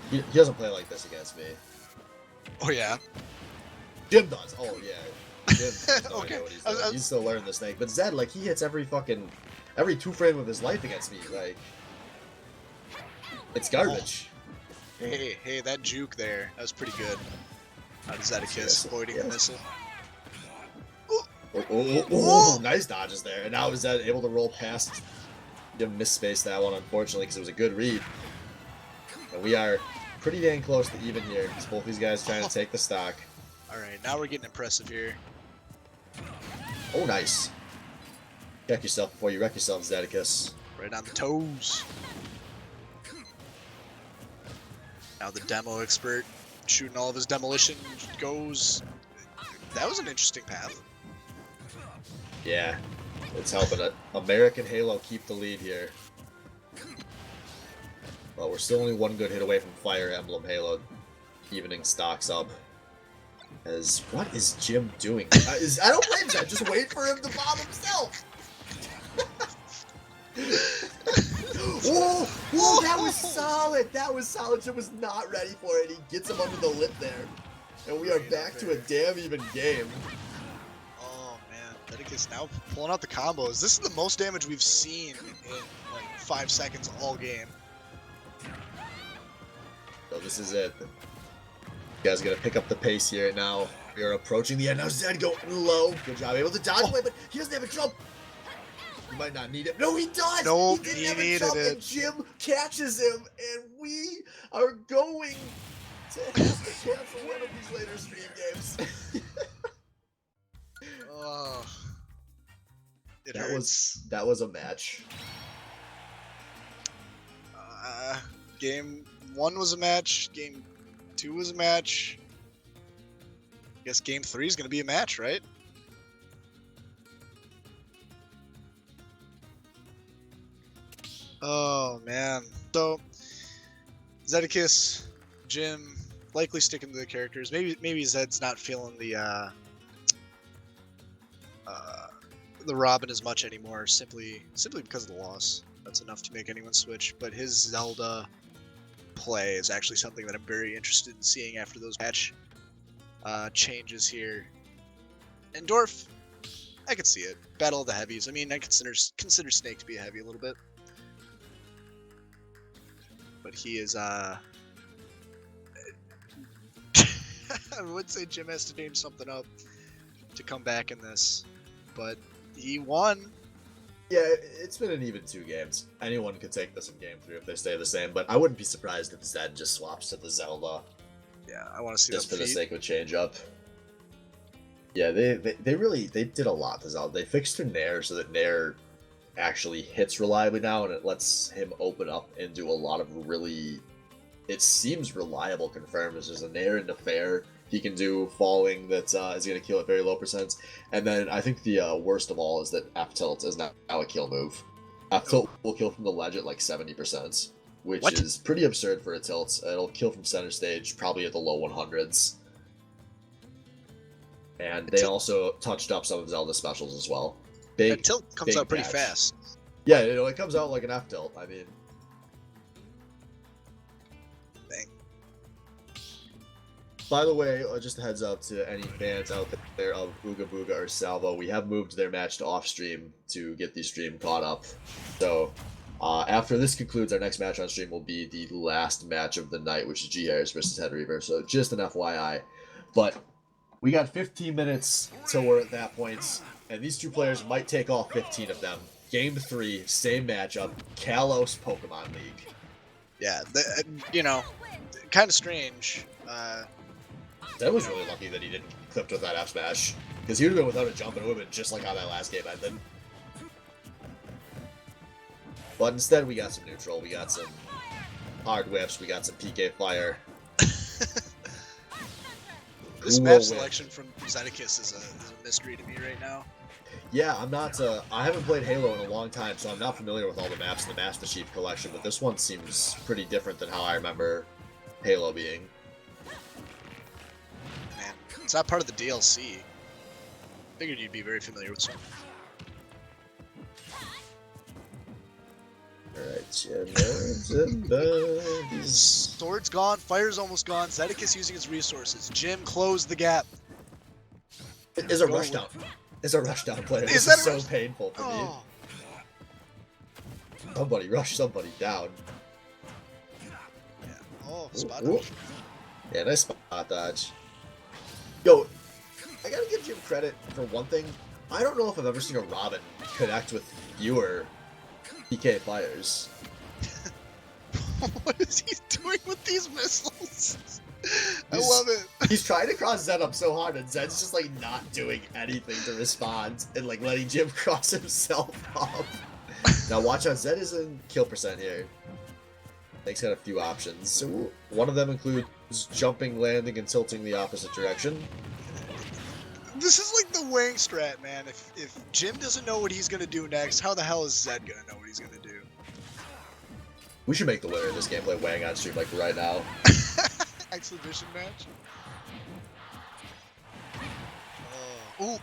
He doesn't play like this against me. Oh yeah. Jim does. Oh yeah. Jim has no Okay. idea what he's doing. He's still learning the snake. But Zed, like, he hits every 2-frame of his life against me. Like, it's garbage. Hey, that juke there, that was pretty good. How does that a kiss? Yes, Avoiding yes. the missile. Oh, nice dodges there. And now Zed able to roll past. Jim misspaced that one, unfortunately, because it was a good read. And we are pretty dang close to even here. Because both these guys trying to take the stock. Alright, now we're getting impressive here. Oh, nice. Check yourself before you wreck yourself, Zedekiss. Right on the toes. Now the demo expert shooting all of his demolition goes. That was an interesting path. Yeah, it's helping American Halo keep the lead here. Well, we're still only one good hit away from Fire Emblem Halo evening stocks up. What is Jim doing? I don't blame Zed. Just wait for him to bomb himself. Whoa, that was solid. That was solid. Jim was not ready for it. He gets him under the lip there. And we are back to a damn even game. Oh, man. Dedicus now pulling out the combos. This is the most damage we've seen in like 5 seconds all game. So this is it. You guys are going to pick up the pace here now. We are approaching the end. Now Zed going low. Good job. Able to dodge away, but he doesn't have a jump. He might not need it. No, he does. Nope, he didn't he have a needed jump, it. and Jim catches him, and we are going to have to cancel one of these later stream games. Oh, it hurts. That was a match. Game 1 was a match. Game 2 was a match. I guess game 3 is going to be a match, right? Oh, man. So, Zedicus, Jim, likely sticking to the characters. Maybe Zed's not feeling the Robin as much anymore, simply because of the loss. That's enough to make anyone switch. But his Zelda play is actually something that I'm very interested in seeing after those patch changes here. And Dorf, I could see it. Battle of the Heavies. I mean, I consider Snake to be a heavy a little bit. But he is, I would say Jim has to change something up to come back in this. But he won. Yeah, it's been an even 2 games. Anyone could take this in game 3 if they stay the same, but I wouldn't be surprised if Zed just swaps to the Zelda. Yeah, I want to see just them for the feet. sake of change up. Yeah, they really did a lot to Zelda. They fixed their Nair so that Nair actually hits reliably now, and it lets him open up and do a lot of really, it seems reliable confirms. There's a Nair into fair he can do falling that is going to kill at very low percents. And then I think the worst of all is that F tilt is now a kill move. F tilt will kill from the ledge at like 70%, which is pretty absurd for a tilt. It'll kill from center stage probably at the low 100s. And they also touched up some of Zelda specials as well. That tilt comes out pretty patch. fast. Yeah, it comes out like an F tilt. I mean, Dang. By the way, just a heads up to any fans out there of Ooga Booga or Salvo, we have moved their match to off stream to get the stream caught up. So after this concludes, our next match on stream will be the last match of the night, which is G Harris versus Head Reaver. So just an FYI. But we got 15 minutes till we're at that point, and these two players might take all 15 of them. Game 3, same matchup, Kalos Pokemon League. Yeah, you know, kind of strange. Zed was really lucky that he didn't clip with that F smash, because he would have been without a jump and it would have been just like how that last game ended. But instead, we got some neutral, we got some hard whips, we got some PK fire. This map selection from Zedicus is a mystery to me right now. Yeah, I'm not. I haven't played Halo in a long time, so I'm not familiar with all the maps in the Master Chief Collection. But this one seems pretty different than how I remember Halo being. Man, it's not part of the DLC. Figured you'd be very familiar with this one. Alright, Sword's gone, fire's almost gone. Zedicus using his resources. Jim closed the gap. It's a rushdown. It's a rushdown player. Is This that is a so painful for me. Oh, Somebody rush somebody down. yeah. Oh, spot Ooh. dodge. Yeah, nice spot dodge. Yo, I gotta give Jim credit for one thing. I don't know if I've ever seen a Robin connect with fewer PK fires. What is he doing with these missiles? I love it. He's trying to cross Zed up so hard, and Zed's just like not doing anything to respond and like letting Jim cross himself up. Now watch out, Zed is in kill percent here. Snake's got a few options. So one of them includes jumping, landing, and tilting the opposite direction. This is like the Wang strat, man. If Jim doesn't know what he's gonna do next, how the hell is Zed gonna know what he's gonna do? We should make the winner of this game play Wang on stream like right now. Exhibition match.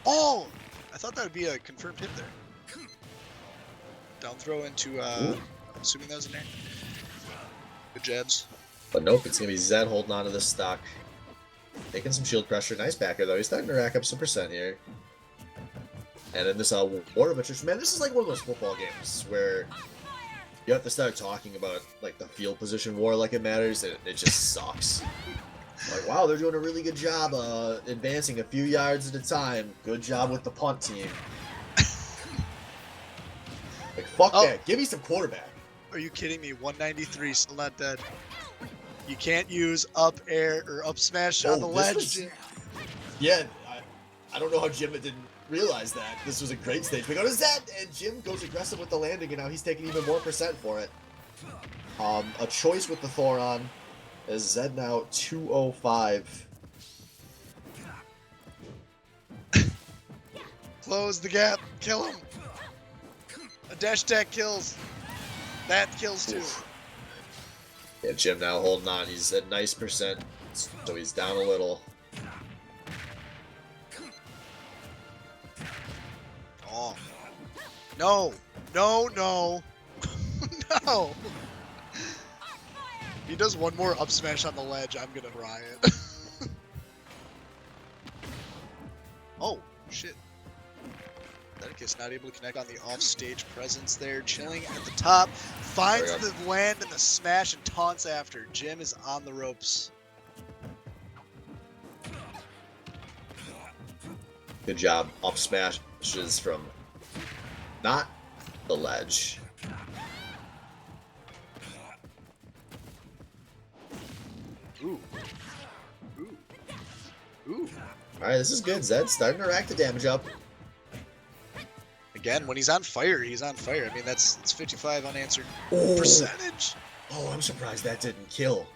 Oh! I thought that would be a confirmed hit there. Down throw into. I'm assuming that was an air. Good jabs. But nope, it's gonna be Zed holding on to this stock. Taking some shield pressure. Nice backer though. He's starting to rack up some percent here. And in this war of attrition, man, this is like one of those football games where you have to start talking about like the field position war like it matters, and it just sucks. Like, wow, they're doing a really good job advancing a few yards at a time. Good job with the punt team. Like, fuck that. Give me some quarterback. Are you kidding me? 193, still not dead. You can't use up air or up smash on the ledge, Jim. Yeah, I don't know how Jim didn't realize that. This was a great stage. We go to Zed, and Jim goes aggressive with the landing, and now he's taking even more percent for it. A choice with the Thoron is Zed now 205. Close the gap. Kill him. A dash attack kills. That kills too. Yeah, Jim now holding on. He's at nice percent, so he's down a little. Oh. No. No, no. No. If he does one more up smash on the ledge, I'm gonna riot. Oh, shit. Dedicus not able to connect on the off-stage presence there. Chilling at the top. Finds the land and the smash and taunts after. Jim is on the ropes. Good job. Up smashes from not the ledge. Ooh. Ooh. Ooh. Alright, this is good. Zed's starting to rack the damage up. Again, when he's on fire, he's on fire. I mean, it's 55 unanswered percentage. Oh, I'm surprised that didn't kill.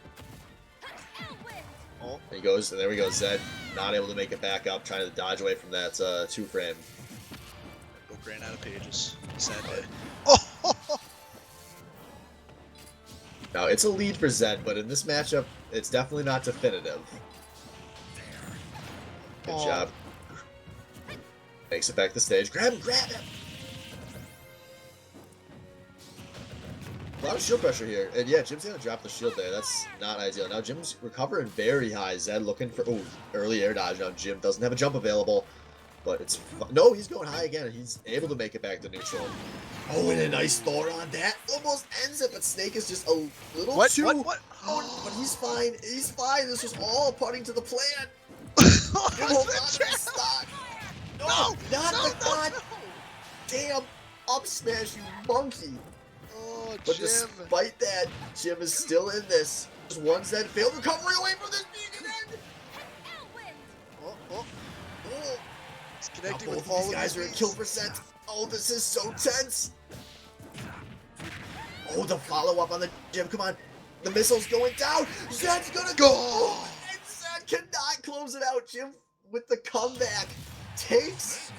Oh, There he goes, and there we go. Zed not able to make it back up, trying to dodge away from that two-frame. book ran out of pages. Sad day. Oh! Now, it's a lead for Zed, but in this matchup, it's definitely not definitive. Good job. Makes it back to the stage. Grab him! Grab him! A lot of shield pressure here. And yeah, Jim's going to drop the shield there. That's not ideal. Now Jim's recovering very high. Zed looking for... Oh, early air dodge. Now Jim doesn't have a jump available. But it's... No, he's going high again. He's able to make it back to neutral. Oh, and a nice throw on that. Almost ends it, but Snake is just a little too... What? Oh, but he's fine. He's fine. This was all according to the plan. Jim holds on to the stock. No, not the god. Damn, up smash, you monkey. Oh, But Jim. despite that, Jim is still in this. Just one Zed failed recovery away from this beacon end. Oh. He's Now connecting both with of all these of guys his are at kill percent. Oh, this is so tense. Oh, the follow-up on the Jim. Come on. The missile's going down. Zed's gonna go. Oh, and Zed cannot close it out. Jim with the comeback takes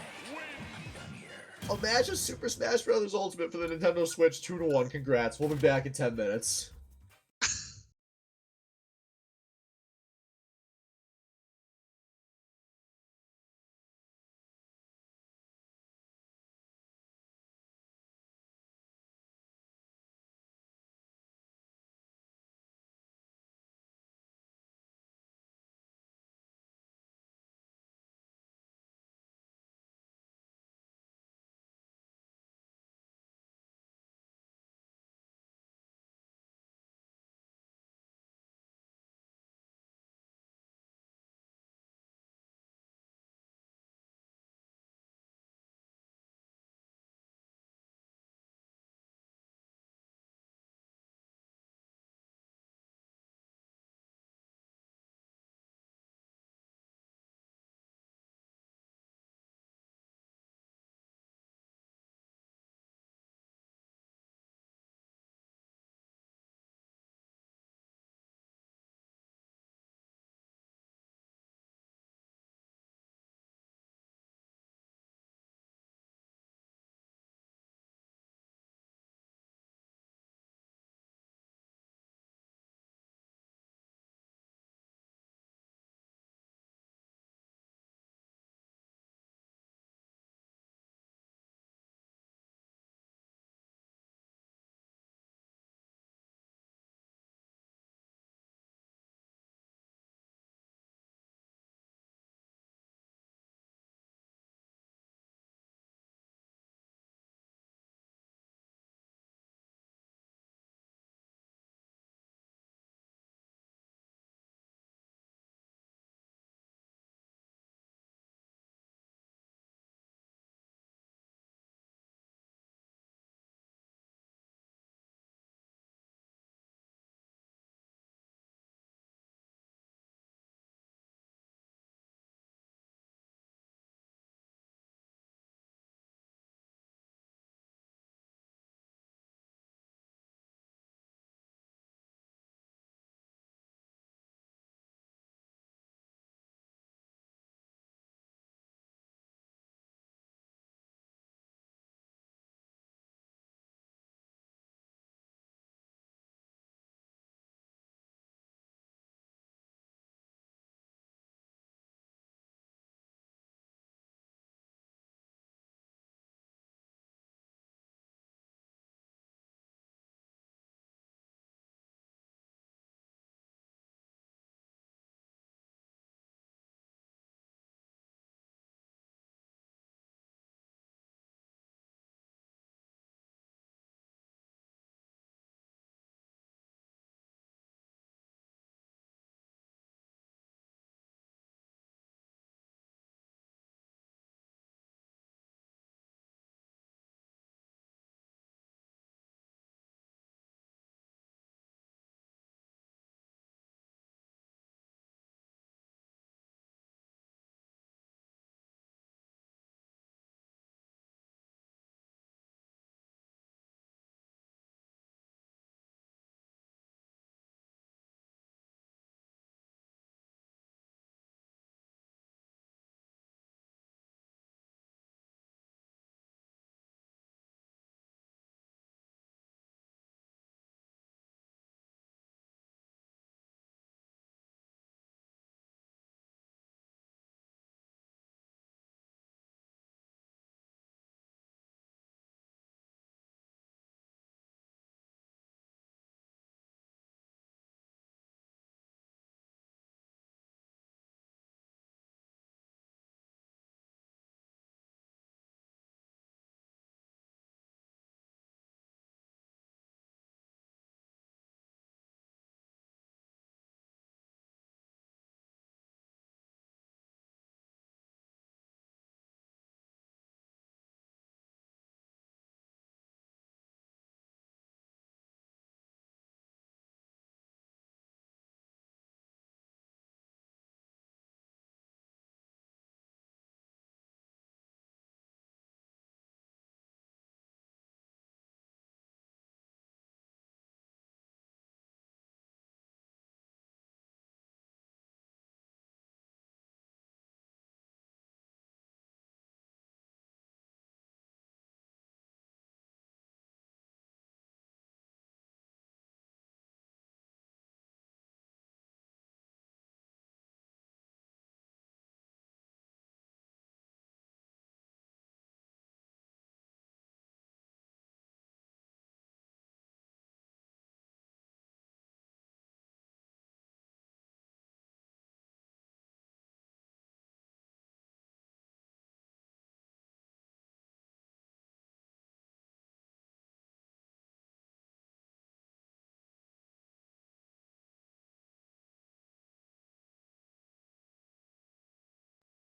a match of Super Smash Bros. Ultimate for the Nintendo Switch 2-1. Congrats. We'll be back in 10 minutes.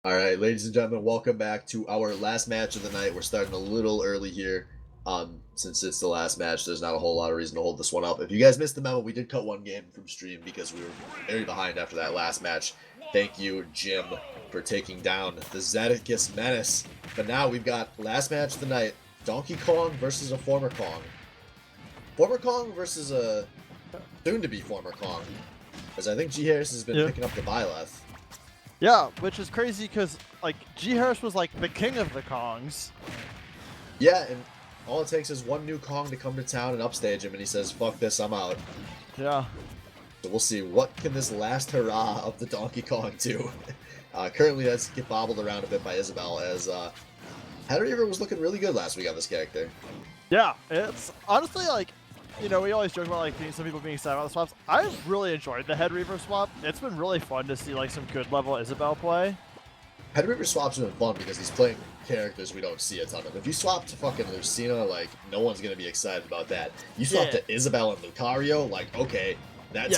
All right, ladies and gentlemen, welcome back to our last match of the night. We're starting a little early here. Since it's the last match, there's not a whole lot of reason to hold this one up. If you guys missed the memo, we did cut one game from stream because we were very behind after that last match. Thank you, Jim, for taking down the Zeticus Menace. But now we've got last match of the night, Donkey Kong versus a former Kong. Former Kong versus a soon-to-be former Kong. As I think G. Harris has been picking up the Byleth. Yeah, which is crazy because like G. Harris was like the king of the Kongs. Yeah, and all it takes is one new Kong to come to town and upstage him, and he says, "Fuck this, I'm out." Yeah. So we'll see, what can this last hurrah of the Donkey Kong do? Currently, that's get bobbled around a bit by Isabel, as Head Reaver was looking really good last week on this character. Yeah, it's honestly like, you know, we always joke about like some people being sad about the swaps. I've really enjoyed the Head Reaver swap. It's been really fun to see like some good level Isabel play. Head Reaver swaps have been fun because he's playing characters we don't see a ton of. If you swap to fucking Lucina, like, no one's gonna be excited about that. You swap to Isabel and Lucario, like, okay, that's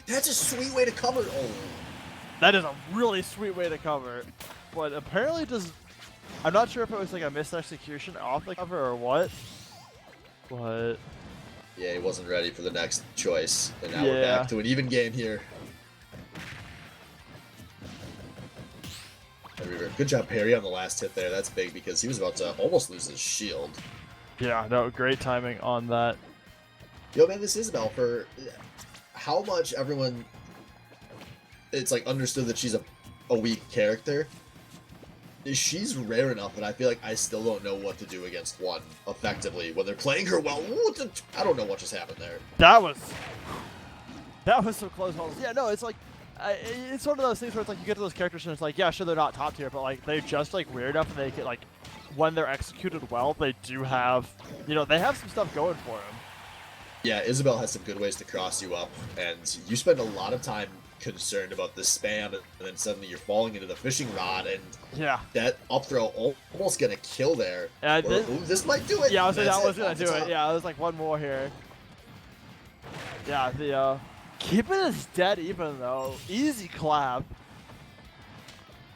that's a sweet way to cover. Oh, that is a really sweet way to cover. But apparently just, I'm not sure if it was like a misexecution off the cover or what. But yeah, he wasn't ready for the next choice, and now we're back to an even game here. Good job, Perry, on the last hit there. That's big because he was about to almost lose his shield. Yeah, no, great timing on that. Yo, man, this Isabel, for how much everyone, it's like understood that she's a weak character, she's rare enough that I feel like I still don't know what to do against one effectively when they're playing her well. I don't know what just happened there. That was some close calls. Yeah, no, it's like, it's one of those things where it's like you get to those characters and it's like, yeah, sure, they're not top tier, but like they're just like weird enough and they get like, when they're executed well, they do have, you know, they have some stuff going for them. Yeah, Isabel has some good ways to cross you up, and you spend a lot of time concerned about the spam, and then suddenly you're falling into the fishing rod, and that up throw almost gonna kill there. This might do it. Yeah, I was saying that was gonna do it. Yeah, there's like one more here. Yeah, the keeping us dead even though. Easy clap.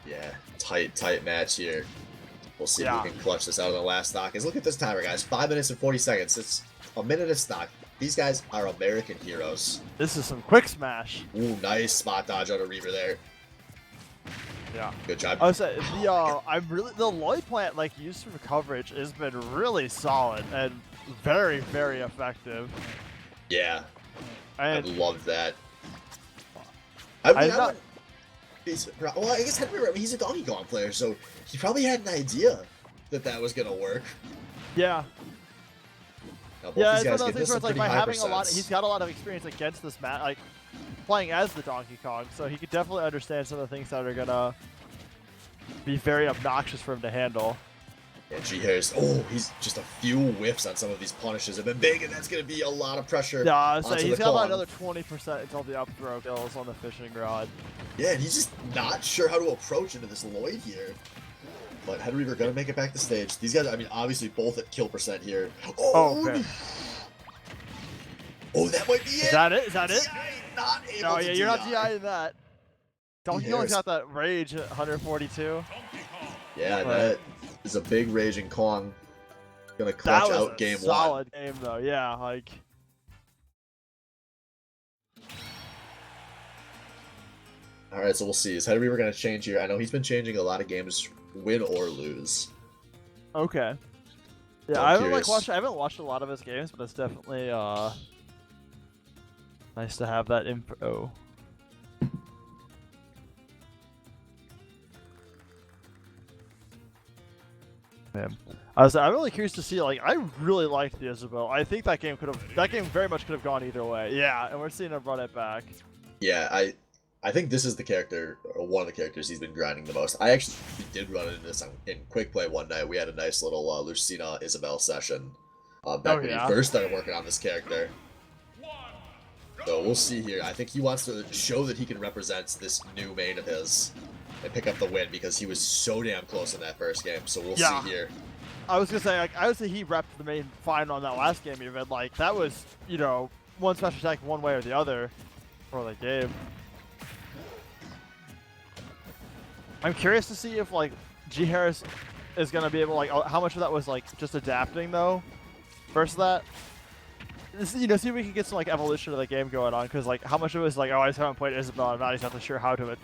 Yeah, tight match here. We'll see if we can clutch this out of the last stock. Look at this timer, guys. 5 minutes and 40 seconds. It's a minute of stock. These guys are American heroes. This is some quick smash. Ooh, nice spot dodge on a Reaver there. Yeah. Good job. I was saying the Lloyd plant like used for coverage has been really solid and very, very effective. Yeah. I love that. Well, I guess he's a Donkey Kong player, so he probably had an idea that was gonna work. Yeah. Now, Yeah, it's one of those things where it's like by having he's got a lot of experience against this match, like playing as the Donkey Kong, so he could definitely understand some of the things that are gonna be very obnoxious for him to handle. Yeah, G. Harris, he's just a few whiffs on some of these punishes have been big, and that's going to be a lot of pressure. Yeah, so he's got about another 20% until the up throw kills on the fishing rod. Yeah, and he's just not sure how to approach into this Lloyd here. But Head Reaver going to make it back to stage. These guys, I mean, obviously both at kill percent here. Okay. Oh, that might be it. Is that it? Is that it? Not able to you're not DIing that. Donkey Kong's got that rage at 142. Yeah, that is a big raging Kong. Gonna clutch out game one. Solid game though, yeah, like. All right, so we'll see. Is Head Reaver gonna change here? I know he's been changing a lot of games, win or lose. Okay. Yeah, I haven't watched a lot of his games, but it's definitely nice to have that info. Man, I'm really curious to see. Like, I really liked the Isabel. I think that game very much could have gone either way. Yeah, and we're seeing him run it back. Yeah, I think this is the character, or one of the characters he's been grinding the most. I actually did run into this in Quick Play one night. We had a nice little Lucina Isabel session back when he first started working on this character. So we'll see here. I think he wants to show that he can represent this new main of his and pick up the win because he was so damn close in that first game. So we'll see here. I was gonna say, like, I would say he repped the main fine on that last game even. Like, that was, you know, one special attack one way or the other for the game. I'm curious to see if like G Harris is gonna be able like how much of that was like just adapting though, versus that. You know, see if we can get some like evolution of the game going on, because like how much of it is like, oh, I just haven't played Isabel, I'm not exactly sure how to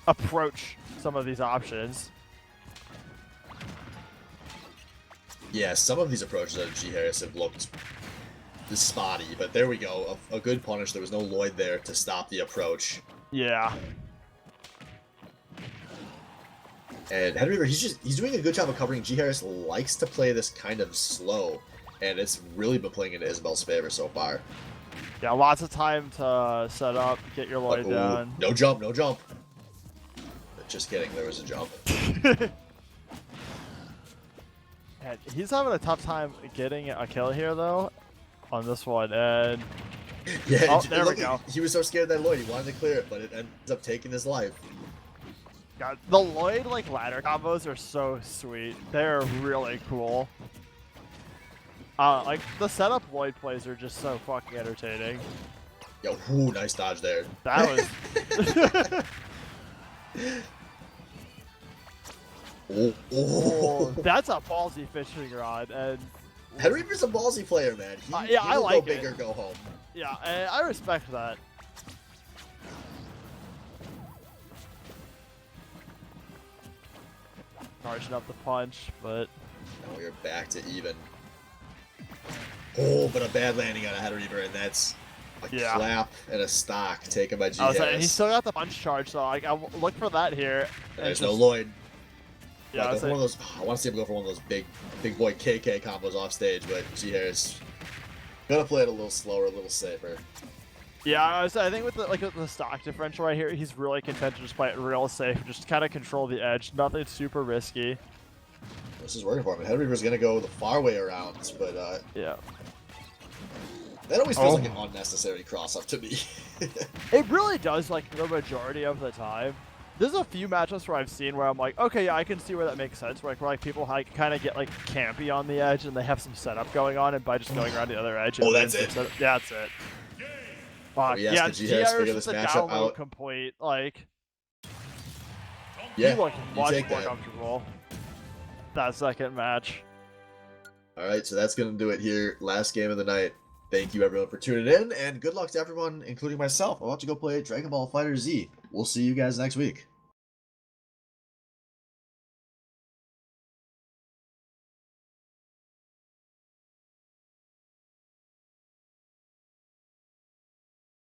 approach some of these options. Yeah, some of these approaches out of G Harris have looked spotty, but there we go. A good punish. There was no Lloyd there to stop the approach. Yeah. And Head Reaver, he's doing a good job of covering. G Harris likes to play this kind of slow, and it's really been playing into Isabel's favor so far. Yeah, lots of time to set up, get your Lloyd Ooh, down. no jump, no jump. Just kidding, there was a jump. Yeah, he's having a tough time getting a kill here though, on this one, and Yeah, oh, there we go. He was so scared of that Lloyd, he wanted to clear it, but it ends up taking his life. God, the Lloyd like ladder combos are so sweet. They're really cool. Like the setup Lloyd plays are just so fucking entertaining. Yo, ooh, nice dodge there. That was. Oh, Oh, that's a ballsy fishing rod, and Head Reaper's a ballsy player, man. yeah, I will like go it. big or go home. yeah, I respect that. Charging up the punch, but Now we're back to even. Oh, but a bad landing on a Head Reaper, and that's a Yeah. clap and a stock taken by G I was like, Harris. he's still got the punch charge, so like I look for that here. and There's just- no Lloyd. Yeah, I Like, was one of like, those. I want to see him go for one of those big boy KK combos off stage, but G Harris gonna play it a little slower, a little safer. yeah, I think with the stock differential right here, he's really content to just play it real safe, just kind of control the edge, nothing super risky. This is working for him. Head Reaper's gonna go the far way around, but Yeah, that always feels Oh. like an unnecessary cross up to me. it really does like the majority of the time. There's a few matchups where I've seen where I'm like, okay, yeah, I can see where that makes sense. Where like people like kind of get like campy on the edge and they have some setup going on, and by just going around the other edge. Oh, and that's then it. setup- yeah, that's it. Fuck. yes, Yeah, did G Harris figure with this the matchup down low out? complete. Like, Yeah, he looked you much take more that. comfortable that second match. All right, so that's going to do it here. Last game of the night. Thank you, everyone, for tuning in, and good luck to everyone, including myself. I'm about to go play Dragon Ball FighterZ. We'll see you guys next week.